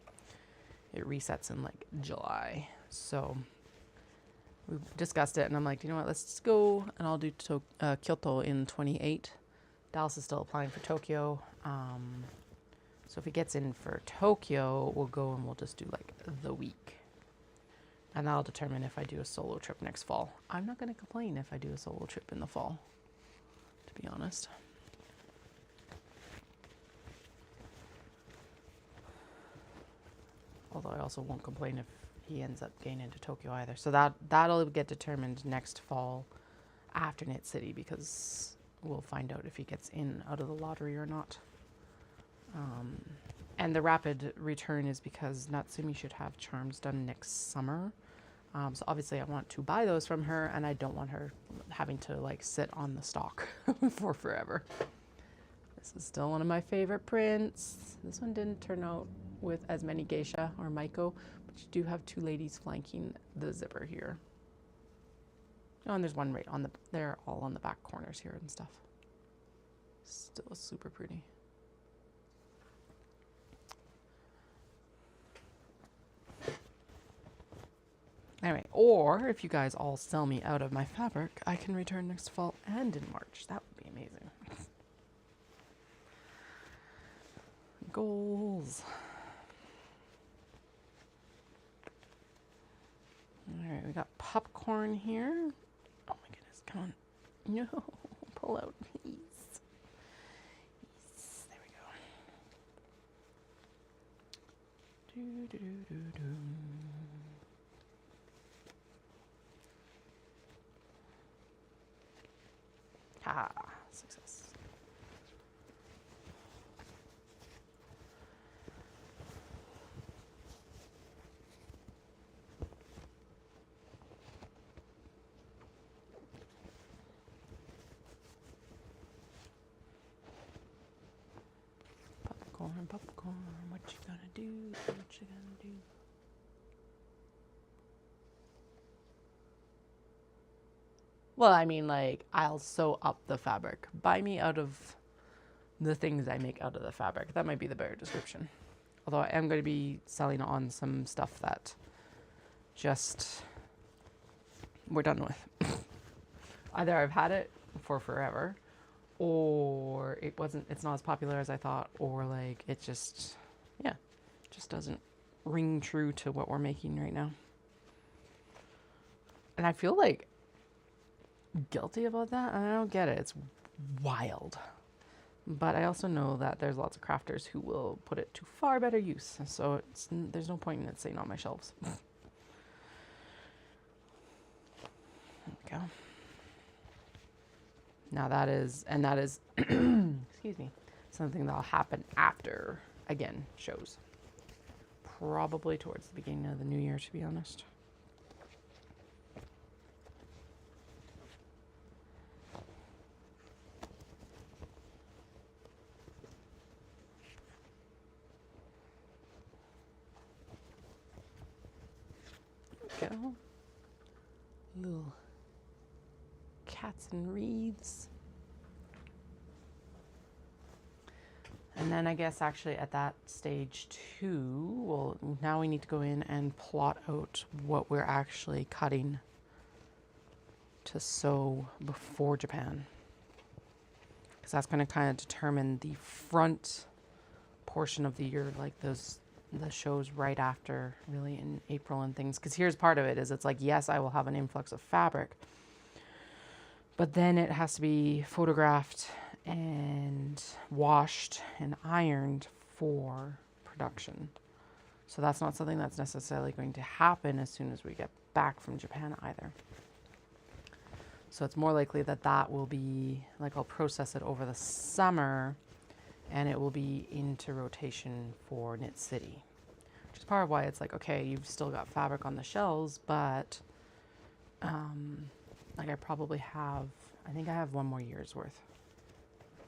It resets in like July. So we discussed it and I'm like, you know what, let's just go and I'll do Kyoto in 28. Dallas is still applying for Tokyo. So if he gets in for Tokyo, we'll go and we'll just do like the week. And that'll determine if I do a solo trip next fall. I'm not going to complain if I do a solo trip in the fall, to be honest. Although I also won't complain if he ends up getting into Tokyo either. So that'll get determined next fall after Knit City, because we'll find out if he gets in out of the lottery or not. And the rapid return is because Natsumi should have charms done next summer. So obviously I want to buy those from her, and I don't want her having to like sit on the stock for forever. This is still one of my favorite prints. This one didn't turn out with as many geisha or maiko, but you do have two ladies flanking the zipper here. Oh, and there's one right on they're all on the back corners here and stuff. Still super pretty. Anyway, or if you guys all sell me out of my fabric, I can return next fall and in March. That would be amazing. Goals. All right, we got popcorn here. Oh my goodness, come on. No, pull out, please. Yes, there we Ha! Success. Popcorn, popcorn, what you gonna do? What you gonna do? Well, I mean, like, I'll sew up the fabric. Buy me out of the things I make out of the fabric. That might be the better description. Although I am going to be selling on some stuff that just we're done with. Either I've had it for forever, or it's not as popular as I thought, or like it just, yeah, just doesn't ring true to what we're making right now. And I feel like guilty about that. I don't get it. It's wild. But I also know that there's lots of crafters who will put it to far better use. So there's no point in it staying on my shelves. There we go. Now that is, excuse me, something that'll happen after, again, shows. Probably towards the beginning of the new year, to be honest. Go. Little cats and wreaths. And then I guess actually at that stage too, well, now we need to go in and plot out what we're actually cutting to sew before Japan. Because that's going to kind of determine the front portion of the year, like the shows right after, really in April and things. Because here's part of it is it's like, yes, I will have an influx of fabric, but then it has to be photographed and washed and ironed for production. So that's not something that's necessarily going to happen as soon as we get back from Japan either. So it's more likely that that will be, like, I'll process it over the summer and it will be into rotation for Knit City. Which is part of why it's like, okay, you've still got fabric on the shelves, but like I probably have, I think I have 1 more year's worth.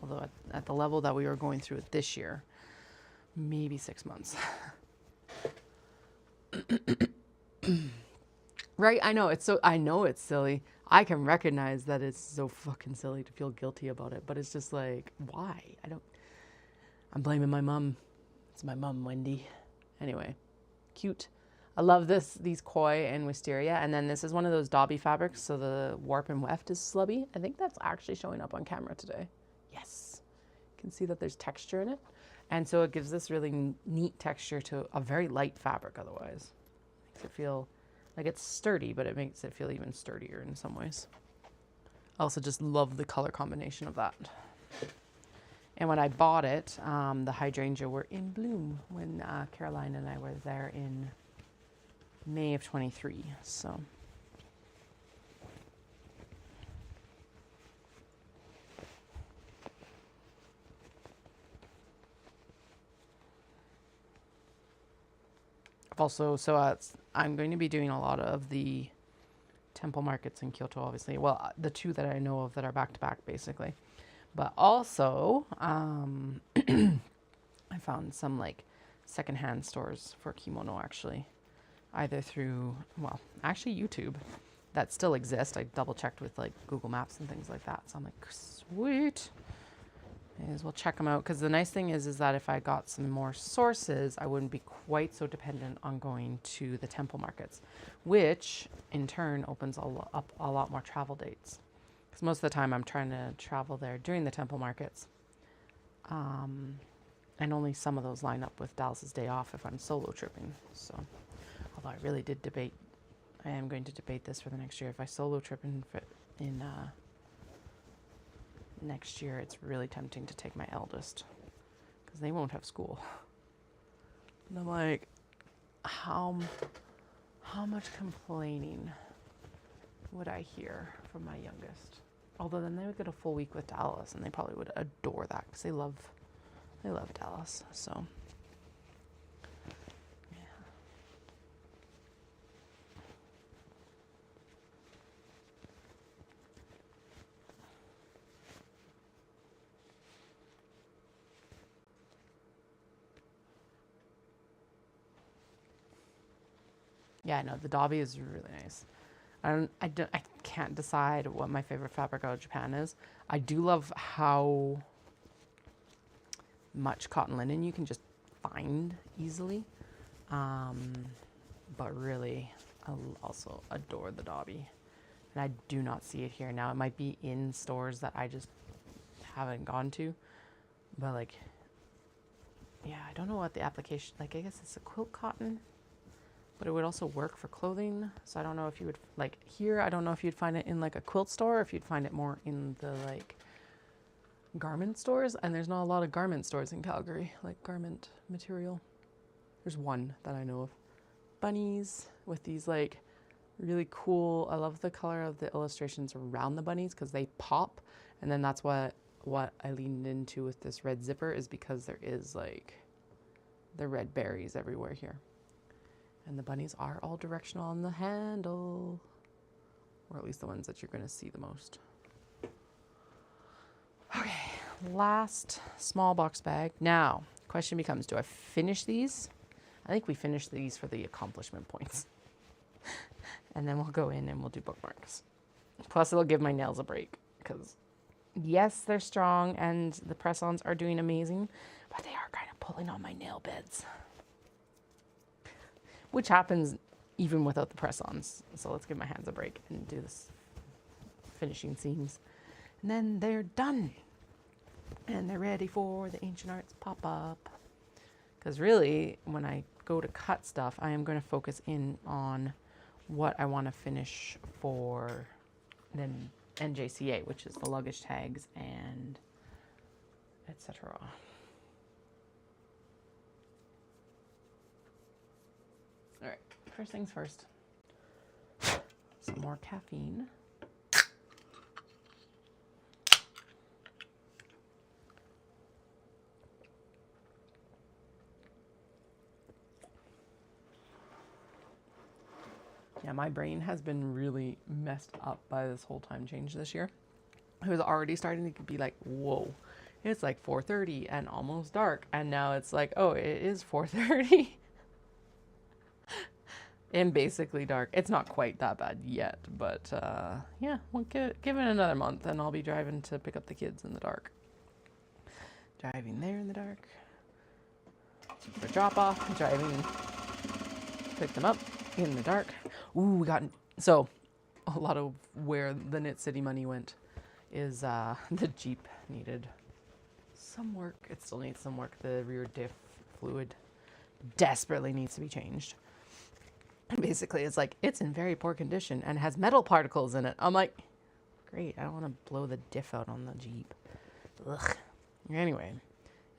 Although at the level that we were going through it this year, maybe 6 months. Right? I know it's silly. I can recognize that it's so fucking silly to feel guilty about it, but it's just like, why? I'm blaming my mom. It's my mom, Wendy. Anyway, cute. I love these koi and wisteria. And then this is one of those Dobby fabrics, so the warp and weft is slubby. I think that's actually showing up on camera today. Yes. You can see that there's texture in it. And so it gives this really neat texture to a very light fabric otherwise. Makes it feel like it's sturdy, but it makes it feel even sturdier in some ways. I also just love the color combination of that. And when I bought it, the hydrangea were in bloom when Caroline and I were there in May of 23. So I've also, I'm going to be doing a lot of the temple markets in Kyoto, obviously. Well, the 2 that I know of that are back to back, basically. But also, I found some like secondhand stores for kimono actually, either through, well, actually YouTube that still exist. I double checked with like Google Maps and things like that. So I'm like, sweet. May as well check them out. Because the nice thing is that if I got some more sources, I wouldn't be quite so dependent on going to the temple markets, which in turn opens up a lot more travel dates. Because most of the time I'm trying to travel there during the temple markets. And only some of those line up with Dallas's day off if I'm solo tripping. So, although I really did debate, I am going to debate this for the next year. If I solo trip in next year, it's really tempting to take my eldest because they won't have school. And I'm like, how much complaining would I hear from my youngest? Although then they would get a full week with Dallas, and they probably would adore that because they love Dallas. So yeah, I know the Dobby is really nice. I can't decide what my favorite fabric out of Japan is. I do love how much cotton linen you can just find easily. But really, I also adore the Dobby. And I do not see it here. Now, it might be in stores that I just haven't gone to. But like, yeah, I don't know what the application, like I guess it's a quilt cotton. But it would also work for clothing. So I don't know if you would, like here, I don't know if you'd find it in like a quilt store or if you'd find it more in the like garment stores. And there's not a lot of garment stores in Calgary, like garment material. There's one that I know of. Bunnies with these like really cool, I love the color of the illustrations around the bunnies because they pop. And then that's what I leaned into with this red zipper is because there is like the red berries everywhere here. And the bunnies are all directional on the handle. Or at least the ones that you're going to see the most. Okay, last small box bag. Now, question becomes, do I finish these? I think we finish these for the accomplishment points. And then we'll go in and we'll do bookmarks. Plus, it'll give my nails a break. Because, yes, they're strong and the press-ons are doing amazing. But they are kind of pulling on my nail beds. Which happens even without the press-ons. So let's give my hands a break and do this finishing seams. And then they're done. And they're ready for the Ancient Arts pop-up. Because really, when I go to cut stuff, I am going to focus in on what I want to finish for then NJCA, which is the luggage tags and etc. All right, first things first. Some more caffeine. Yeah, my brain has been really messed up by this whole time change this year. It was already starting to be like, whoa, it's like 4:30 and almost dark. And now it's like, oh, it is 4:30. And basically dark. It's not quite that bad yet, but yeah, we'll give it another month and I'll be driving to pick up the kids in the dark. Driving there in the dark. For drop off, driving to pick them up in the dark. Ooh, we got, so a lot of where the Knit City money went is the Jeep needed some work. It still needs some work. The rear diff fluid desperately needs to be changed. And basically it's like, it's in very poor condition and has metal particles in it. I'm like, great, I don't want to blow the diff out on the Jeep. Ugh. Anyway,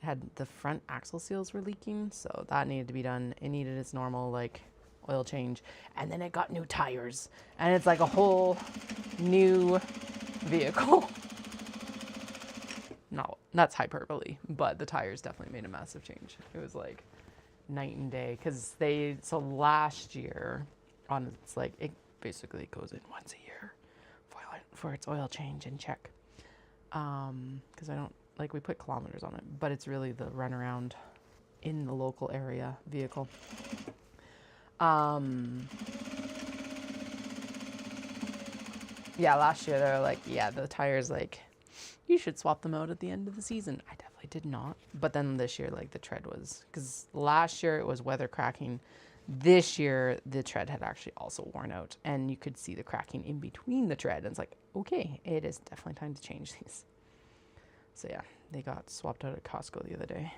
it had the front axle seals were leaking, so that needed to be done. It needed its normal like oil change, and then it got new tires, and it's like a whole new vehicle. No, that's hyperbole, but the tires definitely made a massive change. It was like night and day, because so last year on, it's like it basically goes in once a year for its oil change and check, because I don't like, we put kilometers on it, but it's really the runaround in the local area vehicle. Yeah, last year they were like, yeah, the tires, like, you should swap them out at the end of the season. I definitely did not. But then this year, like, the tread was, because last year it was weather cracking. This year, the tread had actually also worn out, and you could see the cracking in between the tread. And it's like, okay, it is definitely time to change these. So yeah, they got swapped out at Costco the other day.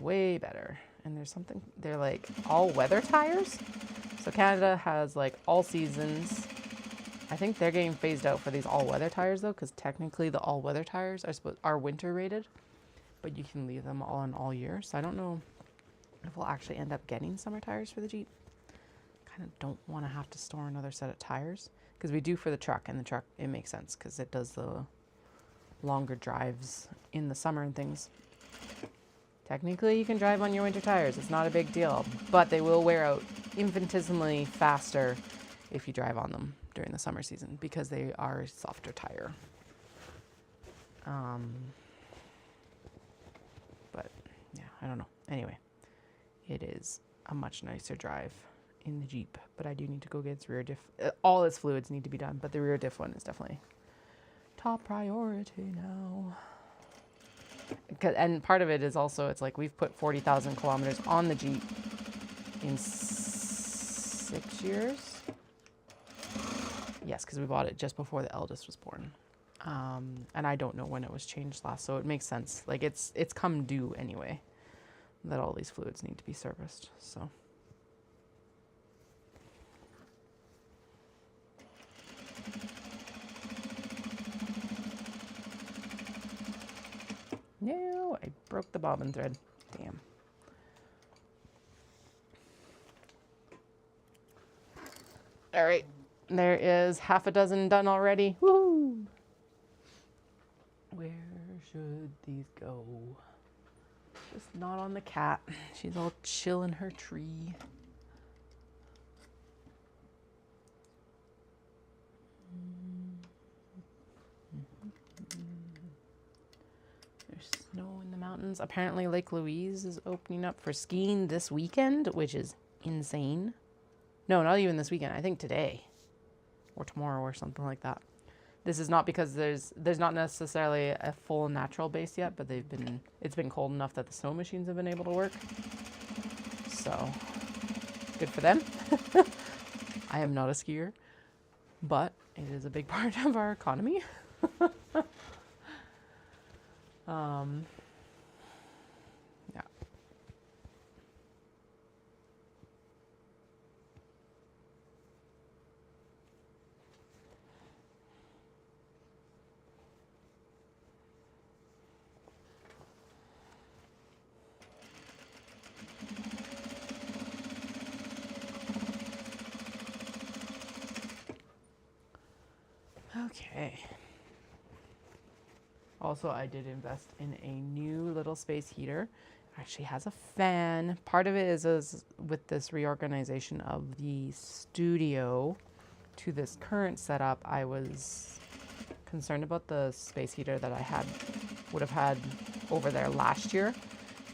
Way better. And there's something, they're like all weather tires. So Canada has like all seasons. I think they're getting phased out for these all weather tires though, because technically the all weather tires are winter rated. but you can leave them all on all year. So I don't know if we'll actually end up getting summer tires for the Jeep. Kind of don't want to have to store another set of tires, because we do for the truck, and the truck, it makes sense because it does the longer drives in the summer and things. Technically, you can drive on your winter tires. It's not a big deal, but they will wear out infinitesimally faster if you drive on them during the summer season because they are a softer tire. But yeah, I don't know. Anyway, it is a much nicer drive in the Jeep, but I do need to go get its rear diff. All its fluids need to be done, but the rear diff one is definitely top priority now. And part of it is also, it's like we've put 40,000 kilometers on the Jeep in 6 years. Yes, because we bought it just before the eldest was born. And I don't know when it was changed last, so it makes sense. Like it's come due anyway, that all these fluids need to be serviced, so. No, I broke the bobbin thread. Damn. All right, there is half a dozen done already. Woo! Where should these go? Just not on the cat. She's all chill in her tree. There's snow in the mountains. Apparently Lake Louise is opening up for skiing this weekend, which is insane. No, not even this weekend. I think today or tomorrow or something like that. This is not because there's not necessarily a full natural base yet, but it's been cold enough that the snow machines have been able to work. So good for them. I am not a skier, but it is a big part of our economy. Yeah. Okay. Also, I did invest in a new little space heater. It actually has a fan. Part of it is with this reorganization of the studio to this current setup, I was concerned about the space heater that I would have had over there last year.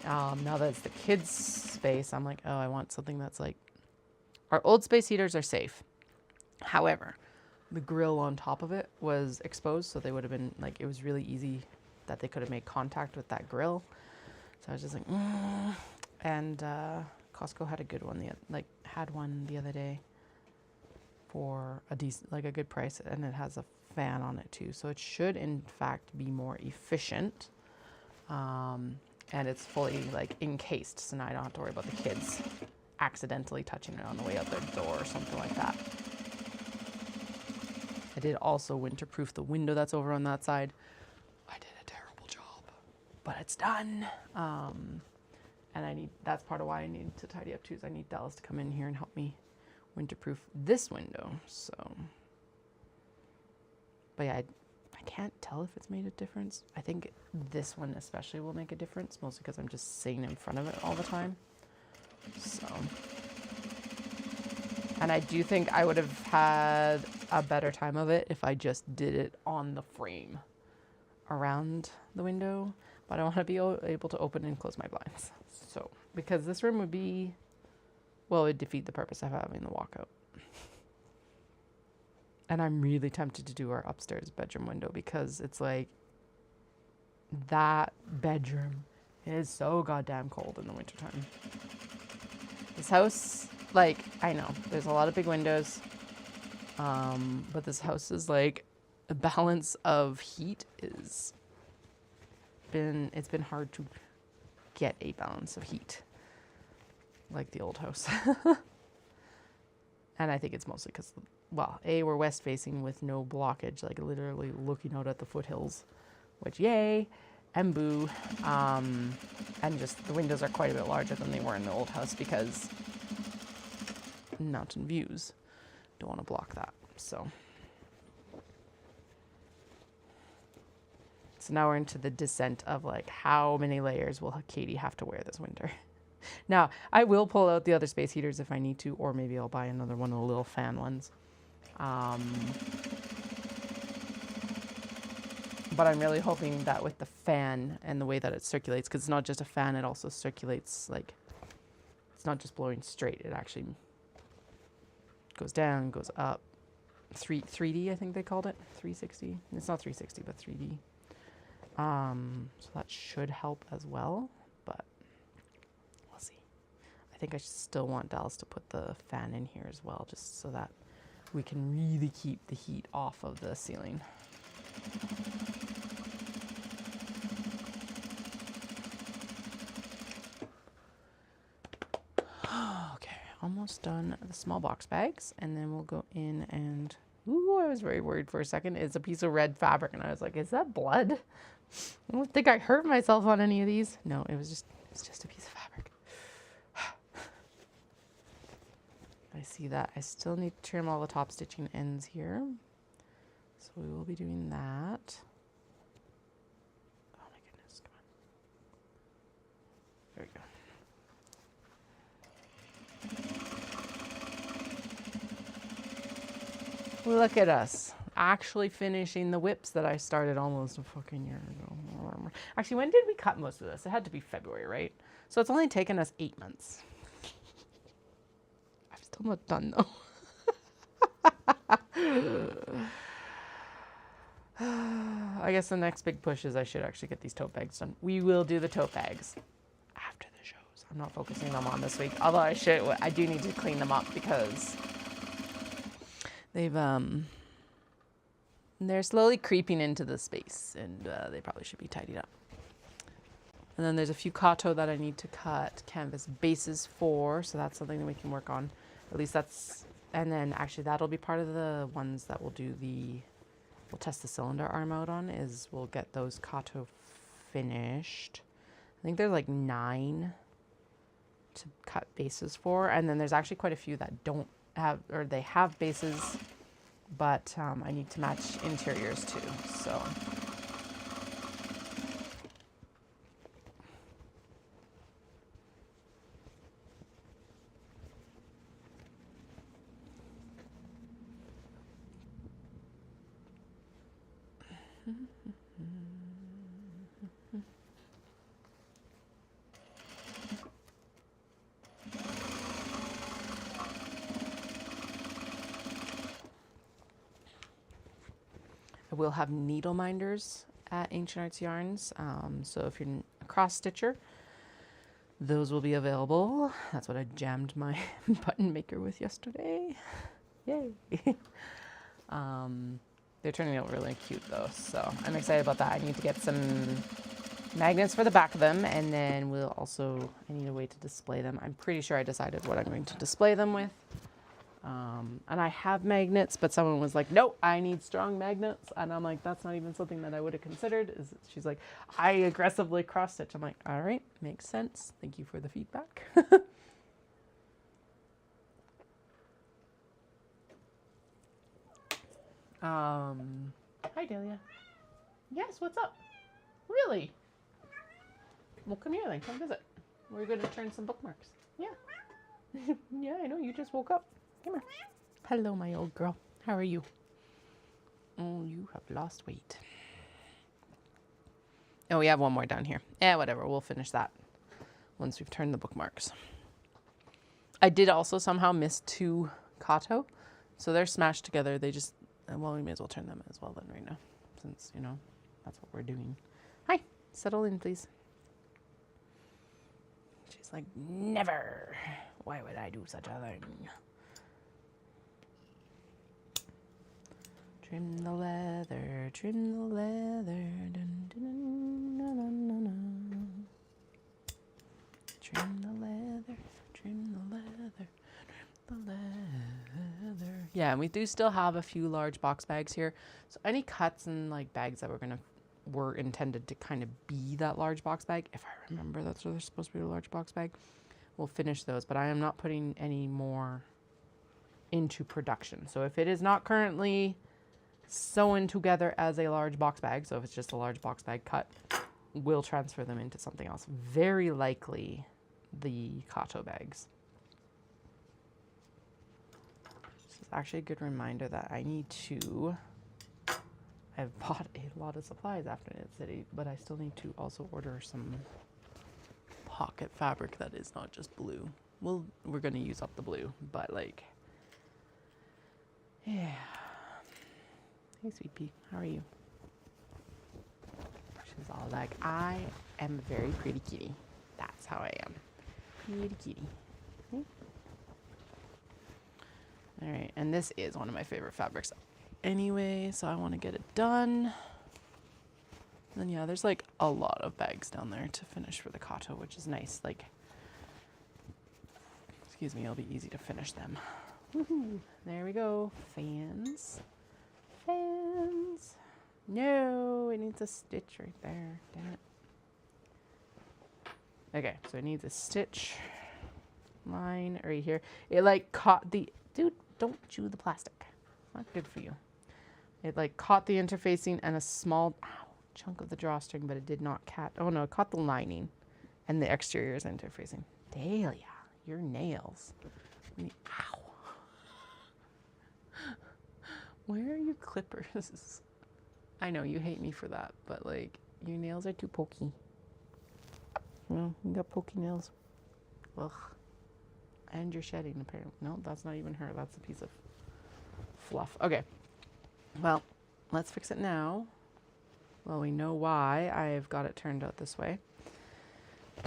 Now that it's the kids' space, I'm like, oh, I want something that's like, our old space heaters are safe. However, the grill on top of it was exposed, so they would have been like, it was really easy that they could have made contact with that grill. So I was just like, And Costco had a good one, had one the other day for a decent, like a good price, and it has a fan on it too. So it should in fact be more efficient. And it's fully like encased, so now I don't have to worry about the kids accidentally touching it on the way out their door or something like that. I did also winterproof the window that's over on that side. I did a terrible job, but it's done. And that's part of why I need to tidy up too, is I need Dallas to come in here and help me winterproof this window. So, but yeah, I can't tell if it's made a difference. I think this one especially will make a difference, mostly because I'm just sitting in front of it all the time. So, and I do think I would have had a better time of it if I just did it on the frame around the window, but I want to be able to open and close my blinds. So, because this room would be, well, it would defeat the purpose of having the walkout. And I'm really tempted to do our upstairs bedroom window, because it's like, that bedroom is so goddamn cold in the wintertime. This house, like, I know there's a lot of big windows, but this house is like, the balance of heat it's been hard to get a balance of heat like the old house. And I think it's mostly because, well, we're west facing with no blockage, like literally looking out at the foothills, which yay. Embu, and just the windows are quite a bit larger than they were in the old house because mountain views. Don't want to block that. So now we're into the descent of like how many layers will Katie have to wear this winter. Now, I will pull out the other space heaters if I need to, or maybe I'll buy another one of the little fan ones. But I'm really hoping that with the fan and the way that it circulates, because it's not just a fan, it also circulates, like, it's not just blowing straight. It actually goes down, goes up. 3D, I think they called it. 360. It's not 360, but 3D. So that should help as well, but we'll see. I think I still want Dallas to put the fan in here as well, just so that we can really keep the heat off of the ceiling. Okay, almost done the small box bags, and then we'll go in and, ooh, I was very worried for a second. It's a piece of red fabric, and I was like, is that blood? I don't think I hurt myself on any of these. No, it's just a piece of fabric. I see that. I still need to trim all the top stitching ends here. So we will be doing that. Oh my goodness, come on. There we go. Look at us. Actually finishing the whips that I started almost a fucking year ago. Actually, when did we cut most of this? It had to be February, right? So it's only taken us 8 months. I'm still not done though. I guess the next big push is I should actually get these tote bags done. We will do the tote bags after the shows. I'm not focusing them on this week. Although I do need to clean them up because they're slowly creeping into the space, and they probably should be tidied up. And then there's a few kato that I need to cut canvas bases for, so that's something that we can work on. At least that's, and then actually that'll be part of the ones that we'll test the cylinder arm out on, is we'll get those kato finished. I think there's like 9 to cut bases for, and then there's actually quite a few that don't have, or they have bases, but I need to match interiors too, so. I will have needle minders at Ancient Arts Yarns, so if you're a cross stitcher, those will be available. That's what I jammed my button maker with yesterday. Yay! They're turning out really cute though, so I'm excited about that. I need to get some magnets for the back of them, and then I need a way to display them. I'm pretty sure I decided what I'm going to display them with. And I have magnets, but someone was like, no, I need strong magnets. And I'm like, that's not even something that I would have considered. She's like, I aggressively cross stitch. I'm like, all right, makes sense. Thank you for the feedback. Hi, Delia. Yes, what's up? Really? Well, come here then. Come visit. We're going to turn some bookmarks. Yeah. Yeah, I know. You just woke up. Come here. Hello, my old girl. How are you? Oh, you have lost weight. Oh, we have one more down here. Yeah, whatever. We'll finish that once we've turned the bookmarks. I did also somehow miss 2 kato. So they're smashed together. They just, well, we may as well turn them as well then right now, since, that's what we're doing. Hi. Settle in, please. She's like, never. Why would I do such a thing? Trim the leather, trim the leather, dun, dun, dun, dun, dun, dun, dun. Trim the leather, trim the leather, trim the leather. Yeah, and we do still have a few large box bags here. So any cuts and like bags that we're gonna were intended to kind of be that large box bag. If I remember, that's what they're supposed to be, a large box bag. We'll finish those, but I am not putting any more into production. So if it is not currently sewn together as a large box bag, so if it's just a large box bag cut, we'll transfer them into something else. Very likely the Kato bags. This is actually a good reminder that I need to, I've bought a lot of supplies after Knit City, but I still need to also order some pocket fabric that is not just blue. Well, we're going to use up the blue, but like, yeah. Hey, sweet pea, how are you? She's all like, I am a very pretty kitty. That's how I am. Pretty kitty. All right, and this is one of my favorite fabrics anyway, so I want to get it done. And yeah, there's like a lot of bags down there to finish for the Kato, which is nice. Like, excuse me, it'll be easy to finish them. Woohoo! There we go. Fans. Fans. No, it needs a stitch right there. Damn it. Okay, so it needs a stitch line right here. It like caught the, dude, don't chew the plastic. Not good for you. It like caught the interfacing and a small chunk of the drawstring, but it did not catch, oh no, it caught the lining and the exterior is interfacing. Dahlia, your nails. Ow. Where are your clippers? I know you hate me for that, but like your nails are too pokey. Well, you got pokey nails. Ugh. And you're shedding apparently. No, that's not even her. That's a piece of fluff. Okay. Well, let's fix it now. Well, we know why I've got it turned out this way.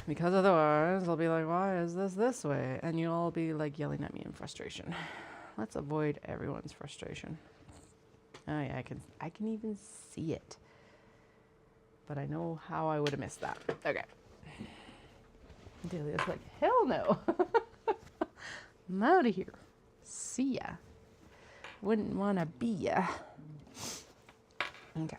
Because otherwise, I'll be like, why is this way? And you'll all be like yelling at me in frustration. Let's avoid everyone's frustration. Oh yeah, I can even see it. But I know how I would have missed that. Okay. Dahlia's like, hell no. I'm out of here. See ya. Wouldn't want to be ya. Okay.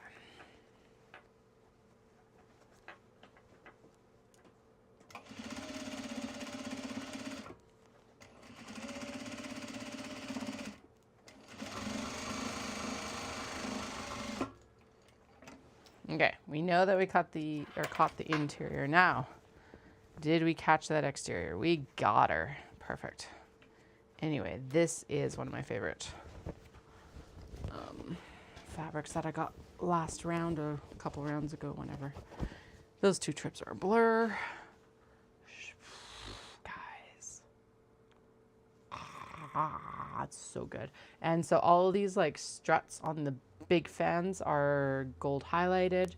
Okay, we know that we caught the interior. Now, did we catch that exterior? We got her. Perfect. Anyway, this is one of my favorite fabrics that I got last round or a couple rounds ago, whenever. Those two trips are a blur. Guys. It's so good. And so all of these like struts on the big fans are gold highlighted.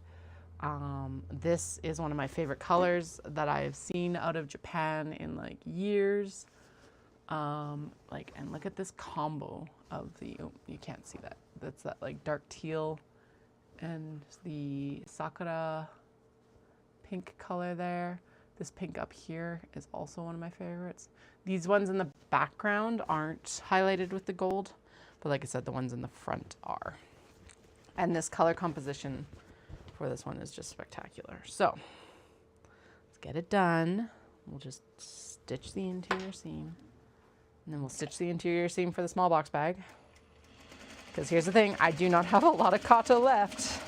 This is one of my favorite colors that I've seen out of Japan in like years. And look at this combo of the, oh, you can't see that. That's that like dark teal and the sakura pink color there. This pink up here is also one of my favorites. These ones in the background aren't highlighted with the gold, but like I said, the ones in the front are. And this color composition for this one is just spectacular. So let's get it done. We'll just stitch the interior seam. And then we'll stitch the interior seam for the small box bag. Because here's the thing, I do not have a lot of Kato left.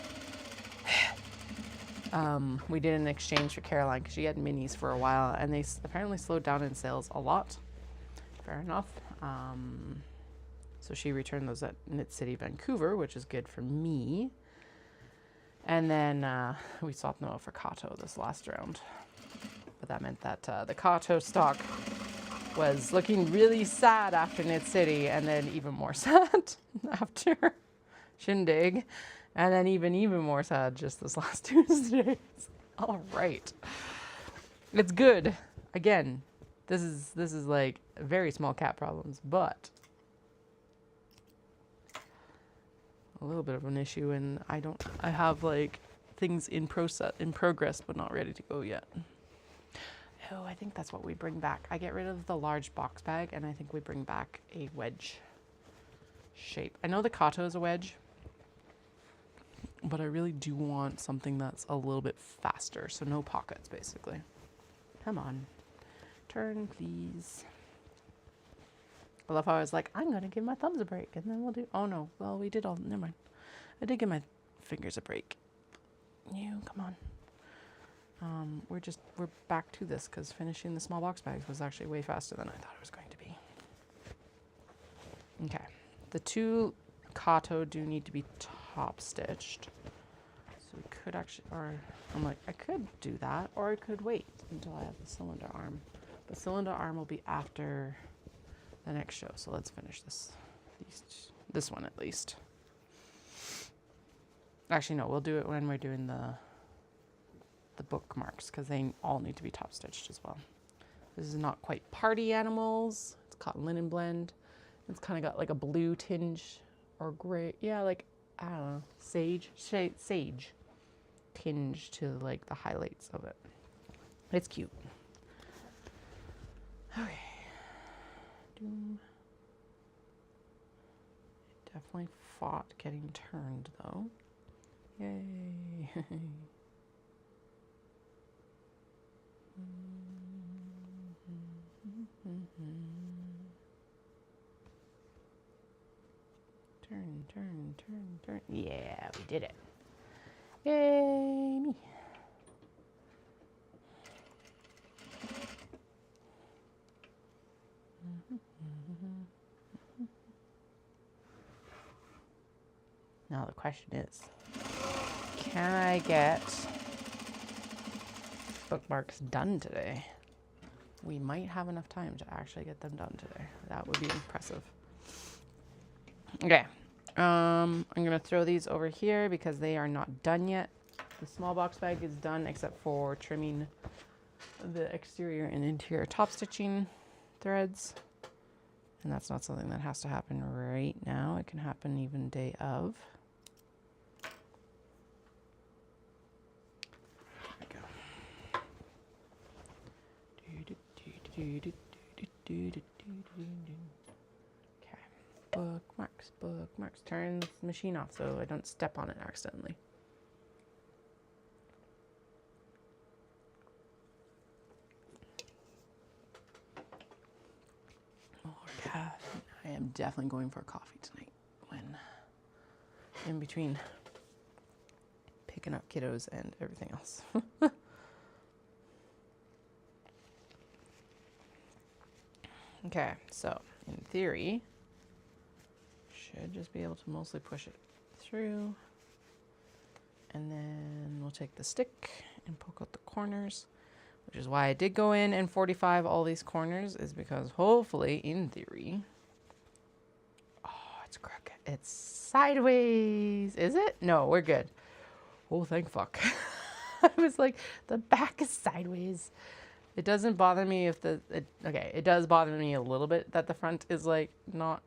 We did an exchange for Caroline because she had minis for a while and they apparently slowed down in sales a lot. Fair enough. So she returned those at Knit City, Vancouver, which is good for me. And then we swapped them out for Kato this last round. But that meant that the Kato stock was looking really sad after Knit City, and then even more sad after Shindig, and then even more sad just this last Tuesday. All right. It's good. Again, this is like very small cat problems, but a little bit of an issue, and I have like things in progress but not ready to go yet. Oh, I think that's what we bring back. I get rid of the large box bag and I think we bring back a wedge shape. I know the Kato is a wedge. but I really do want something that's a little bit faster. So no pockets, basically. Come on. Turn, please. I love how I was like, I'm going to give my thumbs a break, and then we'll do... Oh, no. Well, we did all... Never mind. I did give my fingers a break. You, come on. We're back to this, because finishing the small box bags was actually way faster than I thought it was going to be. Okay. The 2 Kato do need to be top stitched. So we could actually... Or, I'm like, I could do that, or I could wait until I have the cylinder arm. The cylinder arm will be after the next show, so let's finish this one at least. Actually, no, we'll do it when we're doing the bookmarks, because they all need to be top stitched as well. This is not quite party animals. It's cotton linen blend. It's kind of got like a blue tinge or gray. Yeah, like, I don't know, sage tinge to like the highlights of it. It's cute. Okay. Doom. It definitely fought getting turned though. Yay. Turn. Yeah, we did it. Yay, me. Now the question is, can I get bookmarks done today? We might have enough time to actually get them done today. That would be impressive. Okay. I'm going to throw these over here because they are not done yet. The small box bag is done except for trimming the exterior and interior top stitching threads. And that's not something that has to happen right now. It can happen even day of. There we go. Bookmarks. Turn the machine off so I don't step on it accidentally. I am definitely going for a coffee tonight when in between picking up kiddos and everything else. Okay, so in theory, should just be able to mostly push it through. And then we'll take the stick and poke out the corners, which is why I did go in and 45 all these corners, is because hopefully, in theory, oh, it's crooked. It's sideways. Is it? No, we're good. Oh, thank fuck. I was like, the back is sideways. It doesn't bother me if it does bother me a little bit that the front is like not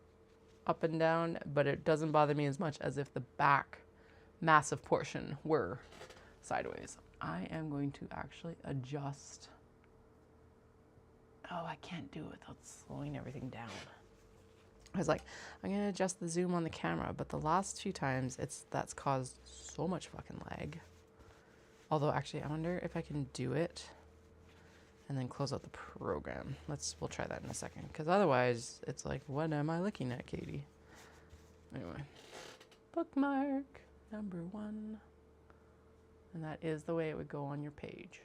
up and down, but it doesn't bother me as much as if the back massive portion were sideways. I am going to actually adjust. Oh, I can't do it without slowing everything down. I was like, I'm going to adjust the zoom on the camera, but the last few times that's caused so much fucking lag. Although actually, I wonder if I can do it and then close out the program. We'll try that in a second, because otherwise it's like, what am I looking at, Katie? Anyway, bookmark number 1, and that is the way it would go on your page.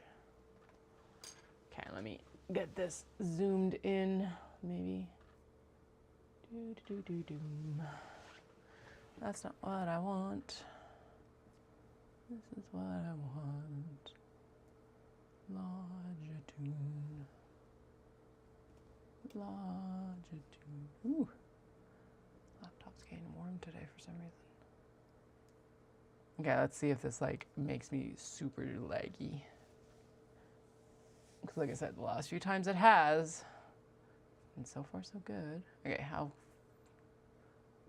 Okay, let me get this zoomed in, maybe. That's not what I want. This is what I want. Longitude. Ooh. Laptop's getting warm today for some reason. Okay, let's see if this like makes me super laggy. Because like I said, the last few times it has. And so far so good. Okay, how...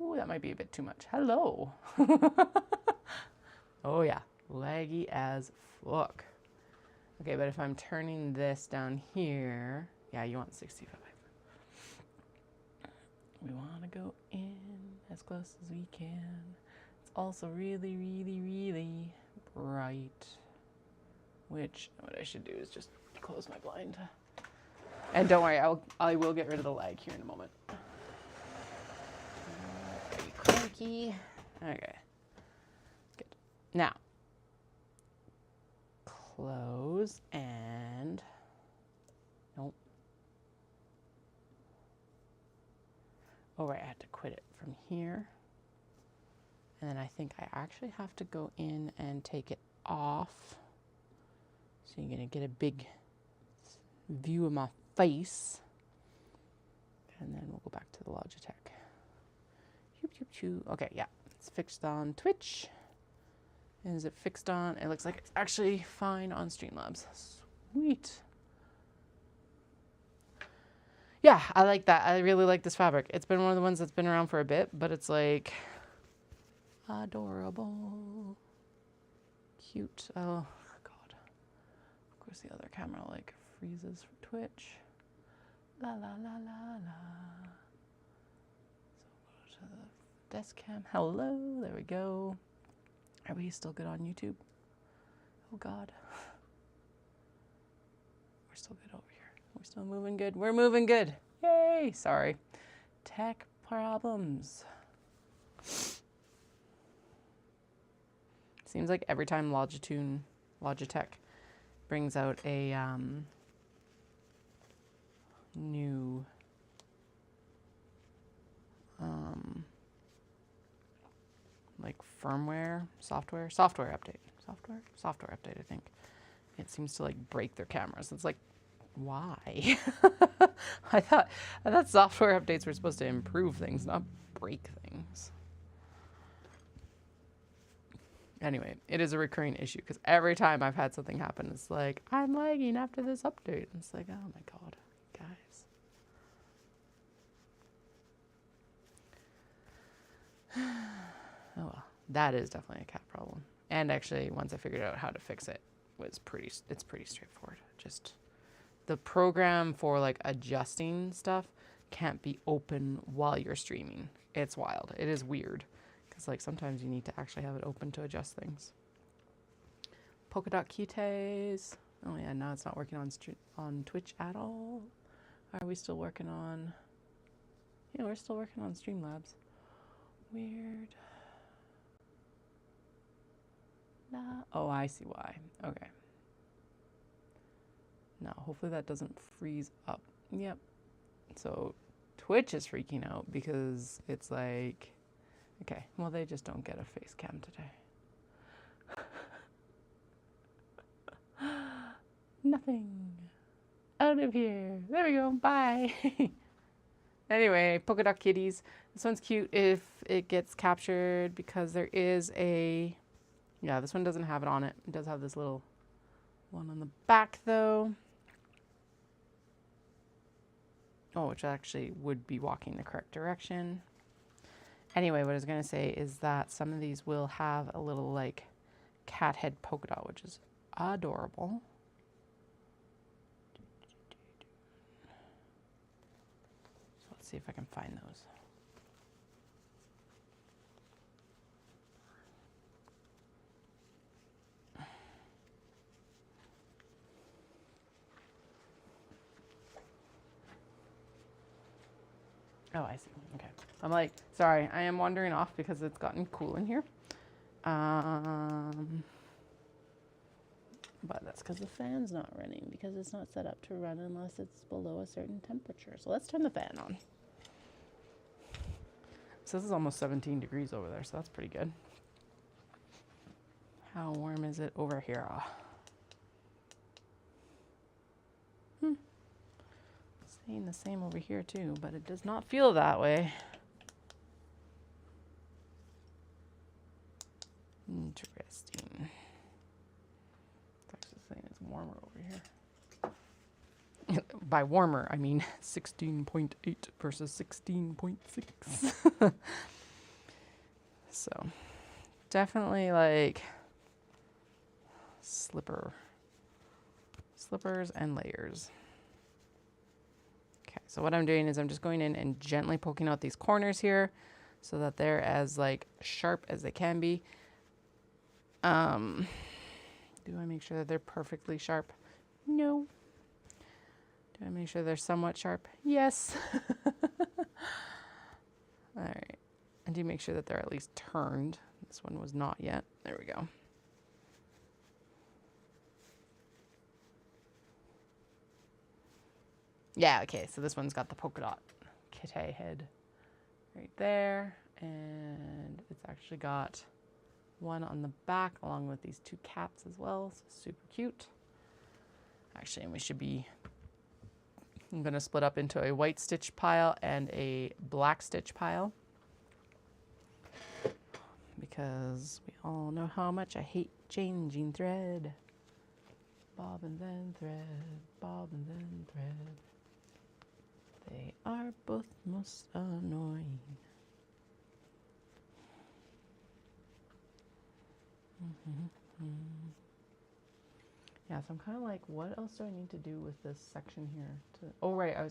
Ooh, that might be a bit too much. Hello! Oh yeah, laggy as fuck. Okay, but if I'm turning this down here, yeah, you want 65. We want to go in as close as we can. also really, really, really bright. Which, what I should do is just close my blind. And don't worry, I will get rid of the lag here in a moment. Are you cranky? Okay. Good. Now, close and nope. Oh right, I had to quit it from here. And then I think I actually have to go in and take it off. So you're gonna get a big view of my face. And then we'll go back to the Logitech. Okay, yeah, it's fixed on Twitch. Is it fixed on? It looks like it's actually fine on Streamlabs. Sweet. Yeah, I like that. I really like this fabric. It's been one of the ones that's been around for a bit, but it's like adorable. Cute. Oh, God. Of course, the other camera like freezes for Twitch. La, la, la, la, la. So go to the desk cam. Hello. There we go. Are we still good on YouTube? Oh, God. We're still good over here. We're still moving good. We're moving good. Yay. Sorry. Tech problems. Seems like every time Logitech brings out a new like firmware, software update, I think. It seems to like break their cameras. It's like, why? I thought software updates were supposed to improve things, not break things. Anyway, it is a recurring issue because every time I've had something happen, it's like, I'm lagging after this update. And it's like, oh my God, guys. Oh well, that is definitely a cat problem. And actually, once I figured out how to fix it, it's pretty straightforward. Just the program for like adjusting stuff can't be open while you're streaming. It's wild. It is weird. Because like sometimes you need to actually have it open to adjust things. Polka dot keys. Oh yeah, now it's not working on Twitch at all. Are we still working on? Yeah, we're still working on Streamlabs. Weird. Nah. Oh, I see why. Okay. Now, hopefully that doesn't freeze up. Yep. So Twitch is freaking out because it's like, okay, well, they just don't get a face cam today. Nothing. Out of here. There we go. Bye. Anyway, polka dot kitties. This one's cute if it gets captured because there is a, yeah, this one doesn't have it on it. It does have this little one on the back though. Oh, which actually would be walking the correct direction. Anyway, what I was going to say is that some of these will have a little like cat head polka dot, which is adorable. So let's see if I can find those. Oh, I see. Okay. I'm like, sorry, I am wandering off because it's gotten cool in here. But that's because the fan's not running because it's not set up to run unless it's below a certain temperature. So let's turn the fan on. So this is almost 17 degrees over there, so that's pretty good. How warm is it over here? Staying the same over here too, but it does not feel that way. Interesting. It's actually saying it's warmer over here. By warmer, I mean 16.8 versus 16.6. So, definitely like slippers and layers. Okay, so what I'm doing is I'm just going in and gently poking out these corners here so that they're as like sharp as they can be. Do I make sure that they're perfectly sharp? No. Do I make sure they're somewhat sharp? Yes. All right. And do make sure that they're at least turned. This one was not yet. There we go. Yeah, okay, so this one's got the polka dot kitty head right there. And it's actually got one on the back along with these two cats as well. So super cute. Actually, and we should be... I'm going to split up into a white stitch pile and a black stitch pile, because we all know how much I hate changing thread. Bob and then thread, bob and then thread. They are both most annoying. Yeah, so I'm kind of like, what else do I need to do with this section here? Oh, right, I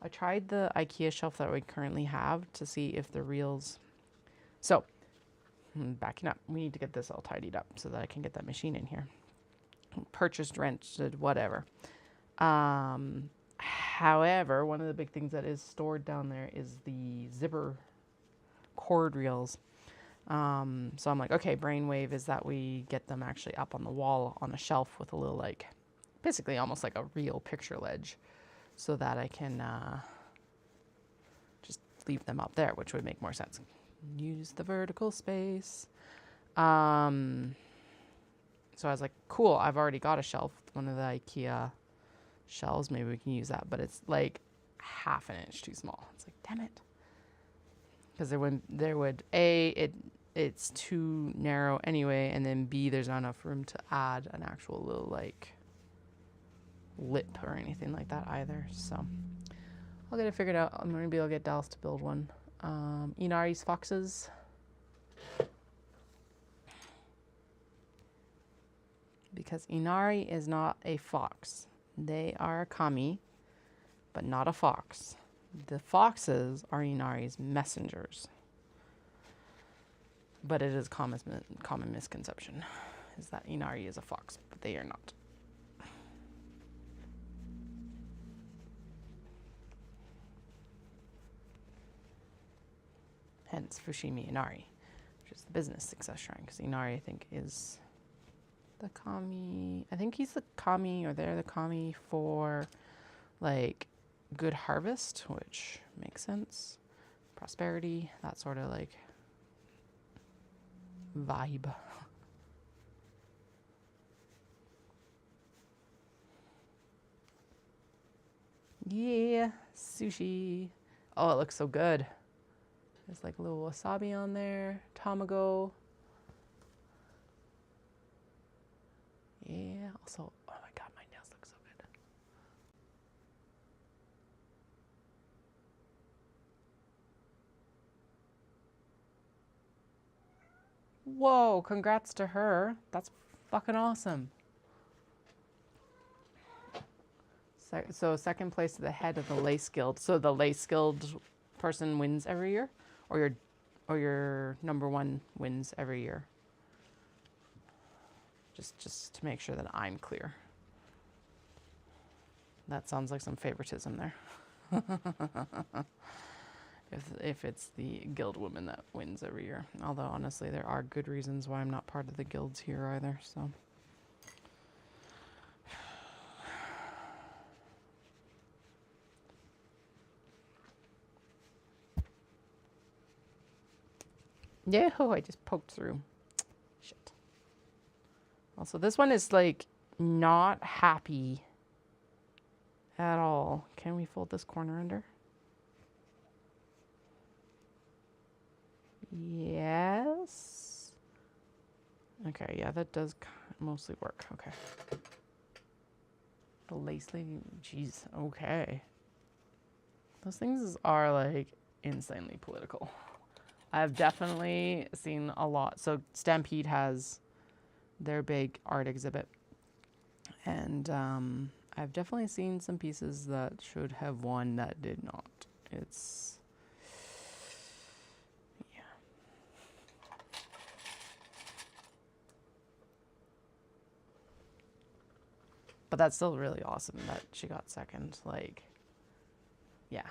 tried the IKEA shelf that we currently have to see if the reels... So, backing up, we need to get this all tidied up so that I can get that machine in here. Purchased, rented, whatever. However, one of the big things that is stored down there is the zipper cord reels. So I'm like, okay, brainwave is that we get them actually up on the wall on a shelf with a little, like, basically almost like a real picture ledge, so that I can just leave them up there, which would make more sense. Use the vertical space. So I was like, cool, I've already got a shelf, one of the IKEA shelves, maybe we can use that, but it's like half an inch too small. It's like, damn it. Because it's too narrow anyway, and then B, there's not enough room to add an actual little like lip or anything like that either. So I'll get it figured out. I'm gonna be able to get Dallas to build one. Inari's foxes. Because Inari is not a fox. They are a kami, but not a fox. The foxes are Inari's messengers. But it is common misconception is that Inari is a fox, but they are not. Hence Fushimi Inari, which is the business success shrine, because Inari, I think, is the kami. I think he's the kami, or they're the kami for like good harvest, which makes sense. Prosperity, that sort of like vibe. Yeah, sushi. Oh, it looks so good. There's like a little wasabi on there, tamago. Yeah, also, oh my god, my nails look so good. Whoa, congrats to her. That's fucking awesome. So second place to the head of the Lace Guild. So the Lace Guild person wins every year? Or your number one wins every year? Just to make sure that I'm clear. That sounds like some favoritism there. If it's the guild woman that wins every year. Although honestly, there are good reasons why I'm not part of the guilds here either, so. Yeah, oh, I just poked through. Shit. Also, this one is like not happy at all. Can we fold this corner under? Yes. Okay, yeah, that does mostly work. Okay. The lace lady, jeez, okay. Those things are like insanely political. I've definitely seen a lot. So Stampede has their big art exhibit. And I've definitely seen some pieces that should have won that did not. It's But that's still really awesome that she got second. Like, yeah.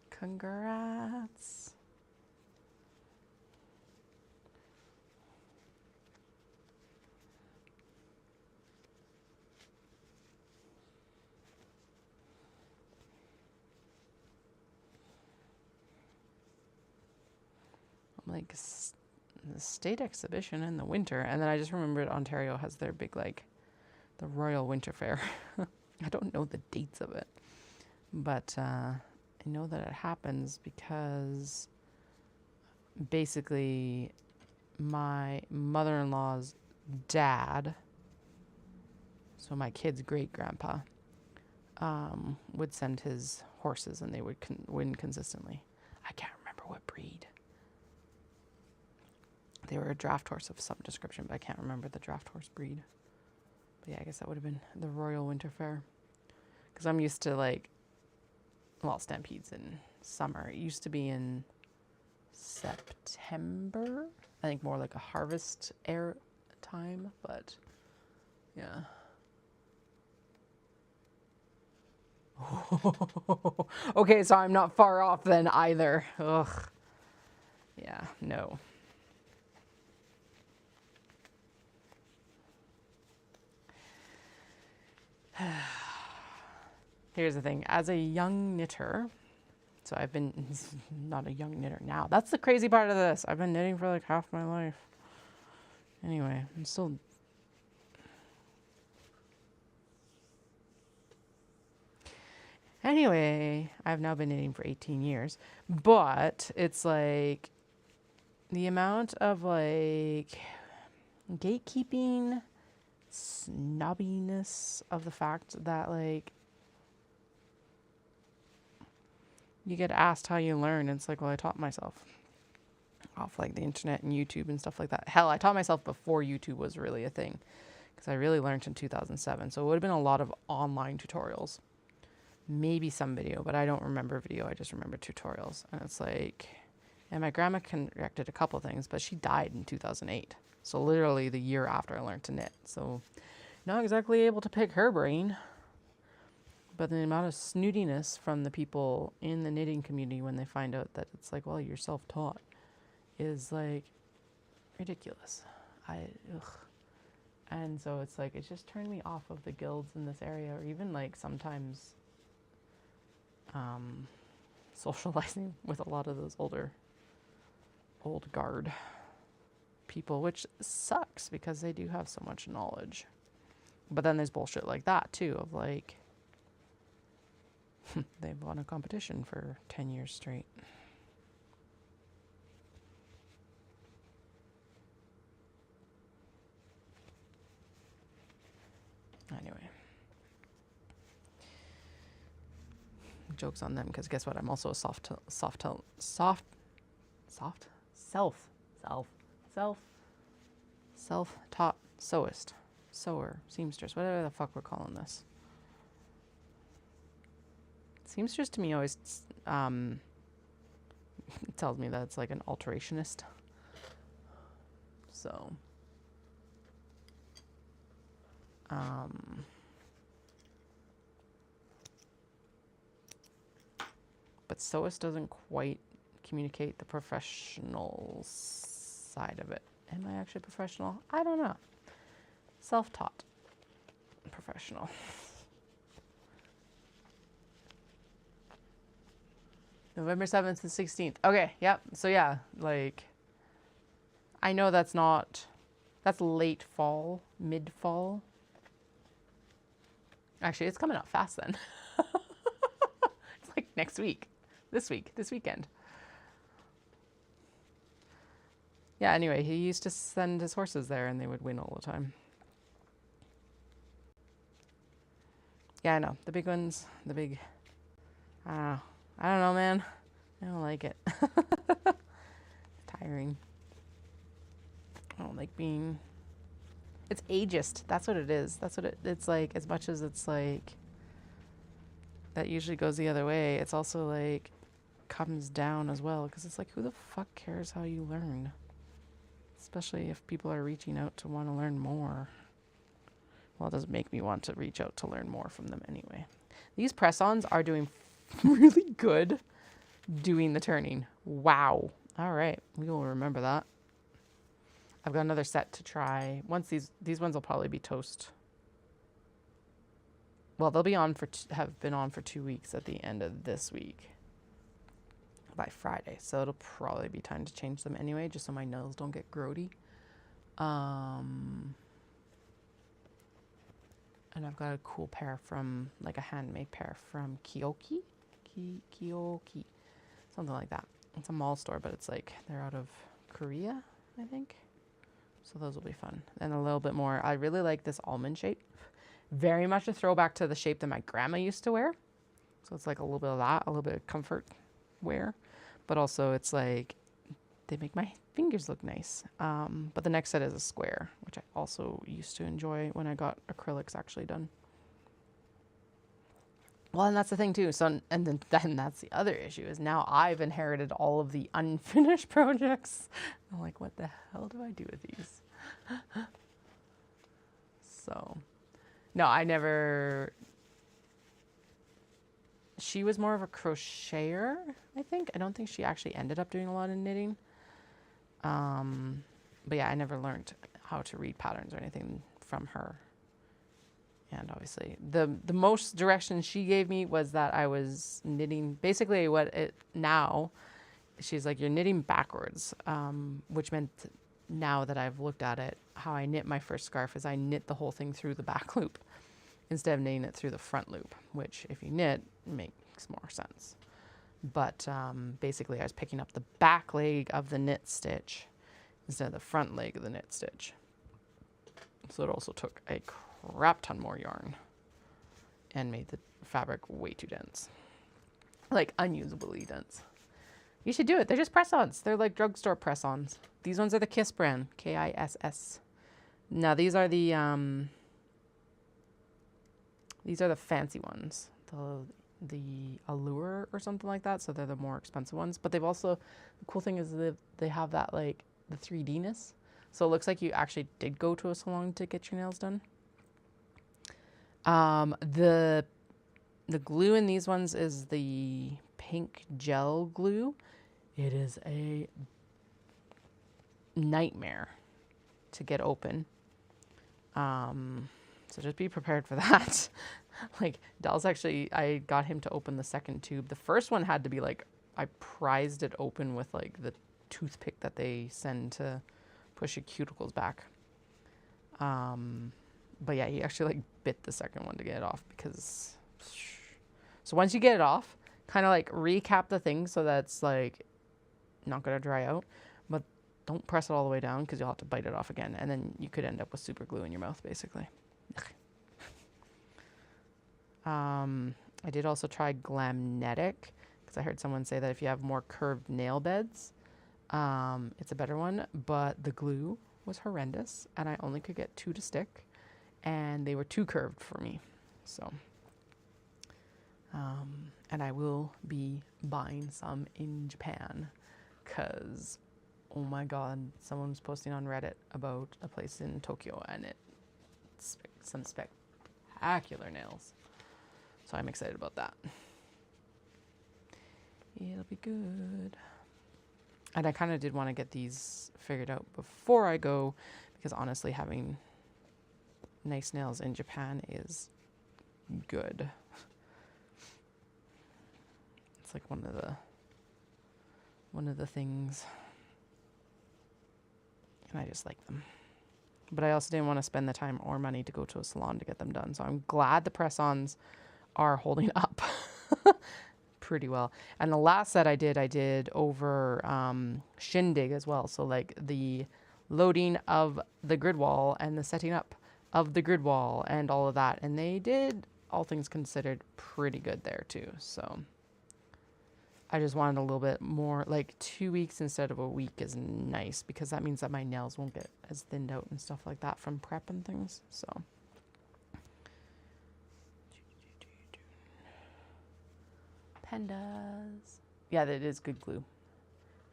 Congrats. Like the state exhibition in the winter, and then I just remembered Ontario has their big, like, the Royal Winter Fair. I don't know the dates of it, but I know that it happens because basically my mother-in-law's dad, so my kid's great-grandpa, would send his horses and they would win consistently. I can't remember what breed. They were a draft horse of some description, but I can't remember the draft horse breed. But yeah, I guess that would have been the Royal Winter Fair. Because I'm used to, like, well, Stampede's in summer. It used to be in September. I think more like a harvest air time, but yeah. Okay, so I'm not far off then either. Ugh. Yeah, no. Here's the thing. As a young knitter, so I've been not a young knitter now. That's the crazy part of this. I've been knitting for like half my life. Anyway, I'm still... Anyway, I've now been knitting for 18 years, but it's like the amount of like gatekeeping, snobbiness of the fact that like you get asked how you learn. And it's like, well, I taught myself off like the internet and YouTube and stuff like that. Hell, I taught myself before YouTube was really a thing because I really learned in 2007. So it would have been a lot of online tutorials. Maybe some video, but I don't remember video. I just remember tutorials. And it's like, and my grandma corrected a couple things, but she died in 2008. So literally the year after I learned to knit. So not exactly able to pick her brain. But the amount of snootiness from the people in the knitting community when they find out that it's like, well, you're self-taught is like ridiculous. Ugh. And so it's like, it's just turned me off of the guilds in this area, or even like sometimes socializing with a lot of those old guard people, which sucks because they do have so much knowledge. But then there's bullshit like that too, of like, they've won a competition for 10 years straight. Anyway. Joke's on them, because guess what? I'm also a self-taught sewist, sewer, seamstress, whatever the fuck we're calling this. Seamstress to me always tells me that it's like an alterationist. So, but sewist doesn't quite communicate the professional side of it. Am I actually professional? I don't know. Self-taught professional. November 7th and 16th. Okay, yep. So yeah, like, I know that's late fall, mid-fall. Actually, it's coming up fast then. It's like next week, this weekend. Yeah, anyway, he used to send his horses there and they would win all the time. Yeah, I know. The big ones, I don't know, man. I don't like it. Tiring. I don't like being... It's ageist. That's what it is. That's what it's like. As much as it's like... That usually goes the other way. It's also like... Comes down as well. Because it's like, who the fuck cares how you learn? Especially if people are reaching out to want to learn more. Well, it doesn't make me want to reach out to learn more from them anyway. These press-ons are doing really good doing the turning. Wow. All right. We will remember that. I've got another set to try. Once these ones will probably be toast. Well, they'll be on for have been on for 2 weeks at the end of this week by Friday. So it'll probably be time to change them anyway, just so my nails don't get grody. And I've got a cool pair from, like a handmade pair from Kiyoki, something like that. It's a mall store, but it's like they're out of Korea, I think. So those will be fun. And a little bit more. I really like this almond shape. Very much a throwback to the shape that my grandma used to wear. So it's like a little bit of that, a little bit of comfort wear. But also it's like, they make my fingers look nice. But the next set is a square, which I also used to enjoy when I got acrylics actually done. Well, and that's the thing too. So, and then that's the other issue is now I've inherited all of the unfinished projects. I'm like, what the hell do I do with these? So, no, I never. She was more of a crocheter, I think. I don't think she actually ended up doing a lot of knitting. But yeah, I never learned how to read patterns or anything from her. And obviously the most direction she gave me was that I was knitting basically now she's like, you're knitting backwards, which meant now that I've looked at it, how I knit my first scarf is I knit the whole thing through the back loop instead of knitting it through the front loop, which if you knit makes more sense. But basically I was picking up the back leg of the knit stitch instead of the front leg of the knit stitch. So it also took a crap ton more yarn and made the fabric way too dense, like unusably dense. You should do it. They're just press-ons. They're like drugstore press-ons. These ones are the Kiss brand, Kiss. Now these are the fancy ones, the Allure or something like that. So they're the more expensive ones. But they've also, the cool thing is that they have that like the 3D-ness. So it looks like you actually did go to a salon to get your nails done. The glue in these ones is the pink gel glue. It is a nightmare to get open. So just be prepared for that. Like Dal's actually, I got him to open the second tube. The first one had to be like, I prized it open with like the toothpick that they send to push your cuticles back. But yeah, he actually like bit the second one to get it off because. So once you get it off, kind of like recap the thing so that's like not gonna dry out, but don't press it all the way down because you'll have to bite it off again, and then you could end up with super glue in your mouth basically. I did also try Glamnetic because I heard someone say that if you have more curved nail beds, it's a better one, but the glue was horrendous and I only could get 2 to stick and they were too curved for me. So, and I will be buying some in Japan because, oh my God, someone was posting on Reddit about a place in Tokyo and it's some spectacular nails. So I'm excited about that. It'll be good. And I kind of did want to get these figured out before I go because honestly having nice nails in Japan is good. It's like one of the things, and I just like them. But I also didn't want to spend the time or money to go to a salon to get them done. So I'm glad the press-ons are holding up pretty well. And the last set I did over Shindig as well. So like the loading of the grid wall and the setting up of the grid wall and all of that. And they did, all things considered, pretty good there too. So I just wanted a little bit more, like 2 weeks instead of a week is nice because that means that my nails won't get as thinned out and stuff like that from prep and things. So pandas. Yeah, that is good glue.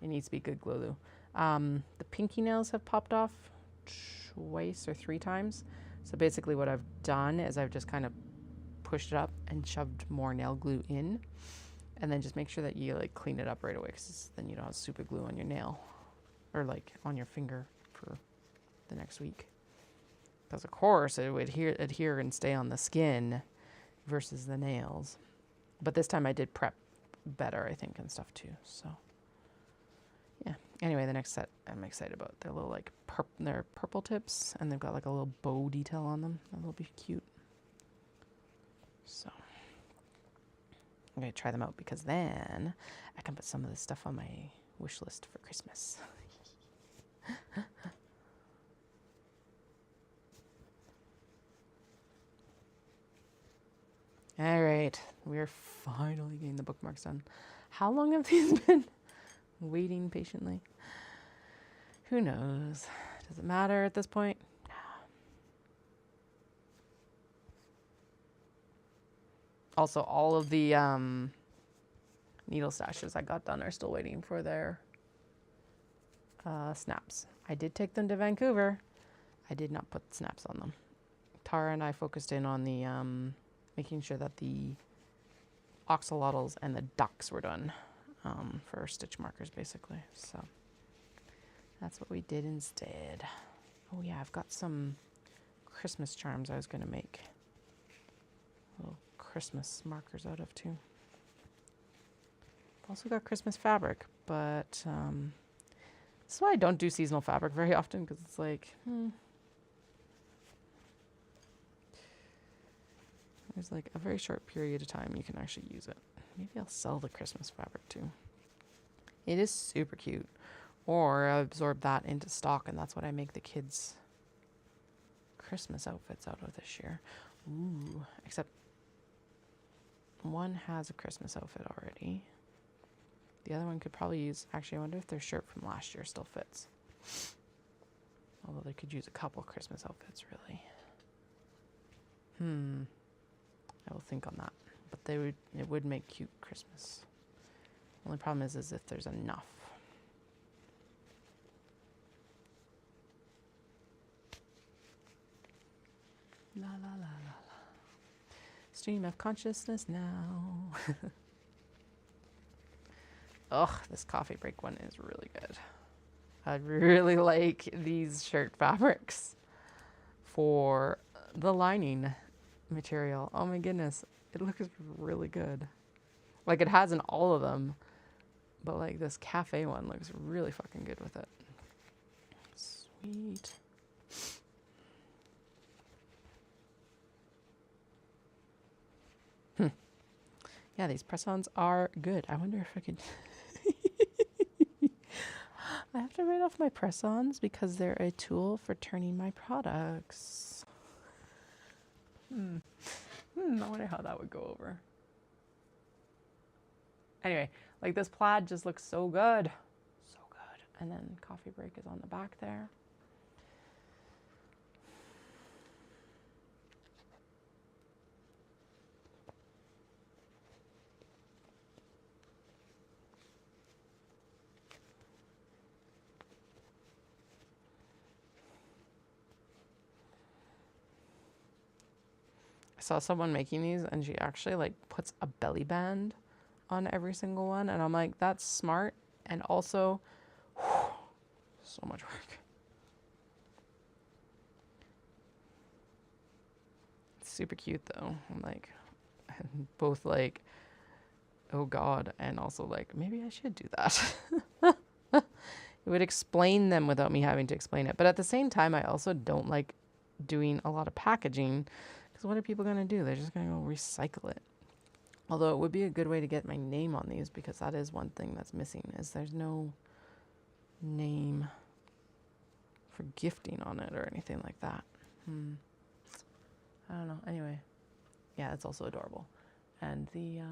It needs to be good glue. The pinky nails have popped off twice or 3 times. So basically what I've done is I've just kind of pushed it up and shoved more nail glue in, and then just make sure that you like clean it up right away, because then you don't have super glue on your nail or like on your finger for the next week. Because of course it would adhere and stay on the skin versus the nails. But this time I did prep better, I think, and stuff too. So yeah. Anyway, the next set I'm excited about. They're little like they're purple tips, and they've got like a little bow detail on them. That'll be cute. So I'm gonna try them out, because then I can put some of this stuff on my wish list for Christmas. All right, we're finally getting the bookmarks done. How long have these been waiting patiently? Who knows? Does it matter at this point? No. Also, all of the needle stashes I got done are still waiting for their snaps. I did take them to Vancouver. I did not put snaps on them. Tara and I focused in on the making sure that the axolotls and the ducks were done for stitch markers, basically. So that's what we did instead. Oh yeah, I've got some Christmas charms I was going to make little Christmas markers out of too. I've also got Christmas fabric, but that's why I don't do seasonal fabric very often, because it's like, there's like a very short period of time you can actually use it. Maybe I'll sell the Christmas fabric too. It is super cute. Or I absorb that into stock, and that's what I make the kids' Christmas outfits out of this year. Ooh, except one has a Christmas outfit already. The other one could probably use, actually I wonder if their shirt from last year still fits. Although they could use a couple Christmas outfits, really. I will think on that. But it would make cute Christmas. Only problem is if there's enough. La la la la la. Stream of consciousness now. Ugh, this coffee break one is really good. I really like these shirt fabrics for the lining material. Oh my goodness, it looks really good. Like, it has in all of them, but like this cafe one looks really fucking good with it. Sweet. Yeah, these press-ons are good. I wonder if I could I have to write off my press-ons because they're a tool for turning my products. I wonder how that would go over. Anyway, like this plaid just looks so good. So good. And then coffee break is on the back there. I saw someone making these, and she actually like puts a belly band on every single one, and I'm like, that's smart, and also so much work. It's super cute though. I'm like, both like, oh god, and also like, maybe I should do that. It would explain them without me having to explain it, but at the same time I also don't like doing a lot of packaging. So what are people going to do? They're just going to go recycle it. Although it would be a good way to get my name on these, because that is one thing that's missing, is there's no name for gifting on it or anything like that. I don't know. Anyway, yeah, it's also adorable. And the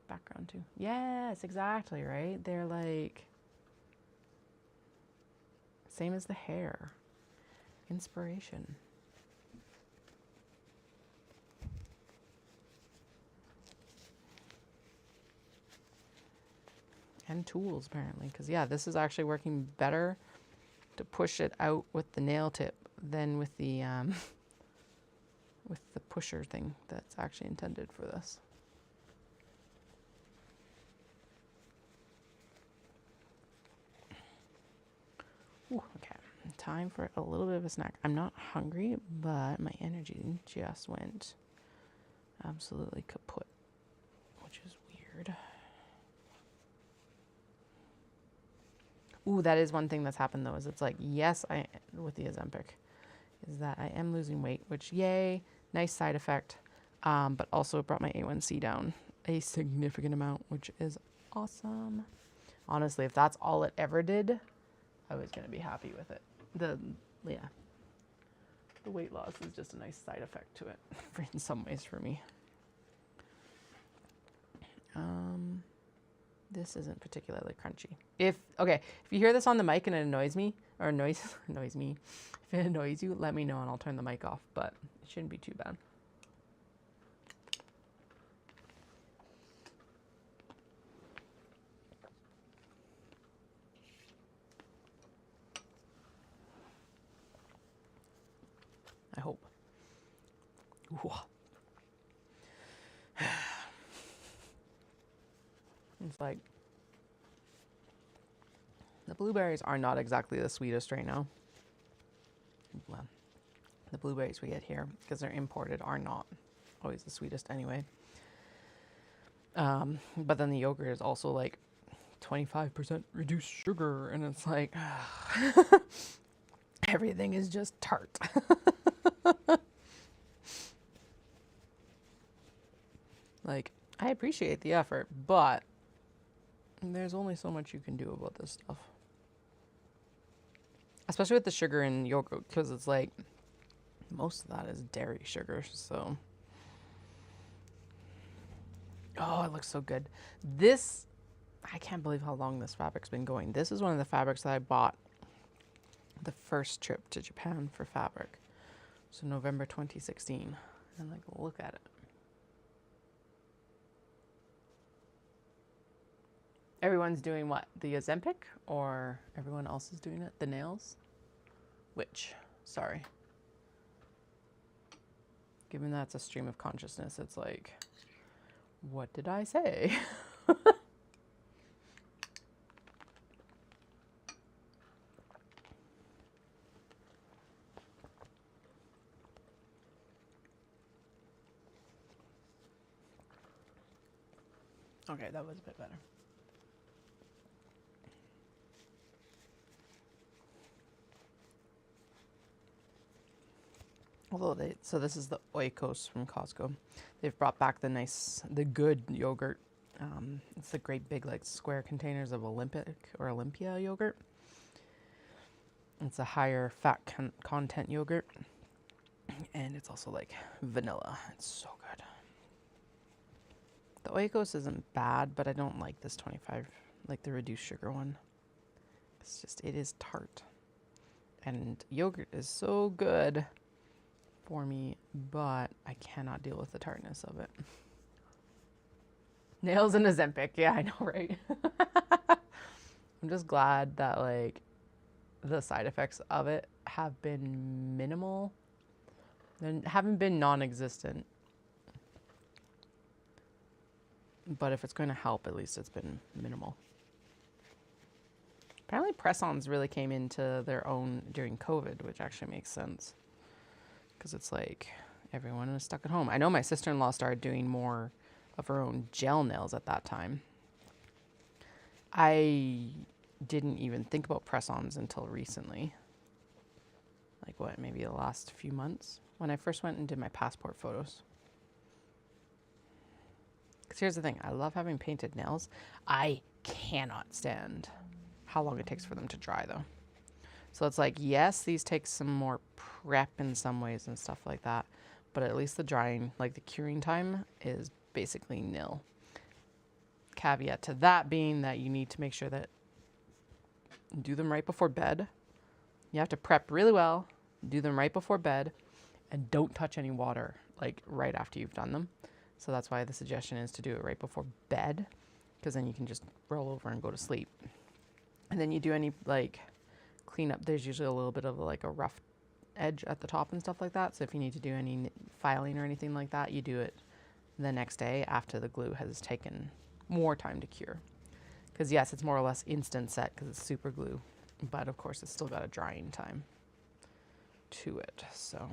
background too. Yes, exactly, right? They're like same as the hair. Inspiration. And tools, apparently. Because, yeah, this is actually working better to push it out with the nail tip than with the pusher thing that's actually intended for this. Ooh, okay, time for a little bit of a snack. I'm not hungry, but my energy just went absolutely kaput, which is weird. Ooh, that is one thing that's happened though, is it's like, yes, with the Ozempic, is that I am losing weight, which yay, nice side effect. But also it brought my A1C down a significant amount, which is awesome. Honestly, if that's all it ever did, I was gonna be happy with it. The weight loss is just a nice side effect to it in some ways for me. This isn't particularly crunchy. If you hear this on the mic and it annoys me, or annoys me, if it annoys you, let me know and I'll turn the mic off, but it shouldn't be too bad. I hope. It's like, the blueberries are not exactly the sweetest right now. Well, the blueberries we get here, because they're imported, are not always the sweetest anyway. But then the yogurt is also like 25% reduced sugar, and it's like, everything is just tart. Like, I appreciate the effort, but there's only so much you can do about this stuff. Especially with the sugar in yogurt, because it's like, most of that is dairy sugar, so. Oh, it looks so good. This, I can't believe how long this fabric's been going. This is one of the fabrics that I bought the first trip to Japan for fabric. So November 2016. And like, look at it. Everyone's doing what? The Ozempic? Or everyone else is doing it? The nails? Which? Sorry. Given that it's a stream of consciousness, it's like, what did I say? Okay, that was a bit better. Although so this is the Oikos from Costco. They've brought back the good yogurt. It's the great big like square containers of Olympia yogurt. It's a higher fat content yogurt. And it's also like vanilla. It's so good. The Oikos isn't bad, but I don't like this 25, like the reduced sugar one. It's just, it is tart. And yogurt is so good for me, but I cannot deal with the tartness of it. Nails and Ozempic. Yeah, I know, right? I'm just glad that like the side effects of it have been minimal. They haven't been non-existent. But if it's going to help, at least it's been minimal. Apparently press-ons really came into their own during COVID, which actually makes sense. Because it's like everyone was stuck at home. I know my sister-in-law started doing more of her own gel nails at that time. I didn't even think about press-ons until recently. Like what, maybe the last few months? When I first went and did my passport photos. Because here's the thing, I love having painted nails. I cannot stand how long it takes for them to dry though. So it's like, yes, these take some more prep in some ways and stuff like that, but at least the drying, like the curing time is basically nil. Caveat to that being that you need to make sure that you do them right before bed. You have to prep really well, do them right before bed, and don't touch any water like right after you've done them. So that's why the suggestion is to do it right before bed, because then you can just roll over and go to sleep. And then you do any like clean up. There's usually a little bit of like a rough edge at the top and stuff like that. So if you need to do any filing or anything like that, you do it the next day after the glue has taken more time to cure. Because yes, it's more or less instant set because it's super glue, but of course it's still got a drying time to it. So,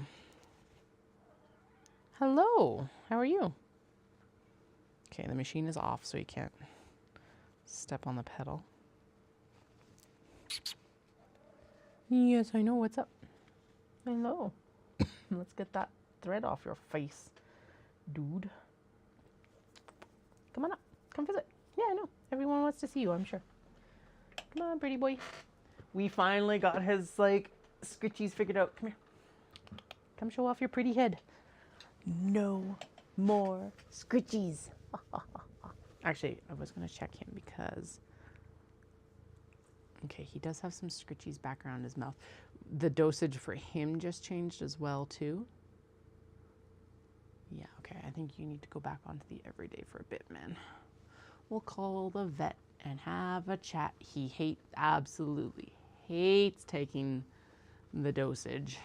hello, how are you? Okay, the machine is off, so you can't step on the pedal. Yes, I know. What's up? Hello. Let's get that thread off your face, dude. Come on up. Come visit. Yeah, I know. Everyone wants to see you, I'm sure. Come on, pretty boy. We finally got his, like, scritchies figured out. Come here. Come show off your pretty head. No more scritchies. Actually, I was going to check him because... Okay, he does have some scritchies back around his mouth. The dosage for him just changed as well, too. Yeah, okay, I think you need to go back onto the everyday for a bit, man. We'll call the vet and have a chat. He absolutely hates taking the dosage.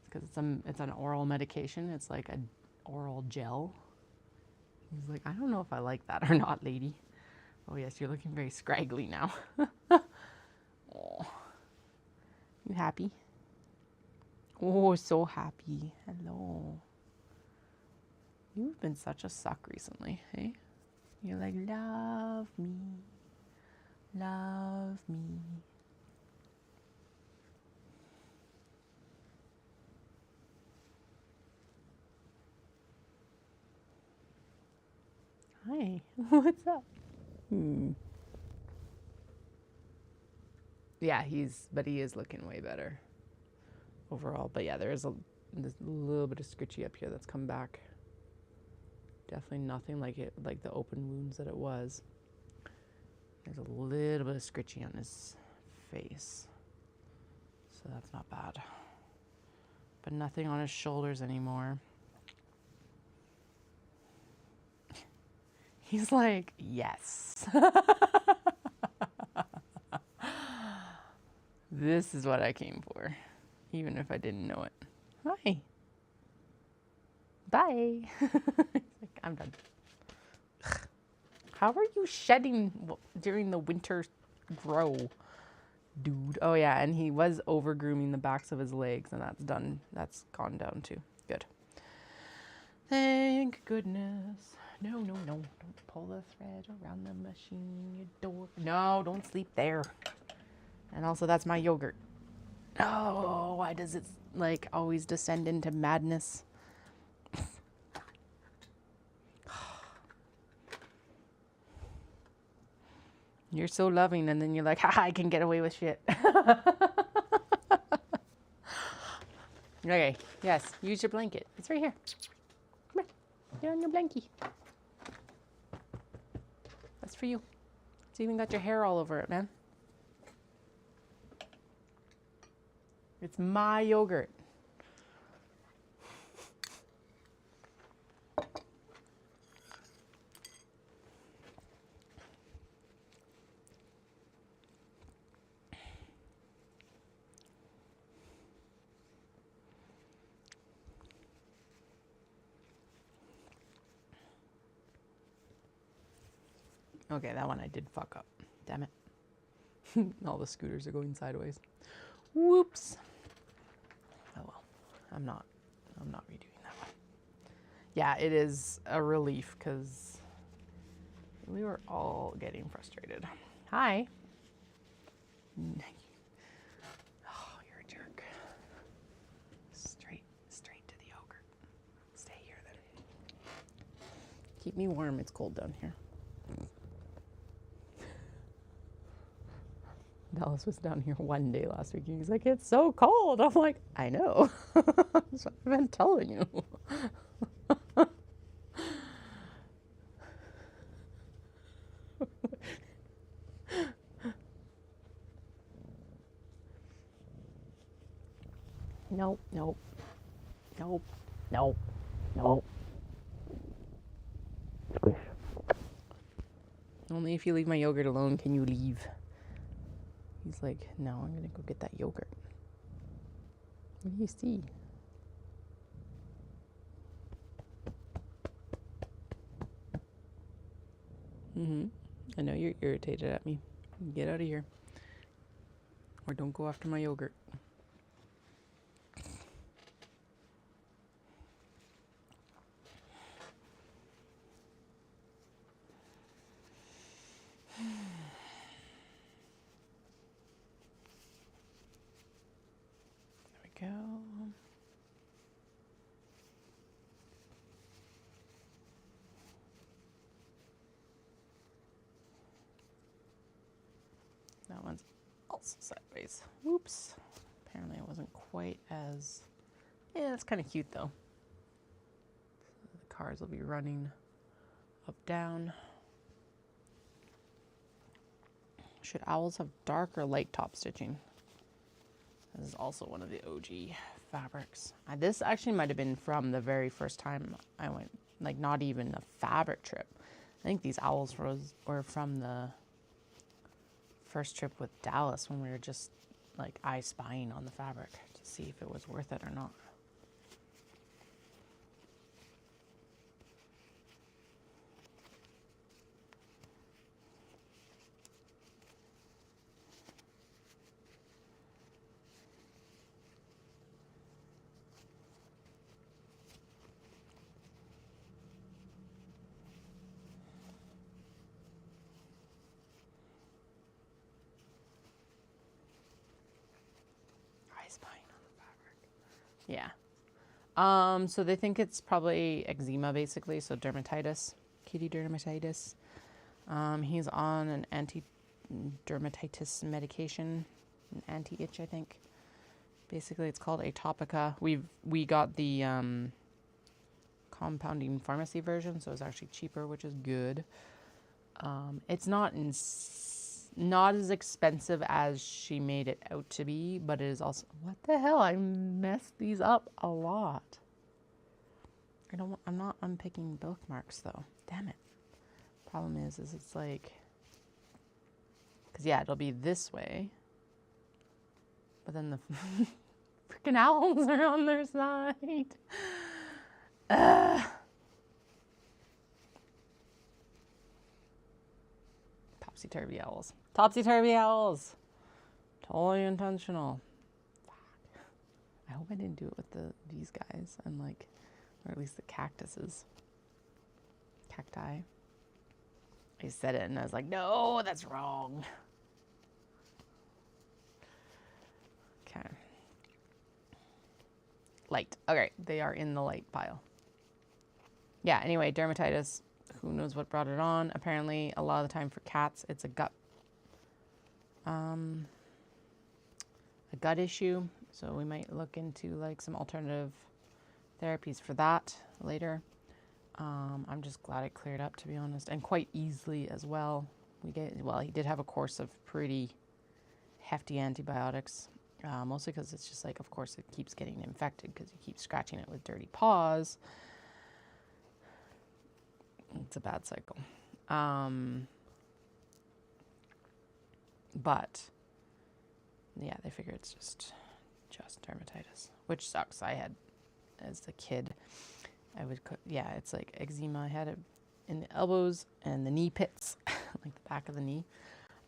Because it's an oral medication. It's like an oral gel. He's like, I don't know if I like that or not, lady. Oh yes, you're looking very scraggly now. Oh, you happy? Oh, so happy. Hello. You've been such a suck recently, hey? You're like, love me, love me. Hi, what's up? Yeah, he is looking way better overall. But yeah, there's a little bit of scritchy up here that's come back. Definitely nothing like the open wounds that it was. There's a little bit of scritchy on his face, so that's not bad. But nothing on his shoulders anymore. He's like, yes. This is what I came for, even if I didn't know it. Hi. Bye. Like, I'm done. How are you shedding during the winter grow, dude? Oh yeah, and he was over grooming the backs of his legs, and that's done. That's gone down too. Good. Thank goodness. No, no, no. Don't pull the thread around the machine, you door. No, don't sleep there. And also, that's my yogurt. Oh, why does it, like, always descend into madness? You're so loving, and then you're like, haha, I can get away with shit. Okay, yes, use your blanket. It's right here. Come here. Get on your blankie. That's for you. It's even got your hair all over it, man. It's my yogurt. Okay, that one I did fuck up. Damn it. All the scooters are going sideways. Whoops. Oh well. I'm not redoing that one. Yeah, it is a relief because we were all getting frustrated. Hi. Oh, you're a jerk. Straight to the yogurt. Stay here then. Keep me warm. It's cold down here. Dallas was down here one day last week and he's like, it's so cold. I'm like, I know. That's what I've been telling you. Nope, nope, nope, nope, nope. Squish. Only if you leave my yogurt alone can you leave. He's like, no, I'm going to go get that yogurt. What do you see? I know you're irritated at me. Get out of here. Or don't go after my yogurt. There we go. That one's also sideways. Whoops. Apparently it wasn't quite as... Yeah, it's kind of cute though. So the cars will be running up, down. Should owls have dark or light top stitching? This is also one of the OG fabrics. This actually might have been from the very first time I went, like not even a fabric trip. I think these owls were from the first trip with Dallas when we were just like eye spying on the fabric to see if it was worth it or not. Yeah. So they think it's probably eczema basically, so dermatitis, kitty dermatitis. He's on an anti-dermatitis medication, an anti-itch, I think. Basically, it's called Atopica. We got the compounding pharmacy version, so it's actually cheaper, which is good. It's not as expensive as she made it out to be, but it is also... What the hell? I messed these up a lot. I'm not unpicking bookmarks though. Damn it. Problem is it's like... Because yeah, it'll be this way. But then the freaking owls are on their side. Topsy-turvy owls. Topsy-turvy owls. Totally intentional. Fuck. I hope I didn't do it with these guys and like, or at least the cactuses. Cacti. I said it and I was like, no, that's wrong. Okay. Light. Okay, they are in the light pile. Yeah, anyway, dermatitis. Who knows what brought it on? Apparently, a lot of the time for cats, it's a gut issue. So we might look into like some alternative therapies for that later. I'm just glad it cleared up, to be honest, and quite easily as well. He did have a course of pretty hefty antibiotics, mostly because it's just like, of course, it keeps getting infected because you keep scratching it with dirty paws. It's a bad cycle. But yeah, they figure it's just dermatitis, which sucks. I had, as a kid, it's like eczema. I had it in the elbows and the knee pits, like the back of the knee,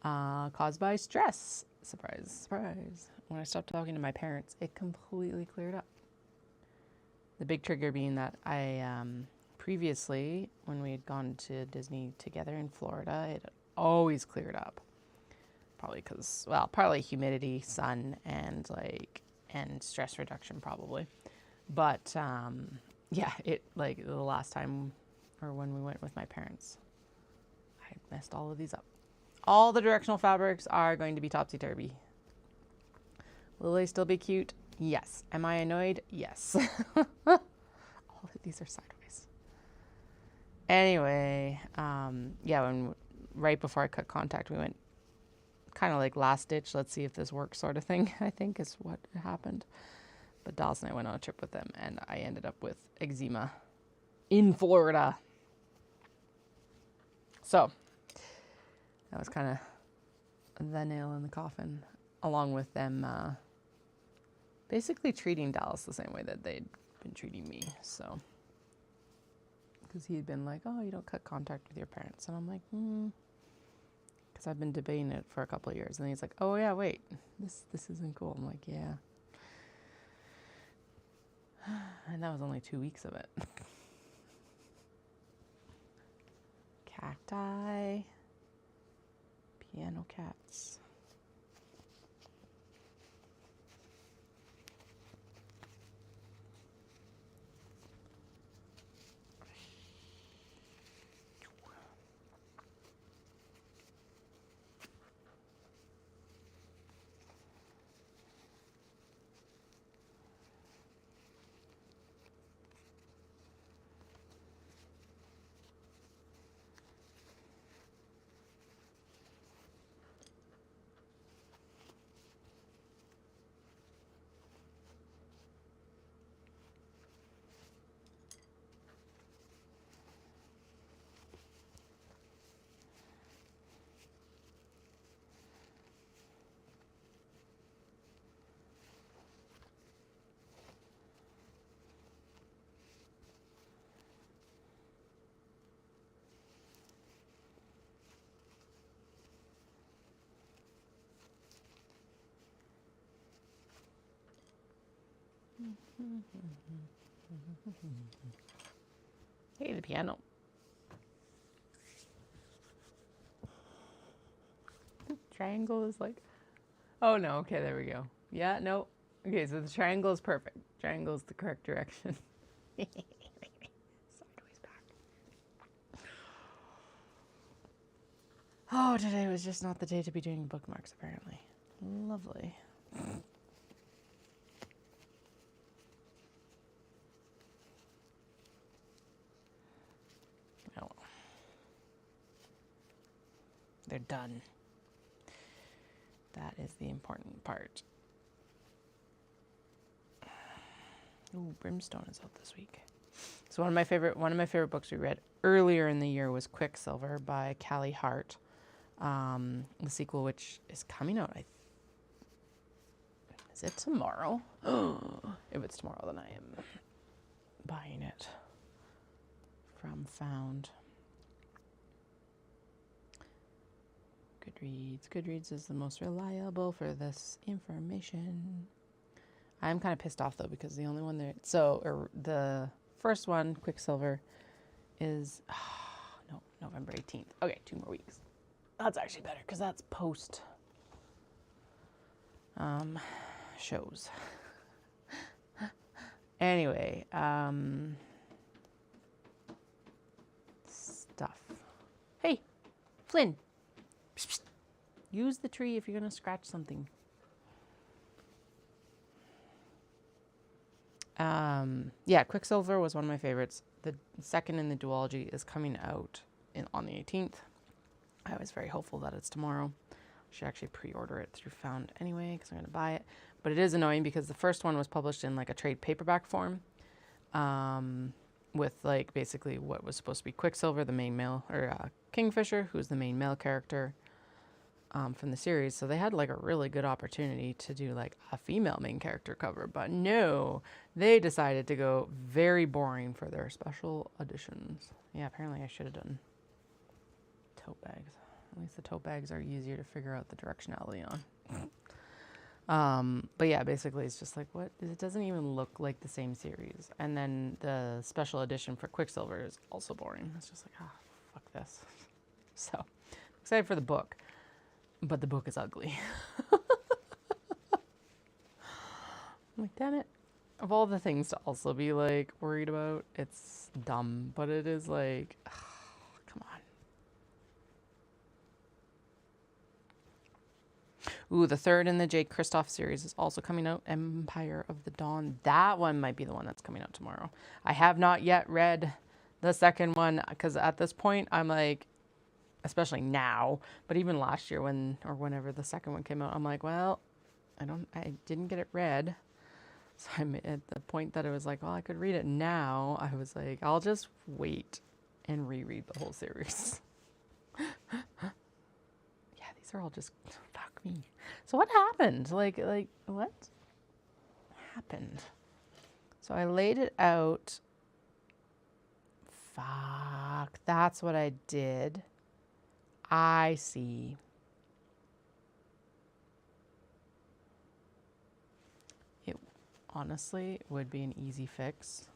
caused by stress. Surprise, surprise. When I stopped talking to my parents, it completely cleared up. The big trigger being that I, previously, when we had gone to Disney together in Florida, it had always cleared up. Probably because, well, partly humidity, sun, and stress reduction probably. But, yeah, it, like, the last time, or when we went with my parents, I messed all of these up. All the directional fabrics are going to be topsy-turvy. Will they still be cute? Yes. Am I annoyed? Yes. All of these are sideways. Anyway, yeah, right before I cut contact, we went kind of like last ditch, let's see if this works sort of thing, I think is what happened. But Dallas and I went on a trip with them, and I ended up with eczema in Florida. So that was kind of the nail in the coffin, along with them basically treating Dallas the same way that they'd been treating me. So, because he'd been like, oh, you don't cut contact with your parents. And I'm like, because I've been debating it for a couple of years. And he's like, oh, yeah, wait, this isn't cool. I'm like, yeah. And that was only 2 weeks of it. Cacti. Piano cats. Hey, the piano. Triangle is like, oh no, okay, there we go. Yeah, no. Okay, so the triangle is perfect. Triangle is the correct direction. Sideways back. Oh, today was just not the day to be doing bookmarks, apparently. Lovely. Oh. They're done. That is the important part. Ooh, Brimstone is out this week. So one of my favorite books we read earlier in the year was Quicksilver by Callie Hart. The sequel, which is coming out. Is it tomorrow? If it's tomorrow, then I am buying it from Found. Goodreads is the most reliable for this information. I'm kind of pissed off though because the only one there. So the first one, Quicksilver, is no, November 18th. Okay, 2 more weeks. That's actually better because that's post shows. Anyway, stuff. Hey, Flynn. Psst, psst. Use the tree if you're going to scratch something. Yeah, Quicksilver was one of my favorites. The second in the duology is coming out on the 18th. I was very hopeful that it's tomorrow. I should actually pre-order it through Found anyway because I'm going to buy it. But it is annoying because the first one was published in like a trade paperback form with like basically what was supposed to be Quicksilver, the main male, or Kingfisher, who's the main male character from the series. So they had like a really good opportunity to do like a female main character cover. But no, they decided to go very boring for their special editions. Yeah, apparently I should have done tote bags. At least the tote bags are easier to figure out the directionality on. But yeah, basically it's just like, what? It doesn't even look like the same series. And then the special edition for Quicksilver is also boring. It's just like, fuck this. So excited for the book, but the book is ugly. I'm like, damn it. Of all the things to also be like worried about, it's dumb, but it is like, come on. Ooh, the third in the Jake Kristoff series is also coming out, Empire of the Dawn. That one might be the one that's coming out tomorrow. I have not yet read the second one because at this point I'm like, especially now, but even last year whenever the second one came out, I'm like, well, I didn't get it read. So I'm at the point that it was like, well, I could read it now. I was like, I'll just wait and reread the whole series. Yeah, these are all just me. So what happened? Like what happened? So I laid it out. Fuck, that's what I did. I see. It honestly would be an easy fix.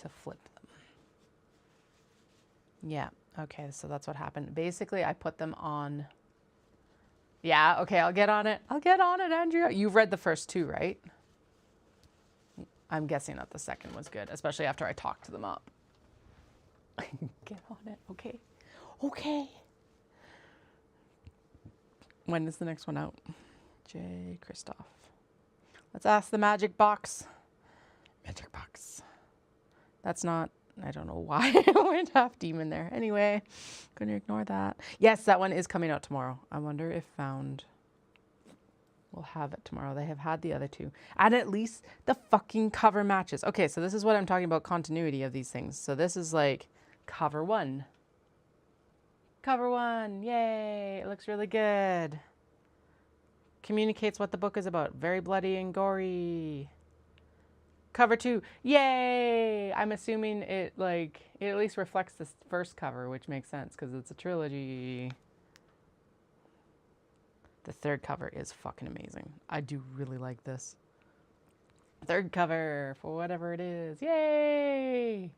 To flip them. Yeah, okay, so that's what happened. Basically, I put them on. Yeah, okay, I'll get on it. I'll get on it, Andrea. You've read the first two, right? I'm guessing that the second was good, especially after I talked them up. Get on it, okay? Okay. When is the next one out? J. Christoph. Let's ask the magic box. Magic box. That's not, I don't know why I went half demon there. Anyway, gonna ignore that. Yes, that one is coming out tomorrow. I wonder if Found will have it tomorrow. They have had the other two. And at least the fucking cover matches. Okay, so this is what I'm talking about, continuity of these things. So this is like cover one. Cover one, yay, it looks really good. Communicates what the book is about. Very bloody and gory. Cover two, yay! I'm assuming it at least reflects this first cover, which makes sense because it's a trilogy. The third cover is fucking amazing. I do really like this. Third cover for whatever it is, yay!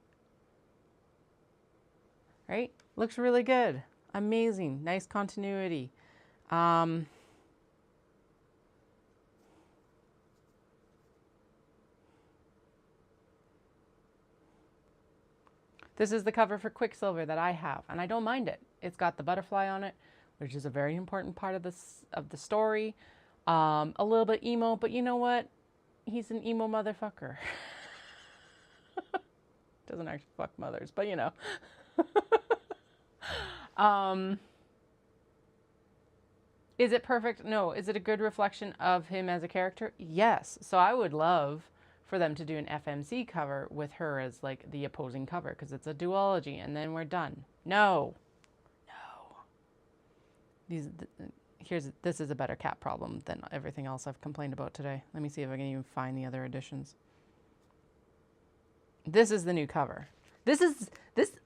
Right? Looks really good. Amazing. Nice continuity. This is the cover for Quicksilver that I have, and I don't mind it. It's got the butterfly on it, which is a very important part of the story. A little bit emo, but you know what? He's an emo motherfucker. Doesn't actually fuck mothers, but you know. Is it perfect? No. Is it a good reflection of him as a character? Yes. So I would love for them to do an FMC cover with her as like the opposing cover because it's a duology and then we're done. No. This is a better cat problem than everything else I've complained about today. Let me see if I can even find the other editions. This is the new cover. This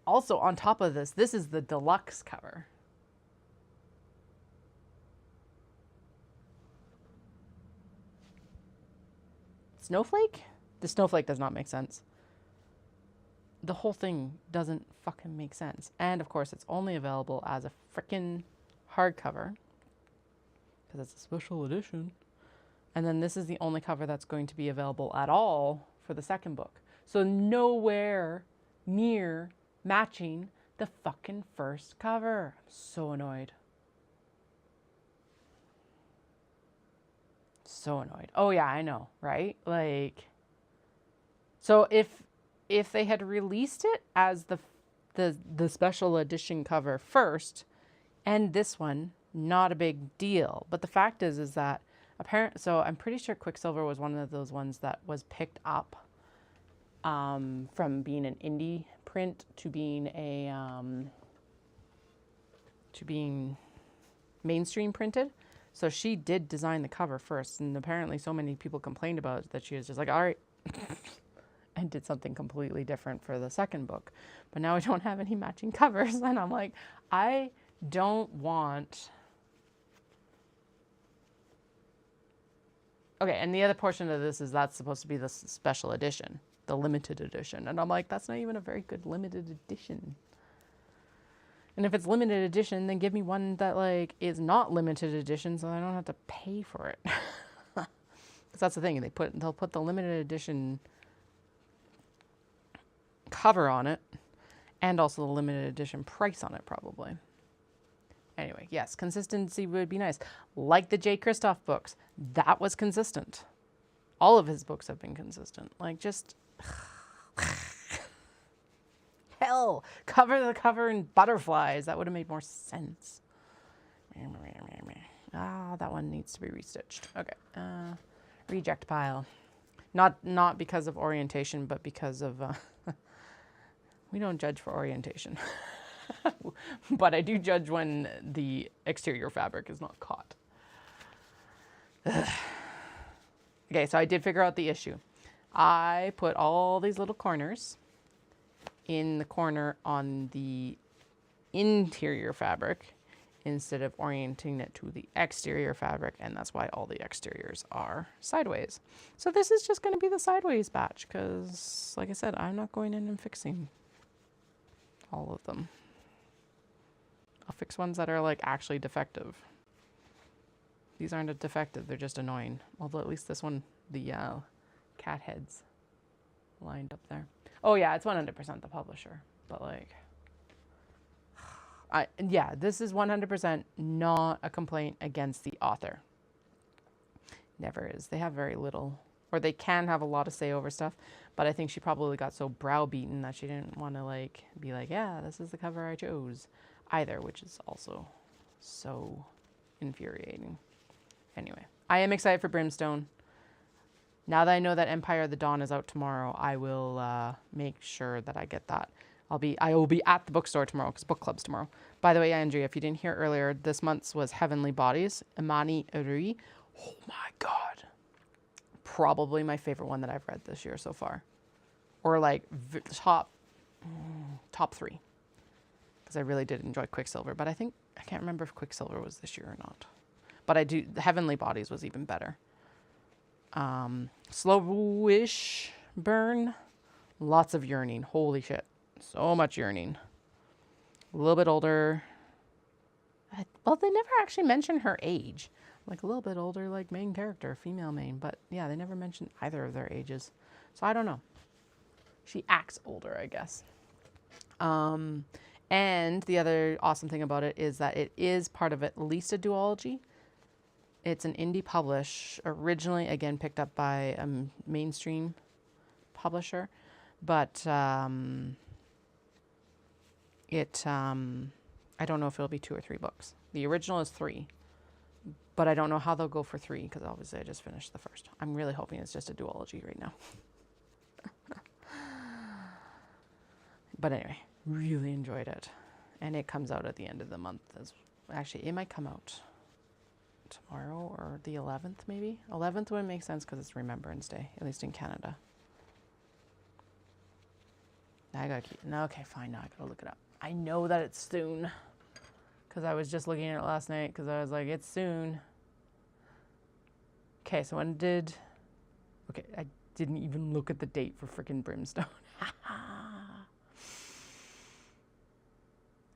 also on top of this is the deluxe cover. Snowflake? The snowflake does not make sense. The whole thing doesn't fucking make sense. And of course, it's only available as a frickin' hardcover because it's a special edition. And then this is the only cover that's going to be available at all for the second book. So nowhere near matching the fucking first cover. I'm so annoyed. So annoyed. Oh yeah, I know, right? Like, so if they had released it as the special edition cover first, and this one, not a big deal. But the fact is that so I'm pretty sure Quicksilver was one of those ones that was picked up from being an indie print to being being mainstream printed. So she did design the cover first, and apparently so many people complained about it that she was just like, all right, and did something completely different for the second book. But now I don't have any matching covers, and I'm like, I don't want... Okay, and the other portion of this is that's supposed to be the special edition, the limited edition. And I'm like, that's not even a very good limited edition. And if it's limited edition, then give me one that like is not limited edition so I don't have to pay for it. Because that's the thing, they'll put the limited edition cover on it and also the limited edition price on it probably. Anyway, yes, consistency would be nice. Like the J. Christoph books, that was consistent. All of his books have been consistent. Like just... Hell, cover the cover in butterflies. That would have made more sense. Ah, that one needs to be restitched. Okay, reject pile. Not because of orientation, but because of We don't judge for orientation. But I do judge when the exterior fabric is not caught. Okay, so I did figure out the issue. I put all these little corners in the corner on the interior fabric instead of orienting it to the exterior fabric, and that's why all the exteriors are sideways. So this is just going to be the sideways batch because, like I said, I'm not going in and fixing all of them. I'll fix ones that are like actually defective. These aren't defective, they're just annoying. Although at least this one, the cat heads lined up there. Oh yeah, it's 100% the publisher, but like, yeah, this is 100% not a complaint against the author. Never is. They have very little, or they can have a lot to say over stuff, but I think she probably got so browbeaten that she didn't want to like be like, yeah, this is the cover I chose either, which is also so infuriating. Anyway, I am excited for Brimstone. Now that I know that Empire of the Dawn is out tomorrow, I will make sure that I get that. I will be at the bookstore tomorrow because book club's tomorrow. By the way, Andrea, if you didn't hear earlier, this month's was Heavenly Bodies, Imani Uri. Oh my God. Probably my favorite one that I've read this year so far. Or like top 3. Because I really did enjoy Quicksilver. But I can't remember if Quicksilver was this year or not. But the Heavenly Bodies was even better. Slowish burn. Lots of yearning. Holy shit. So much yearning. A little bit older. Well, they never actually mention her age. Like a little bit older, like main character, female main. But yeah, they never mentioned either of their ages. So I don't know. She acts older, I guess. And the other awesome thing about it is that it is part of at least a duology. It's an indie publish, originally, again, picked up by a mainstream publisher. But I don't know if it'll be 2 or 3 books. The original is 3. But I don't know how they'll go for 3 because obviously I just finished the first. I'm really hoping it's just a duology right now. But anyway, really enjoyed it. And it comes out at the end of the month. Actually, it might come out tomorrow or the 11th maybe. 11th would make sense because it's Remembrance Day, at least in Canada. I gotta keep, no, okay, fine, now I gotta look it up. I know that it's soon because I was just looking at it last night because I was like, it's soon. Okay, so when did, okay, I didn't even look at the date for frickin' Brimstone.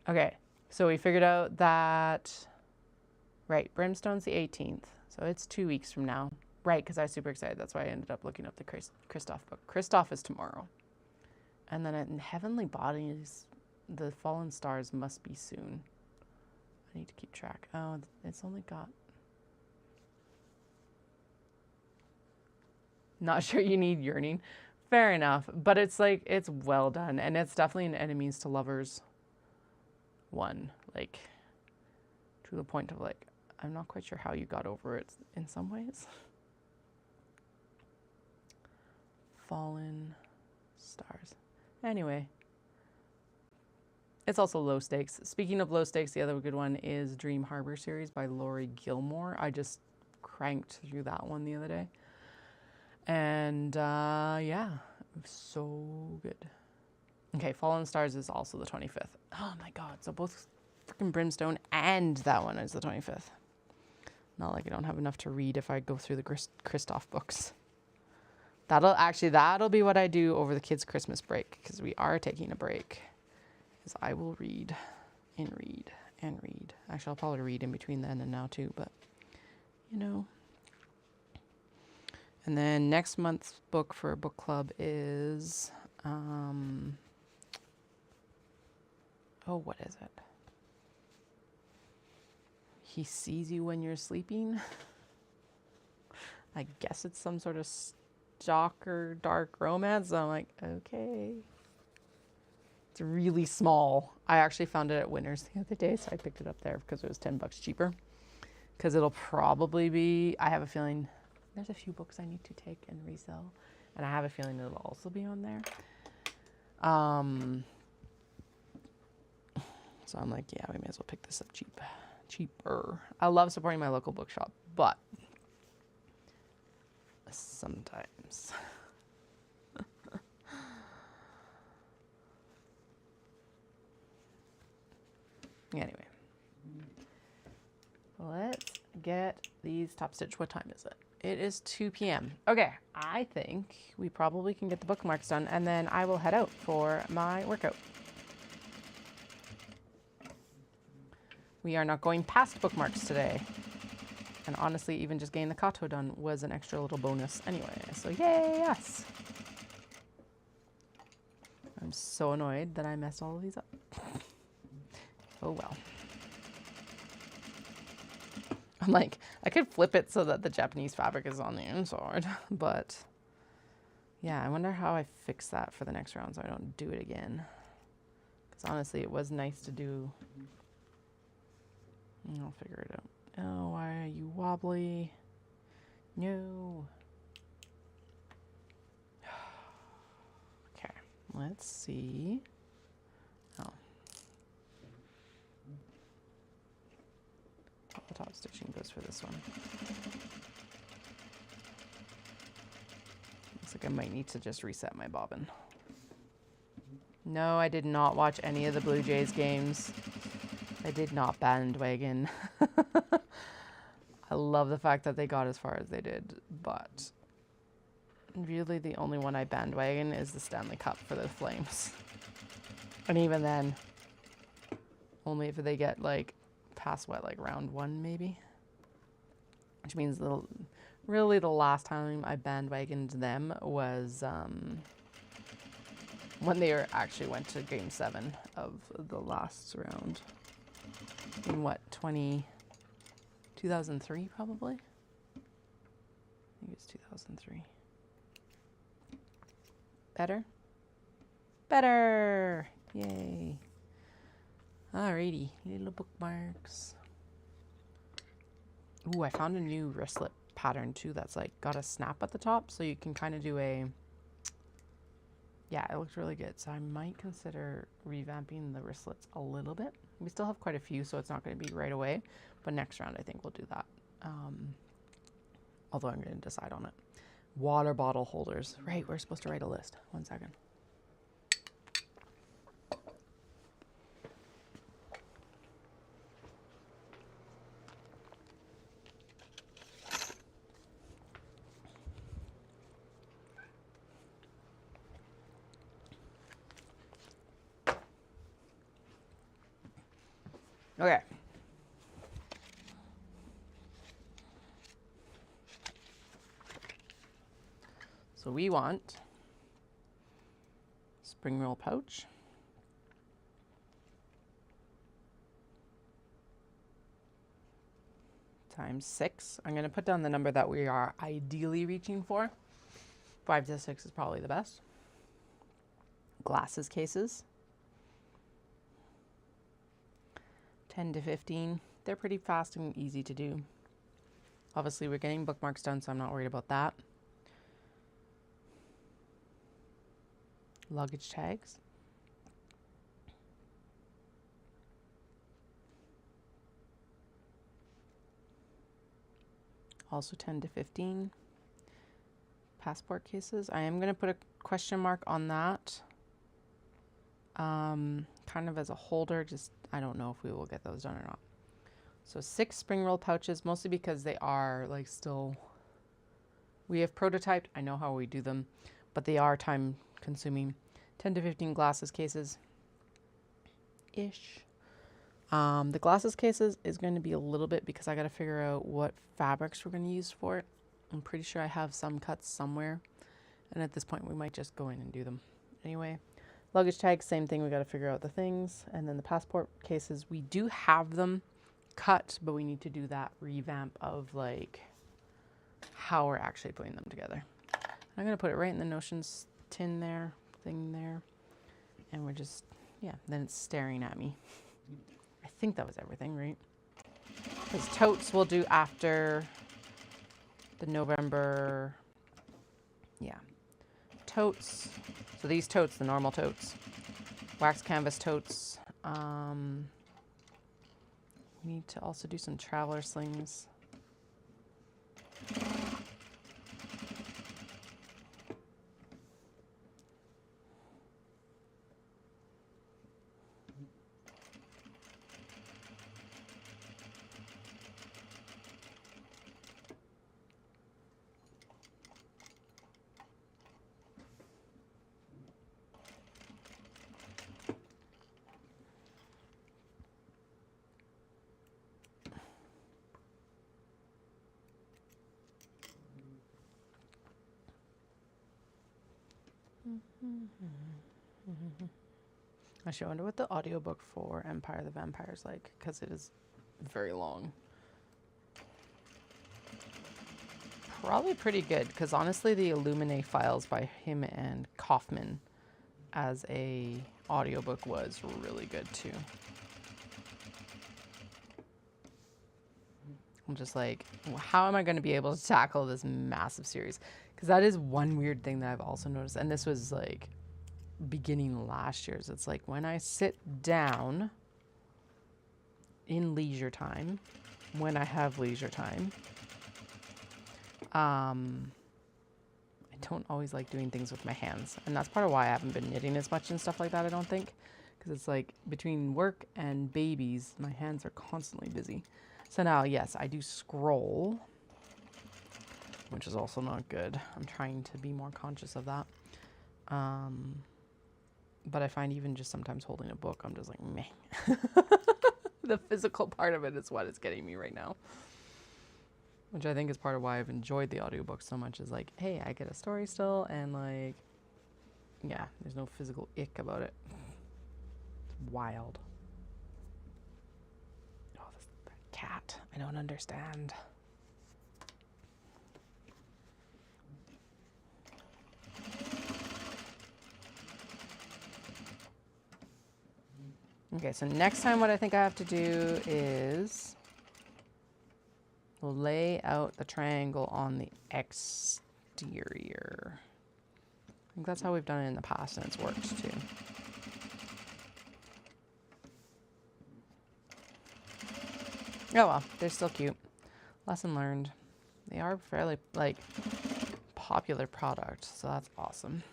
Okay, so we figured out that, right, Brimstone's the 18th, so it's 2 weeks from now. Right, because I was super excited. That's why I ended up looking up the Kristoff book. Kristoff is tomorrow. And then in Heavenly Bodies, the Fallen Stars must be soon. I need to keep track. Oh, it's only got... Not sure you need yearning. Fair enough. But it's like, it's well done. And it's definitely an enemies to lovers one. Like, to the point of like, I'm not quite sure how you got over it in some ways. Fallen Stars. Anyway. It's also low stakes. Speaking of low stakes, the other good one is Dream Harbor series by Laurie Gilmore. I just cranked through that one the other day. And yeah, so good. Okay, Fallen Stars is also the 25th. Oh my God, so both freaking Brimstone and that one is the 25th. Not like I don't have enough to read if I go through the Kristoff books. That'll be what I do over the kids' Christmas break, because we are taking a break. Is I will read and read and read. Actually, I'll probably read in between then and now too, but you know. And then next month's book for book club is, what is it? He Sees You When You're Sleeping. I guess it's some sort of stalker dark romance. So I'm like, okay. It's really small. I actually found it at Winners the other day, so I picked it up there because it was $10 cheaper. Because it'll probably be, I have a feeling, there's a few books I need to take and resell, and I have a feeling it'll also be on there. So I'm like, yeah, we may as well pick this up cheaper. I love supporting my local bookshop, but sometimes. Anyway, let's get these top stitch. What time is it? It is 2 p.m. Okay, I think we probably can get the bookmarks done, and then I will head out for my workout. We are not going past bookmarks today. And honestly, even just getting the kato done was an extra little bonus anyway. So yay, us! I'm so annoyed that I messed all of these up. Oh well. I'm like, I could flip it so that the Japanese fabric is on the inside, but yeah, I wonder how I fix that for the next round so I don't do it again. Because honestly, it was nice to do. I'll figure it out. Oh, why are you wobbly? No. Okay, let's see. Oh. The top stitching goes for this one. Looks like I might need to just reset my bobbin. No, I did not watch any of the Blue Jays games. I did not bandwagon. I love the fact that they got as far as they did, but really the only one I bandwagon is the Stanley Cup for the Flames. And even then, only if they get like past what, like round 1 maybe? Which means really the last time I bandwagoned them was when they actually went to game 7 of the last round. In what, 2003 probably? I think it's 2003. Better? Better! Yay. Alrighty, little bookmarks. Ooh, I found a new wristlet pattern too that's like got a snap at the top, so you can kind of do a... Yeah, it looks really good. So I might consider revamping the wristlets a little bit. We still have quite a few, so it's not going to be right away. But next round, I think we'll do that. Although I'm going to decide on it. Water bottle holders. Right, we're supposed to write a list. 1 second. Okay. So we want spring roll pouch. Times 6. I'm going to put down the number that we are ideally reaching for. 5 to 6 is probably the best. Glasses cases. 10 to 15. They're pretty fast and easy to do. Obviously, we're getting bookmarks done, so I'm not worried about that. Luggage tags. Also 10 to 15. Passport cases. I am going to put a question mark on that. Kind of as a holder, just I don't know if we will get those done or not. So 6 spring roll pouches, mostly because they are like still, we have prototyped, I know how we do them, but they are time consuming. 10 to 15 glasses cases ish. The glasses cases is going to be a little bit because I got to figure out what fabrics we're going to use for it. I'm pretty sure I have some cuts somewhere, and at this point we might just go in and do them anyway. Luggage tags, same thing, we got to figure out the things. And then the passport cases, we do have them cut, but we need to do that revamp of like how we're actually putting them together. I'm going to put it right in the notions tin there, thing there. And we're just, yeah, then it's staring at me. I think that was everything, right? Because totes we'll do after the November, yeah. Totes, so these totes, the normal totes, wax canvas totes, need to also do some traveler slings. Actually, I wonder what the audiobook for Empire of the Vampire is like, because it is very long. Probably pretty good, because honestly, the Illuminae files by him and Kaufman as a audiobook was really good too. I'm just like, how am I going to be able to tackle this massive series? Because that is one weird thing that I've also noticed, and this was like beginning last year's. It's like when I sit down in leisure time, when I have leisure time, I don't always like doing things with my hands, and that's part of why I haven't been knitting as much and stuff like that, I don't think, because it's like between work and babies, my hands are constantly busy. So now, yes, I do scroll, which is also not good. I'm trying to be more conscious of that. But I find even just sometimes holding a book, I'm just like, meh. The physical part of it is what is getting me right now. Which I think is part of why I've enjoyed the audiobook so much, is like, hey, I get a story still, and like, yeah, there's no physical ick about it. It's wild. Oh, this cat. I don't understand. Okay, so next time what I think I have to do is lay out the triangle on the exterior. I think that's how we've done it in the past, and it's worked too. Oh well, they're still cute. Lesson learned. They are fairly, like, popular product, so that's awesome.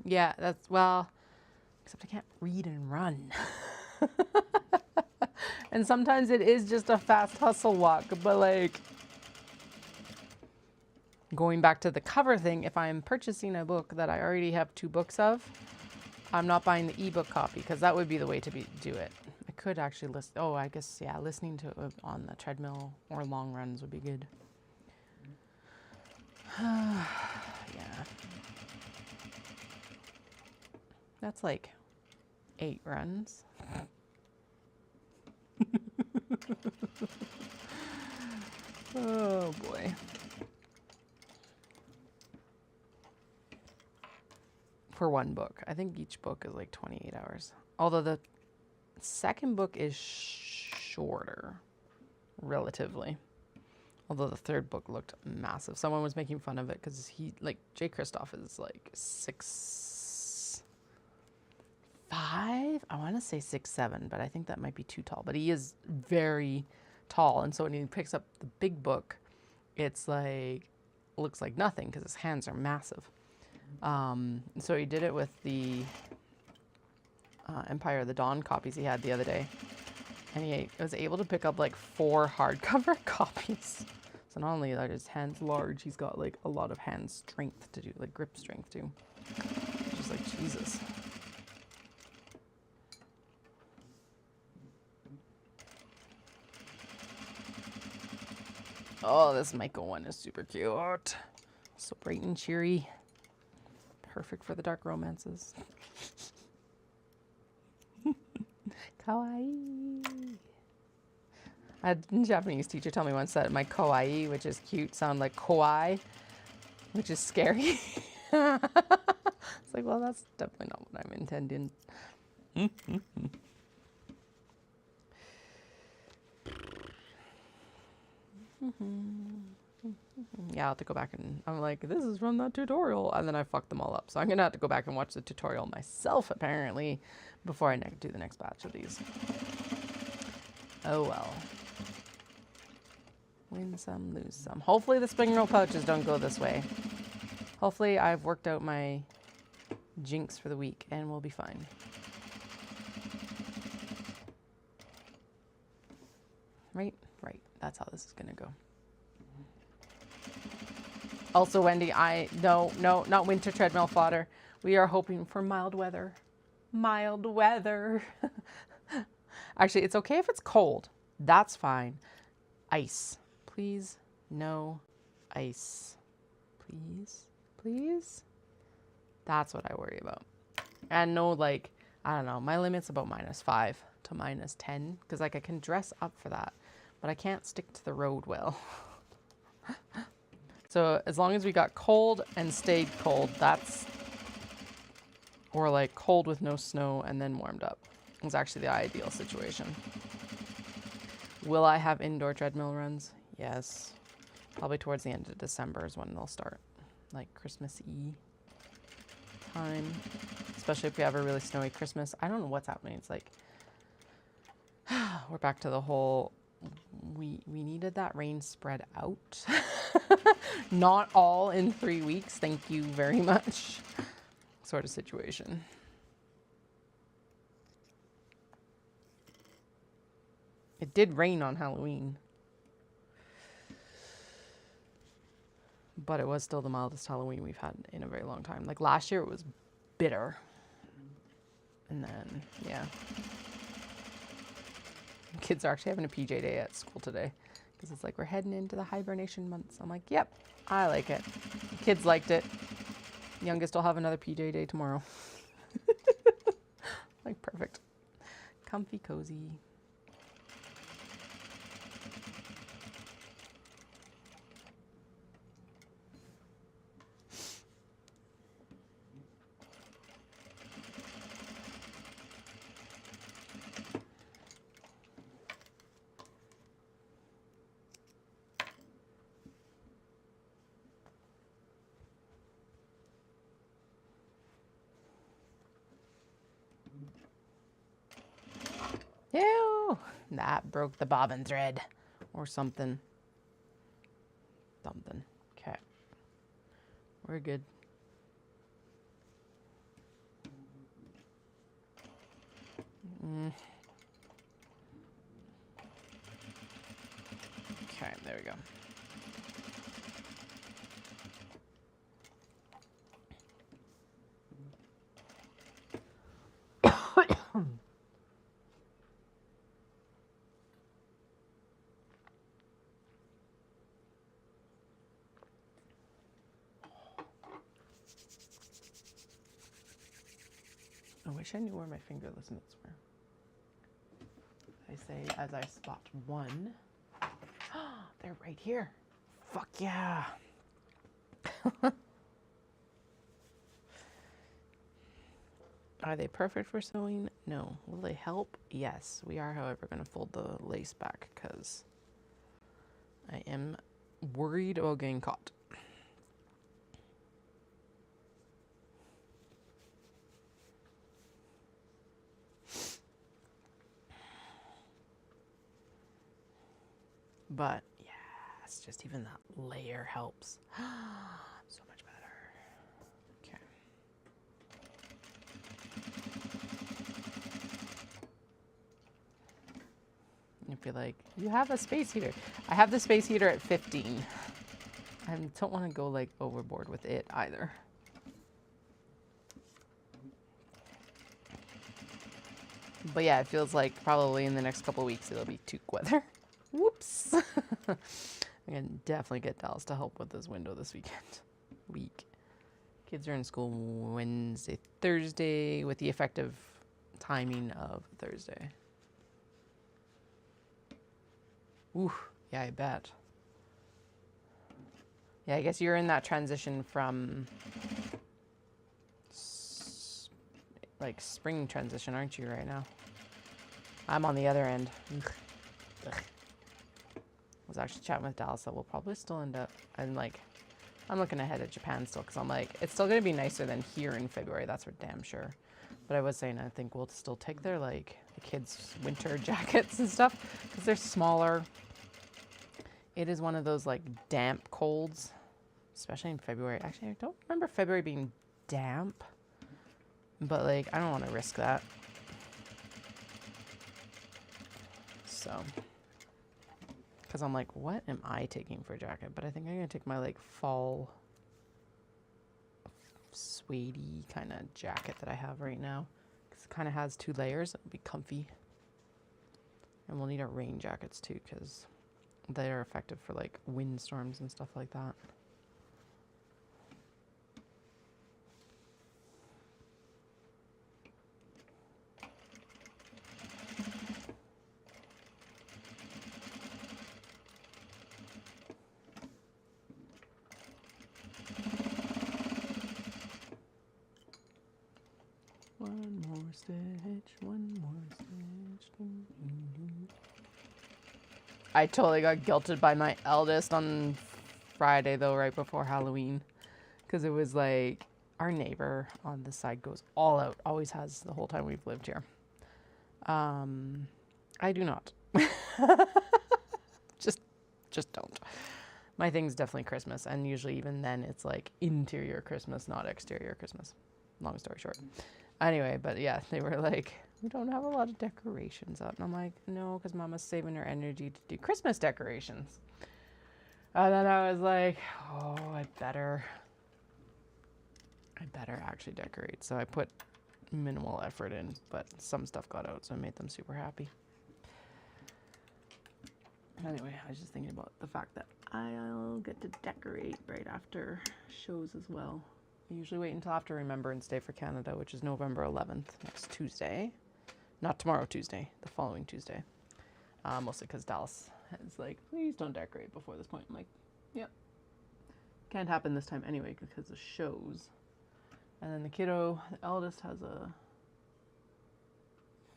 Yeah, that's, well, except I can't read and run. And sometimes it is just a fast hustle walk, but like, going back to the cover thing, if I'm purchasing a book that I already have 2 books of, I'm not buying the ebook copy, because that would be the way to do it. I could actually listen. Oh, I guess, yeah, listening to it on the treadmill or long runs would be good. Yeah. That's like 8 runs. Oh boy. For one book. I think each book is like 28 hours. Although the second book is shorter, relatively. Although the third book looked massive. Someone was making fun of it because he, like, Jay Kristoff is like 6'5". I want to say 6'7", but I think that might be too tall. But he is very tall, and so when he picks up the big book, it's like, looks like nothing because his hands are massive. So he did it with the Empire of the Dawn copies he had the other day. And he was able to pick up like 4 hardcover copies. So not only are his hands large, he's got like a lot of hand strength to do, like grip strength too. Just like, Jesus. Oh, this Michael one is super cute. So bright and cheery. Perfect for the dark romances. Kawaii. I had a Japanese teacher tell me once that my kawaii, which is cute, sound like kawaii, which is scary. So like, well, that's definitely not what I'm intending. Yeah, I'll have to go back and I'm like, this is from that tutorial. And then I fucked them all up. So I'm going to have to go back and watch the tutorial myself, apparently, before I do the next batch of these. Oh, well. Win some, lose some. Hopefully the spring roll pouches don't go this way. Hopefully I've worked out my jinx for the week and we'll be fine. Right? Right. That's how this is going to go. Also, Wendy, no, not winter treadmill fodder. We are hoping for mild weather. Mild weather. Actually, it's okay if it's cold. That's fine. Ice. Please, no ice. Please, please. That's what I worry about. And no, like, I don't know. My limit's about -5 to -10 because, like, I can dress up for that, but I can't stick to the road well. So as long as we got cold and stayed cold, that's, or like cold with no snow and then warmed up. It's actually the ideal situation. Will I have indoor treadmill runs? Yes. Probably towards the end of December is when they'll start. Like Christmas-y time. Especially if we have a really snowy Christmas. I don't know what's happening. It's like, we're back to the whole, we needed that rain spread out. Not all in 3 weeks. Thank you very much. Sort of situation. It did rain on Halloween. But it was still the mildest Halloween we've had in a very long time. Like last year it was bitter. And then, yeah. Kids are actually having a PJ day at school today. Because it's like, we're heading into the hibernation months. I'm like, yep, I like it. Kids liked it. Youngest will have another PJ day tomorrow. Like, perfect. Comfy, cozy. Ew, that broke the bobbin thread or something. Something. Okay. We're good. Okay, there we go. I wish I knew where my fingerless mitts were. I say as I spot one. They're right here. Fuck yeah. Are they perfect for sewing? No. Will they help? Yes. We are, however, going to fold the lace back because I am worried about getting caught. But yes, just even that layer helps. So much better. Okay. You'd be like, you have a space heater. I have the space heater at 15. I don't want to go like overboard with it either. But yeah, it feels like probably in the next couple of weeks it'll be toque weather. Whoops. I can definitely get Dallas to help with this window this week. Kids are in school Wednesday, Thursday with the effective timing of Thursday. Ooh, yeah, I bet. Yeah, I guess you're in that transition from like spring transition, aren't you, right now? I'm on the other end. Ugh. Ugh. I was actually chatting with Dallas that we'll probably still end up, and like, I'm looking ahead at Japan still, because I'm like, it's still going to be nicer than here in February, that's for damn sure. But I was saying, I think we'll still take their, like, the kids' winter jackets and stuff, because they're smaller. It is one of those, like, damp colds, especially in February. Actually, I don't remember February being damp, but, like, I don't want to risk that. So, because I'm like, what am I taking for a jacket? But I think I'm going to take my, like, fall suede-y kind of jacket that I have right now. Because it kind of has 2 layers. It'll be comfy. And we'll need our rain jackets, too, because they are effective for, like, windstorms and stuff like that. One more stitch, one more stitch. I totally got guilted by my eldest on Friday, though, right before Halloween. Because it was like, our neighbor on this side goes all out. Always has the whole time we've lived here. I do not. Just don't. My thing's definitely Christmas. And usually even then, it's like interior Christmas, not exterior Christmas. Long story short. Anyway, but yeah, they were like, we don't have a lot of decorations up. And I'm like, no, because Mama's saving her energy to do Christmas decorations. And then I was like, oh, I better actually decorate. So I put minimal effort in, but some stuff got out, so I made them super happy. Anyway, I was just thinking about the fact that I'll get to decorate right after shows as well. I usually wait until after Remembrance Day for Canada, which is November 11th, next Tuesday. Not tomorrow Tuesday, the following Tuesday. Mostly because Dallas is like, please don't decorate before this point. I'm like, yep. Can't happen this time anyway because of shows. And then the kiddo, the eldest, has a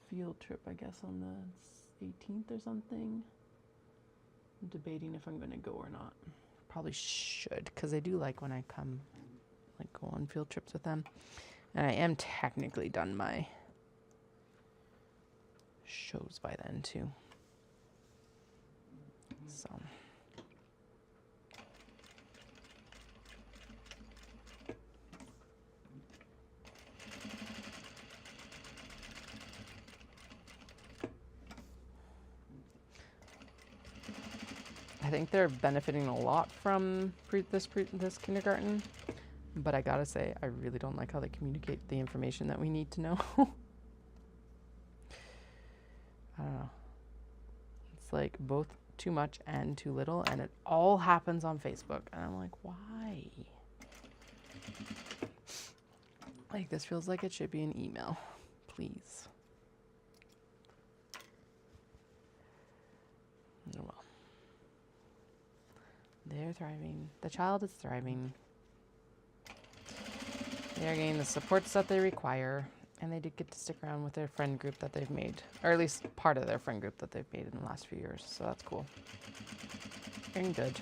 field trip, I guess, on the 18th or something. I'm debating if I'm going to go or not. Probably should, because I do like when I come, like, go on field trips with them. And I am technically done my shows by then, too. So. I think they're benefiting a lot from this kindergarten, but I gotta say, I really don't like how they communicate the information that we need to know. I don't know. It's like both too much and too little, and it all happens on Facebook, and I'm like, why? Like, this feels like it should be an email, please. Oh well. They're thriving. The child is thriving. They're getting the supports that they require, and they did get to stick around with their friend group that they've made, or at least part of their friend group that they've made in the last few years, so that's cool. Doing good.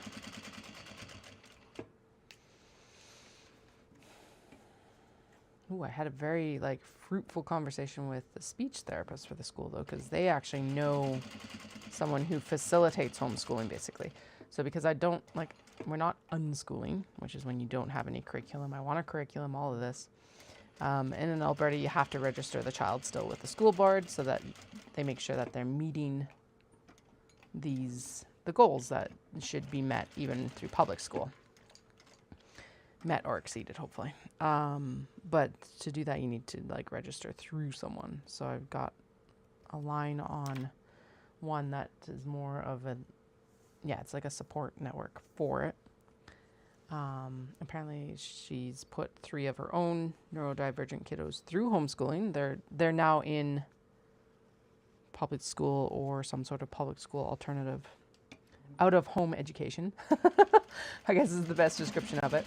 Ooh, I had a very, like, fruitful conversation with the speech therapist for the school, though, because they actually know someone who facilitates homeschooling, basically. So because I don't, like, we're not unschooling, which is when you don't have any curriculum. I want a curriculum, all of this. And in Alberta, you have to register the child still with the school board so that they make sure that they're meeting the goals that should be met even through public school. Met or exceeded, hopefully. But to do that, you need to, like, register through someone. So I've got a line on one that is more of a, yeah, it's like a support network for it. Apparently she's put 3 of her own neurodivergent kiddos through homeschooling. They're now in public school or some sort of public school alternative, out of home education. I guess is the best description of it.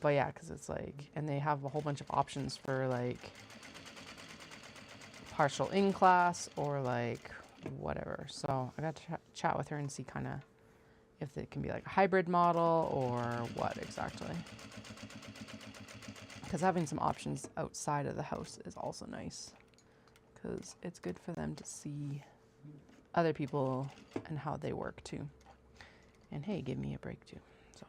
But yeah, because it's like, and they have a whole bunch of options for like partial in class or like whatever. So I got to chat with her and see kind of if it can be like a hybrid model or what exactly. Because having some options outside of the house is also nice, because it's good for them to see other people and how they work too. And hey, give me a break too. So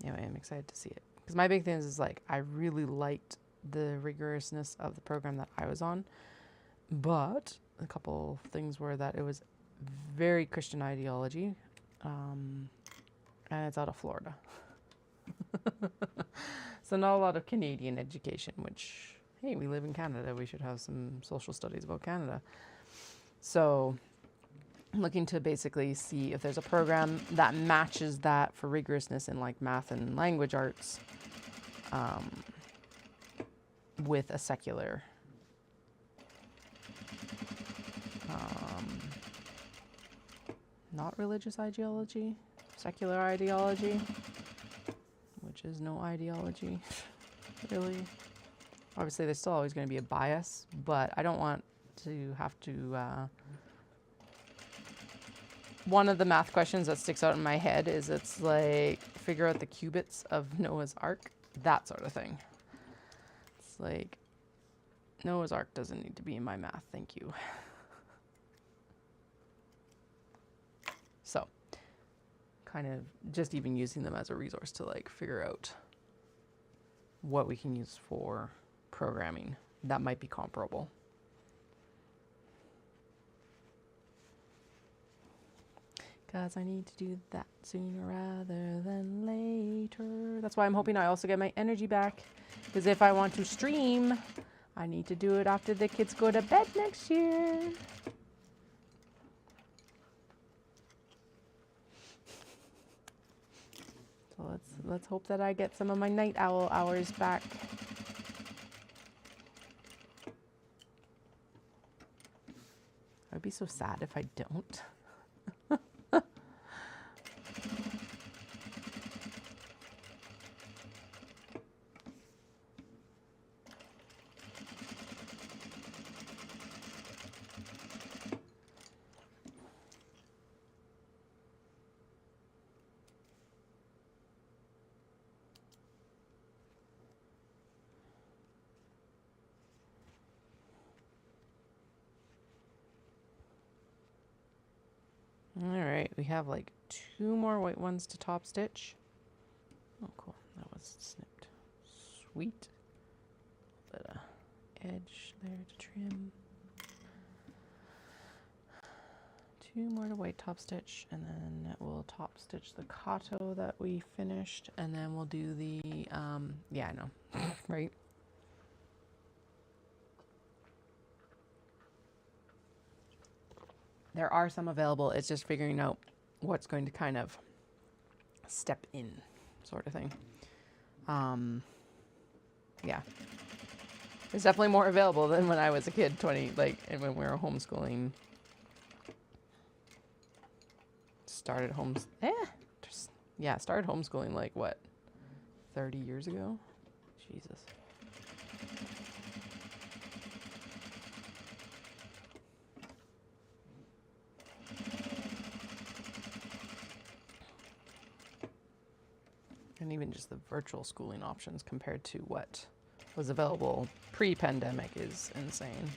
anyway, I'm excited to see it, because my big thing is like I really liked the rigorousness of the program that I was on, but a couple things were that it was very Christian ideology, and it's out of Florida. So not a lot of Canadian education, which, hey, we live in Canada, we should have some social studies about Canada. So I'm looking to basically see if there's a program that matches that for rigorousness in like math and language arts, with a secular not religious ideology, secular ideology, which is no ideology, really. Obviously, there's still always going to be a bias, but I don't want to have to... one of the math questions that sticks out in my head is it's like, figure out the cubits of Noah's Ark, that sort of thing. It's like, Noah's Ark doesn't need to be in my math, thank you. So, kind of just even using them as a resource to like figure out what we can use for programming that might be comparable. Because I need to do that sooner rather than later. That's why I'm hoping I also get my energy back. Because if I want to stream, I need to do it after the kids go to bed next year. So let's hope that I get some of my night owl hours back. I'd be so sad if I don't. Alright, we have like 2 more white ones to top stitch. Oh cool, that was snipped. Sweet. A bit of edge there to trim. 2 more to white top stitch, and then we'll top stitch the Kato that we finished, and then we'll do the, yeah, I know, right? There are some available. It's just figuring out what's going to kind of step in, sort of thing. Yeah. There's definitely more available than when I was a kid, and when we were homeschooling. Started homeschooling like what, 30 years ago? Jesus. And even just the virtual schooling options compared to what was available pre-pandemic is insane.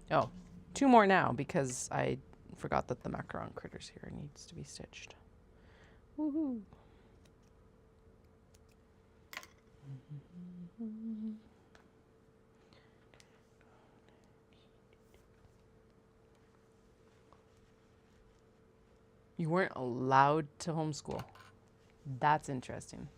Oh, 2 more now because I forgot that the macaron critters here needs to be stitched. Woohoo! You weren't allowed to homeschool. That's interesting.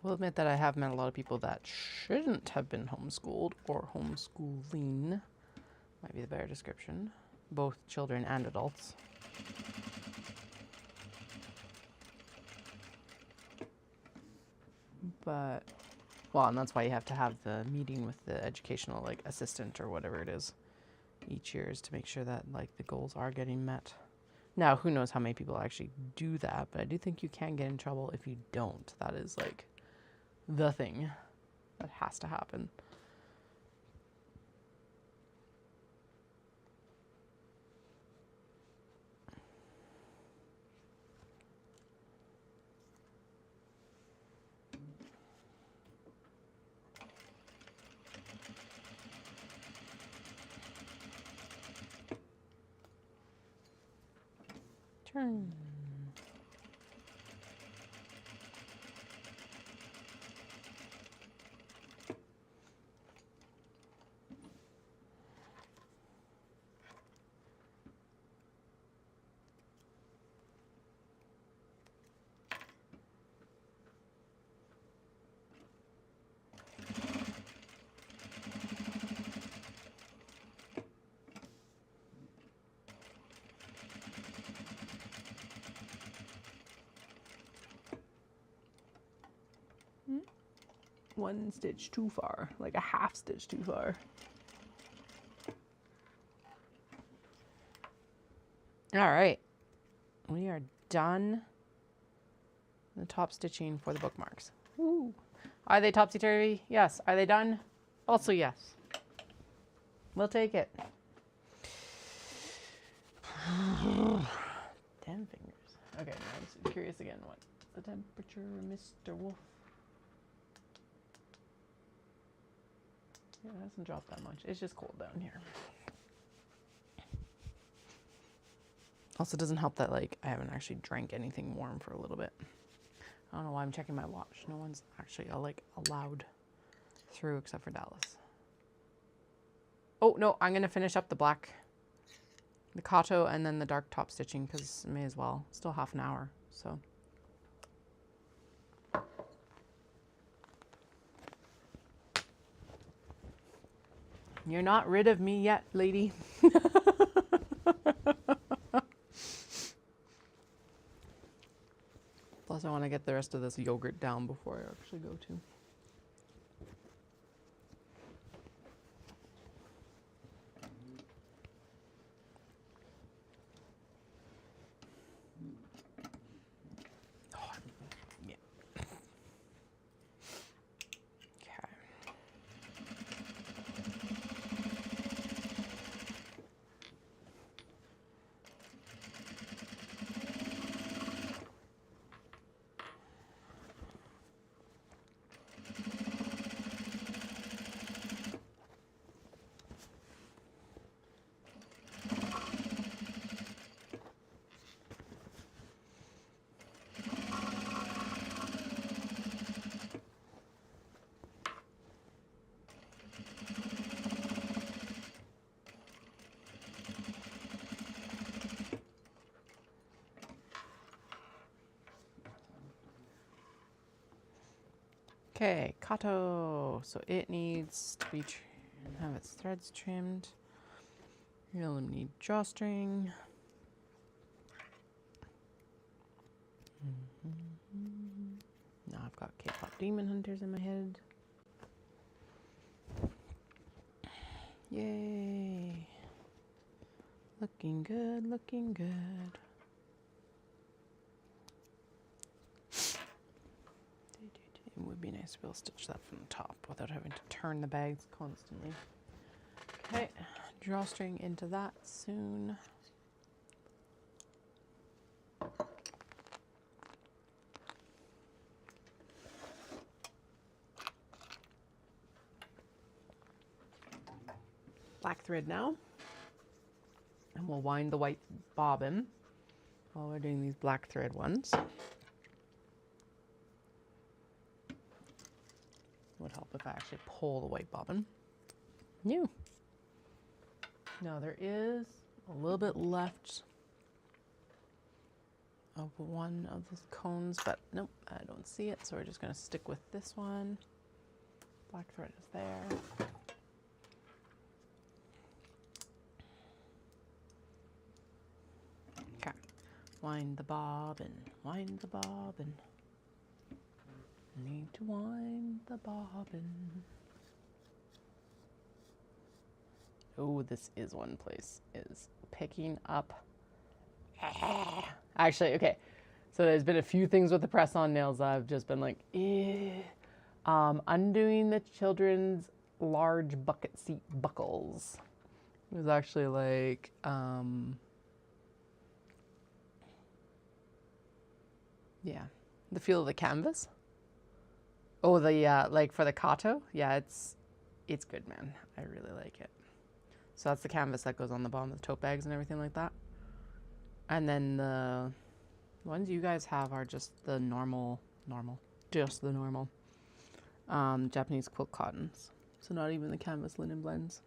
will admit that I have met a lot of people that shouldn't have been homeschooled, or homeschooling might be the better description, both children and adults. But, well, and that's why you have to have the meeting with the educational, like, assistant or whatever it is each year, is to make sure that, like, the goals are getting met. Now, who knows how many people actually do that, but I do think you can get in trouble if you don't. That is, like, the thing that has to happen. Turn. One stitch too far, like a half stitch too far. All right, we are done the top stitching for the bookmarks. Woo. Are they topsy-turvy? Yes. Are they done? Also yes. We'll take it. 10 fingers. Okay, now I'm just curious again. What's the temperature, Mr. Wolf? Yeah, it hasn't dropped that much. It's just cold down here. Also, it doesn't help that, like, I haven't actually drank anything warm for a little bit. I don't know why I'm checking my watch. No one's actually, like, allowed through except for Dallas. Oh, no, I'm going to finish up the black, the Kato, and then the dark top stitching, because may as well. Still half an hour, so. You're not rid of me yet, lady. Plus, I want to get the rest of this yogurt down before I actually go to. Okay, Kato. So it needs to be have its threads trimmed. You'll need drawstring. Now I've got K-pop Demon Hunters in my head. Yay! Looking good, looking good. It would be nice to be able to stitch that from the top without having to turn the bags constantly. Okay, drawstring into that soon. Black thread now. And we'll wind the white bobbin while we're doing these black thread ones. Would help if I actually pull the white bobbin. New. Now there is a little bit left of one of the cones, but nope, I don't see it. So we're just going to stick with this one. Black thread is there. Okay. Wind the bobbin, wind the bobbin. Need to wind the bobbin. Oh, this is one place, is picking up. Actually, okay. So there's been a few things with the press-on nails that I've just been like, eh. Undoing the children's large bucket seat buckles. It was actually like, yeah, the feel of the canvas. Oh, the, like for the Kato. Yeah, it's good, man. I really like it. So that's the canvas that goes on the bottom of the tote bags and everything like that. And then the ones you guys have are just the normal, just the normal Japanese quilt cottons. So not even the canvas linen blends.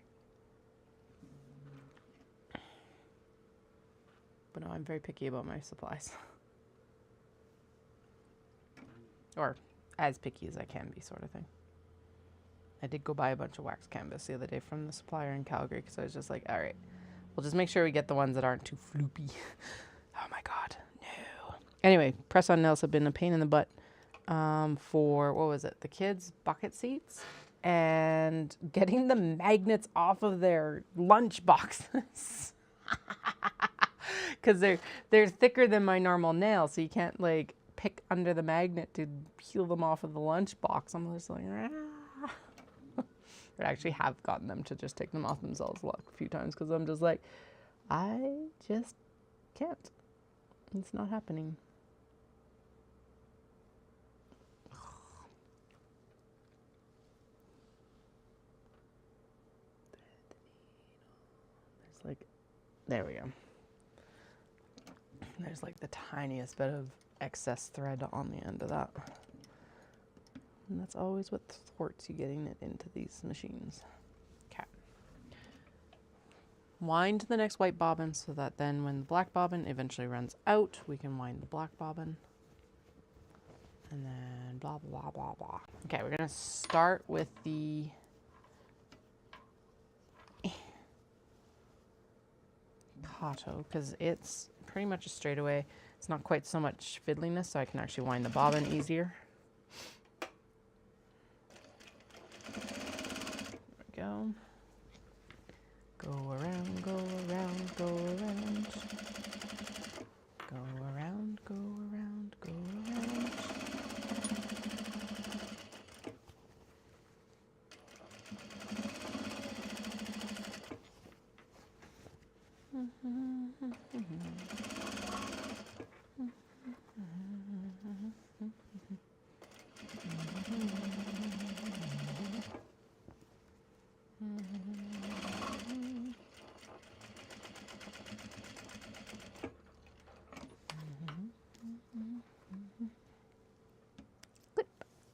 But no, I'm very picky about my supplies. Or as picky as I can be, sort of thing. I did go buy a bunch of wax canvas the other day from the supplier in Calgary because I was just like, all right, we'll just make sure we get the ones that aren't too floopy. Oh my God, no. Anyway, press-on nails have been a pain in the butt for, what was it, the kids' bucket seats and getting the magnets off of their lunch boxes. Because they're thicker than my normal nail, so you can't like pick under the magnet to peel them off of the lunch box. I'm just like, ah. I actually have gotten them to just take them off themselves a few times because I'm just like, I just can't. It's not happening. There's like, there we go. There's like the tiniest bit of excess thread on the end of that. And that's always what thwarts you getting it into these machines. Okay. Wind the next white bobbin so that then when the black bobbin eventually runs out, we can wind the black bobbin. And then blah, blah, blah, blah. Okay, we're going to start with the Kato because it's pretty much a straightaway. It's not quite so much fiddliness, so I can actually wind the bobbin easier. Go. Go around, go around, go around. Go around, go around, go around.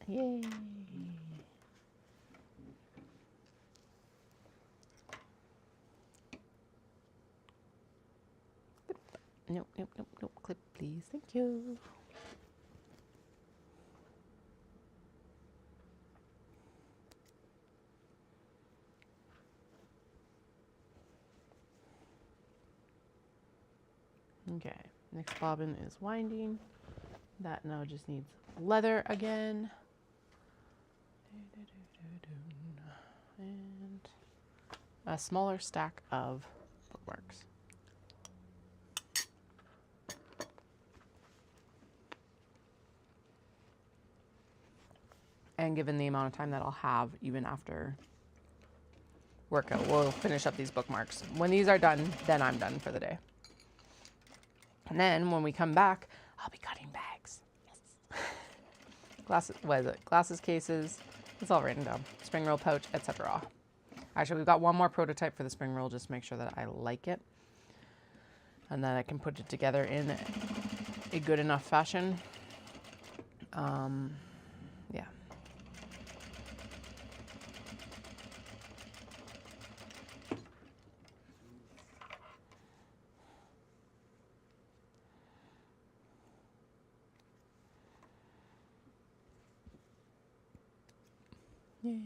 Yay. Nope, nope, nope, nope. Clip, please. Thank you. Okay, next bobbin is winding. That now just needs leather again. And a smaller stack of bookmarks. And given the amount of time that I'll have even after workout, we'll finish up these bookmarks. When these are done, then I'm done for the day. And then when we come back, I'll be cutting bags. Yes. Glasses, what is it? Glasses cases. It's all written down. Spring roll pouch, etc. Actually, we've got one more prototype for the spring roll, just to make sure that I like it. And then I can put it together in a good enough fashion. Yeah. Yay.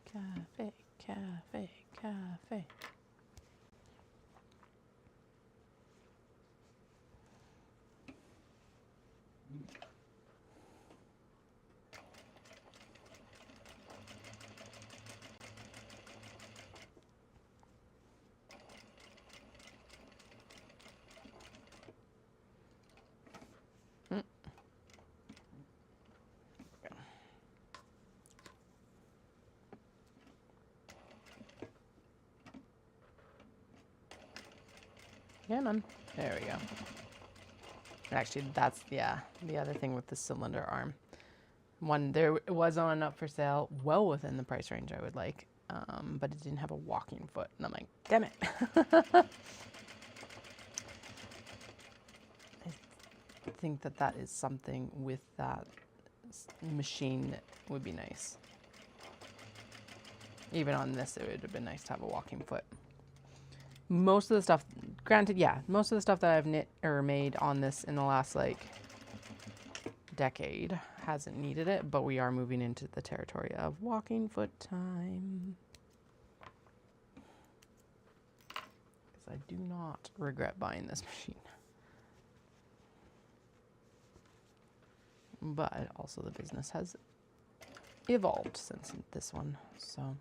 Cafe, cafe, cafe. Yeah, man. There we go. Actually, that's, yeah, the other thing with the cylinder arm. One, there was on up for sale, well within the price range I would like, but it didn't have a walking foot. And I'm like, damn it. I think that that is something with that machine that would be nice. Even on this, it would have been nice to have a walking foot. Most of the stuff, granted, yeah, most of the stuff that I've knit or made on this in the last, like, decade hasn't needed it, but we are moving into the territory of walking foot time. Because I do not regret buying this machine. But also the business has evolved since this one, so...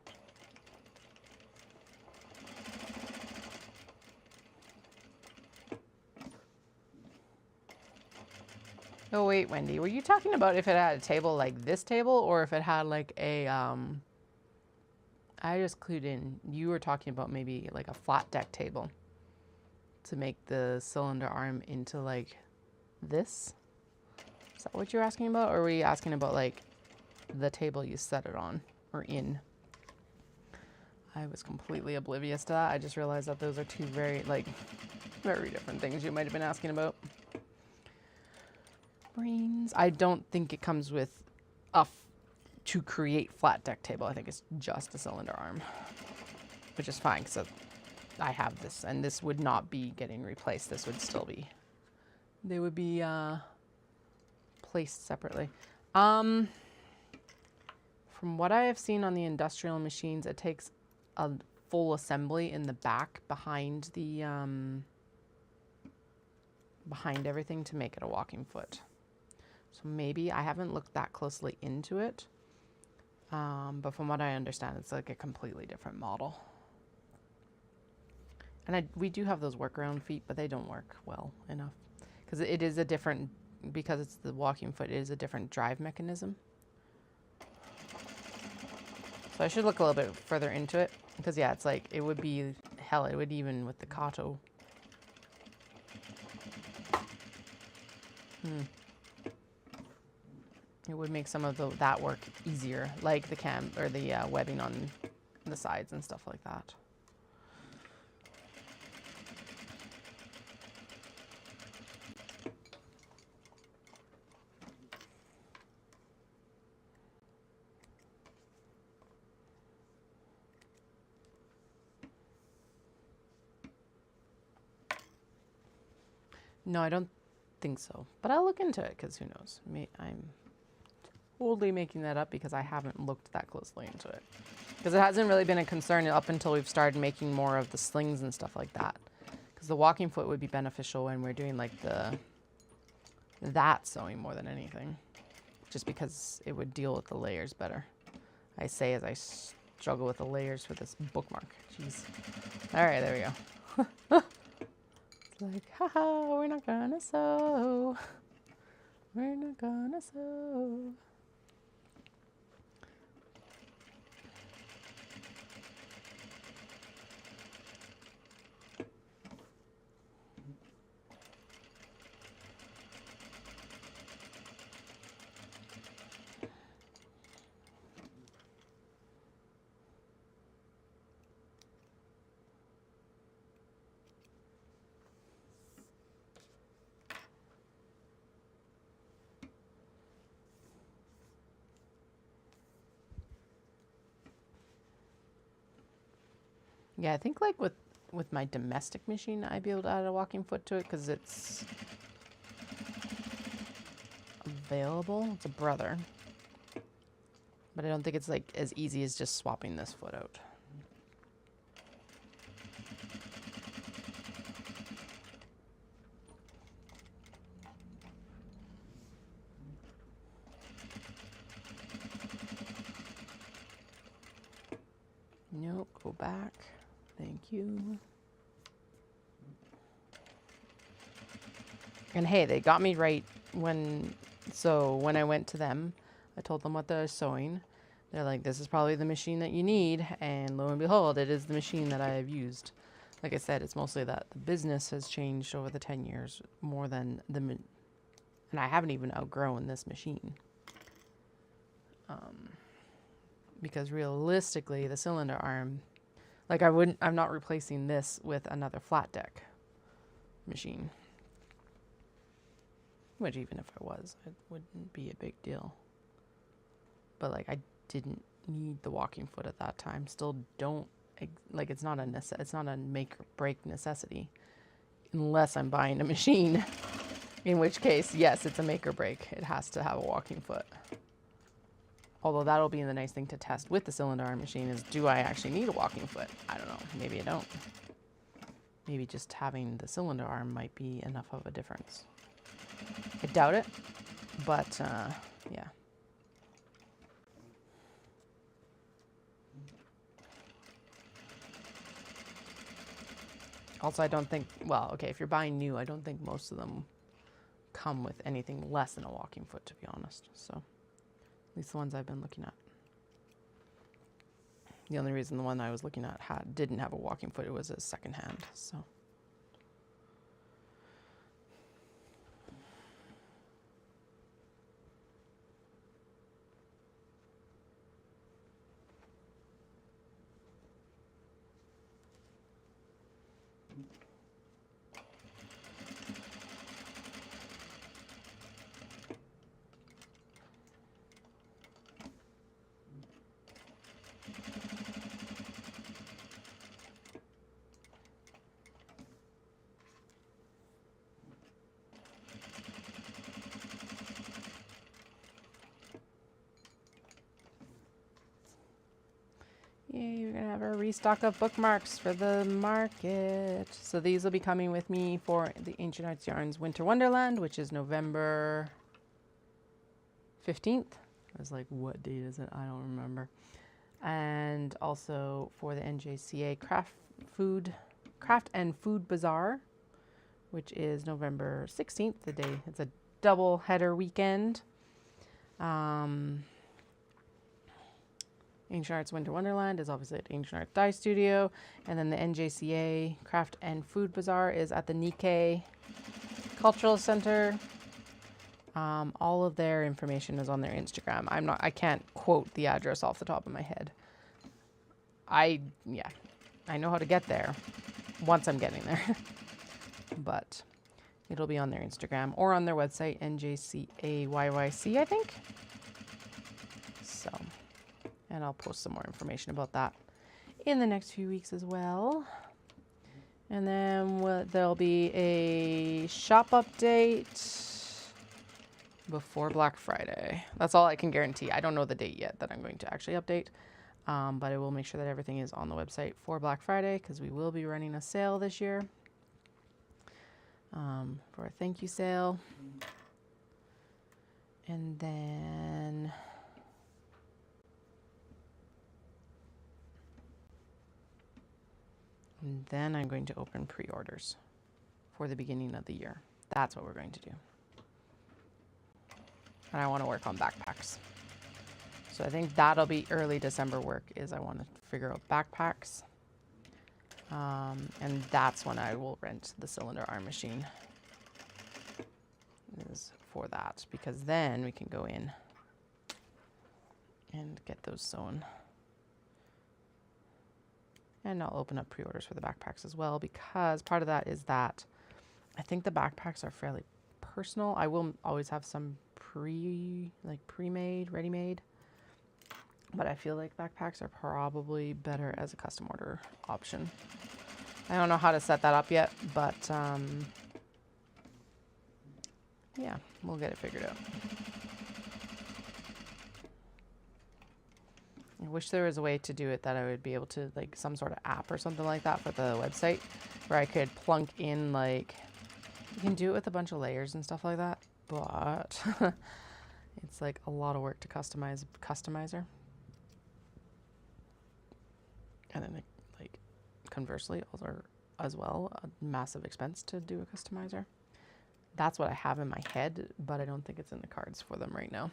Oh wait, Wendy, were you talking about if it had a table like this table or if it had like a, I just clued in, you were talking about maybe like a flat deck table to make the cylinder arm into like this? Is that what you're asking about? Or were you asking about like the table you set it on or in? I was completely oblivious to that. I just realized that those are two very, like, very different things you might have been asking about. Brains. I don't think it comes with to create flat deck table. I think it's just a cylinder arm, which is fine because I have this, and this would not be getting replaced. This would still be, they would be placed separately. From what I have seen on the industrial machines, it takes a full assembly in the back behind the behind everything to make it a walking foot. So maybe, I haven't looked that closely into it, but from what I understand, it's like a completely different model. And we do have those workaround feet, but they don't work well enough. Because it is a different, because it's the walking foot, it is a different drive mechanism. So I should look a little bit further into it. Because yeah, it's like, it would be, hell, it would even with the Kato. It would make some of that work easier, like the cam or the webbing on the sides and stuff like that. No, I don't think so, but I'll look into it because who knows? I'm totally making that up because I haven't looked that closely into it. Because it hasn't really been a concern up until we've started making more of the slings and stuff like that. Because the walking foot would be beneficial when we're doing like that sewing more than anything. Just because it would deal with the layers better. I say as I struggle with the layers for this bookmark. Jeez. All right, there we go. It's like, haha, we're not gonna sew. We're not gonna sew. Yeah, I think like with my domestic machine, I'd be able to add a walking foot to it because it's available. It's a brother. But I don't think it's like as easy as just swapping this foot out. Nope, go back. Thank you. And hey, they got me right when I went to them, I told them what they're sewing. They're like, this is probably the machine that you need. And lo and behold, it is the machine that I have used. Like I said, it's mostly that the business has changed over the 10 years more than and I haven't even outgrown this machine. Because realistically, the cylinder arm, like I'm not replacing this with another flat deck machine. Which even if I was, it wouldn't be a big deal. But like I didn't need the walking foot at that time. Still don't, like it's not a make or break necessity. Unless I'm buying a machine. In which case, yes, it's a make or break. It has to have a walking foot. Although that'll be the nice thing to test with the cylinder arm machine is, do I actually need a walking foot? I don't know. Maybe I don't. Maybe just having the cylinder arm might be enough of a difference. I doubt it, but yeah. Also, I don't think, well, okay, if you're buying new, I don't think most of them come with anything less than a walking foot, to be honest. So, at least the ones I've been looking at. The only reason the one I was looking at didn't have a walking foot, it was a secondhand, so. Yay, we're going to have a restock of bookmarks for the market. So these will be coming with me for the Ancient Arts Yarns Winter Wonderland, which is November 15th. I was like, what date is it? I don't remember. And also for the NJCA Craft and Food Bazaar, which is November 16th, the day. It's a double header weekend. Ancient Arts Winter Wonderland is obviously at Ancient Arts Dye Studio. And then the NJCA Craft and Food Bazaar is at the Nikkei Cultural Center. All of their information is on their Instagram. I can't quote the address off the top of my head. I know how to get there once I'm getting there. But it'll be on their Instagram or on their website, NJCAYYC, I think. So, and I'll post some more information about that in the next few weeks as well. And then there'll be a shop update before Black Friday. That's all I can guarantee. I don't know the date yet that I'm going to actually update. But I will make sure that everything is on the website for Black Friday because we will be running a sale this year. For a thank you sale. And then I'm going to open pre-orders for the beginning of the year. That's what we're going to do. And I want to work on backpacks. So I think that'll be early December work, is I want to figure out backpacks. And that's when I will rent the cylinder arm machine. Is for that, because then we can go in and get those sewn. And I'll open up pre-orders for the backpacks as well, because part of that is that I think the backpacks are fairly personal. I will always have some pre-made, ready-made. But I feel like backpacks are probably better as a custom order option. I don't know how to set that up yet, but yeah, we'll get it figured out. wish there was a way to do it that I would be able to, like, some sort of app or something like that for the website where I could plunk in, like, you can do it with a bunch of layers and stuff like that, but it's like a lot of work to customize a customizer. And then, like, conversely, also as well, a massive expense to do a customizer. That's what I have in my head, but I don't think it's in the cards for them right now.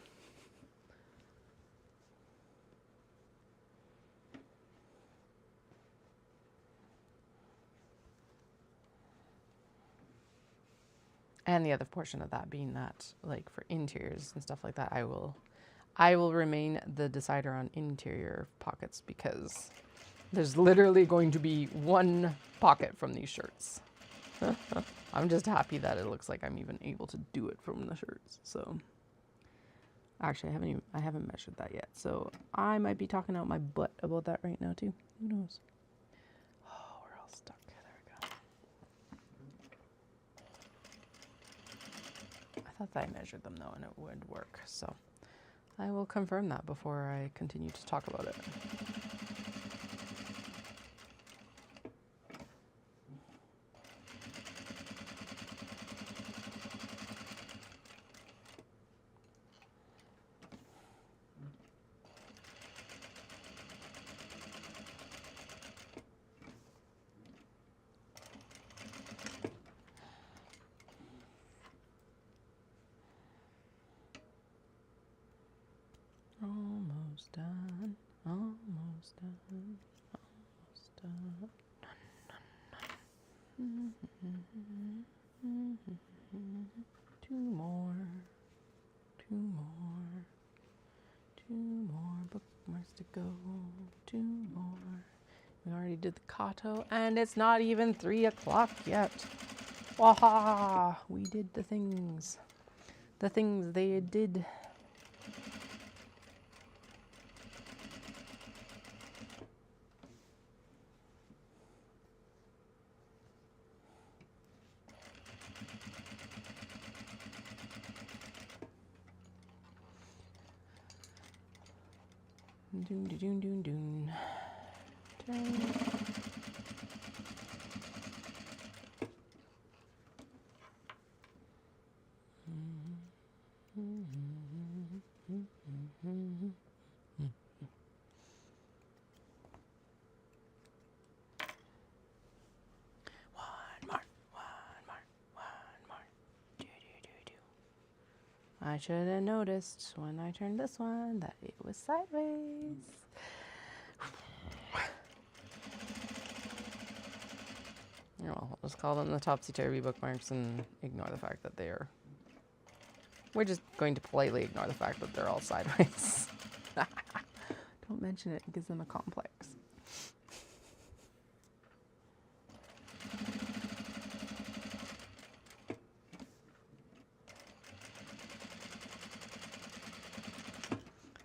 And the other portion of that being that, like, for interiors and stuff like that, I will remain the decider on interior pockets, because there's literally going to be one pocket from these shirts. I'm just happy that it looks like I'm even able to do it from the shirts. So actually I haven't measured that yet. So I might be talking out my butt about that right now too. Who knows? Oh, we're all stuck. There we go. I thought that I measured them though and it would work. So I will confirm that before I continue to talk about it. Almost done, almost done, almost done. Two more bookmarks to go, two more. We already did the Kato, and it's not even 3 o'clock yet. Waha! We did the things they did. Doon, doon, doon, doon. I should have noticed when I turned this one that it was sideways. Well, we'll just call them the topsy-turvy bookmarks and ignore the fact that they are... We're just going to politely ignore the fact that they're all sideways. Don't mention it, it gives them a complex.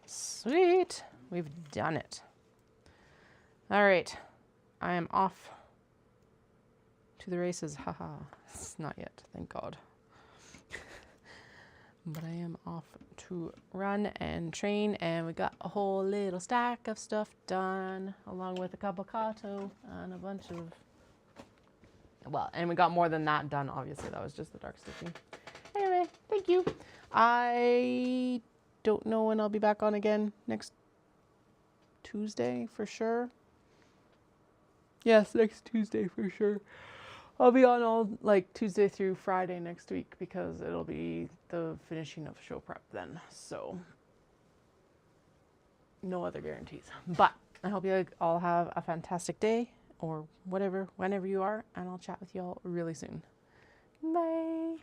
Sweet, we've done it. All right, I am off to the races. Haha, it's not yet, thank God. But I am off to run and train, and we got a whole little stack of stuff done, along with a couple Kato and a bunch of, well, and we got more than that done, obviously. That was just the dark stitching. Anyway, thank you. I don't know when I'll be back on again. Next Tuesday for sure. Yes, next Tuesday for sure. I'll be on all, like, Tuesday through Friday next week, because it'll be the finishing of show prep then. So no other guarantees. But I hope you all have a fantastic day, or whatever, whenever you are, and I'll chat with you all really soon. Bye.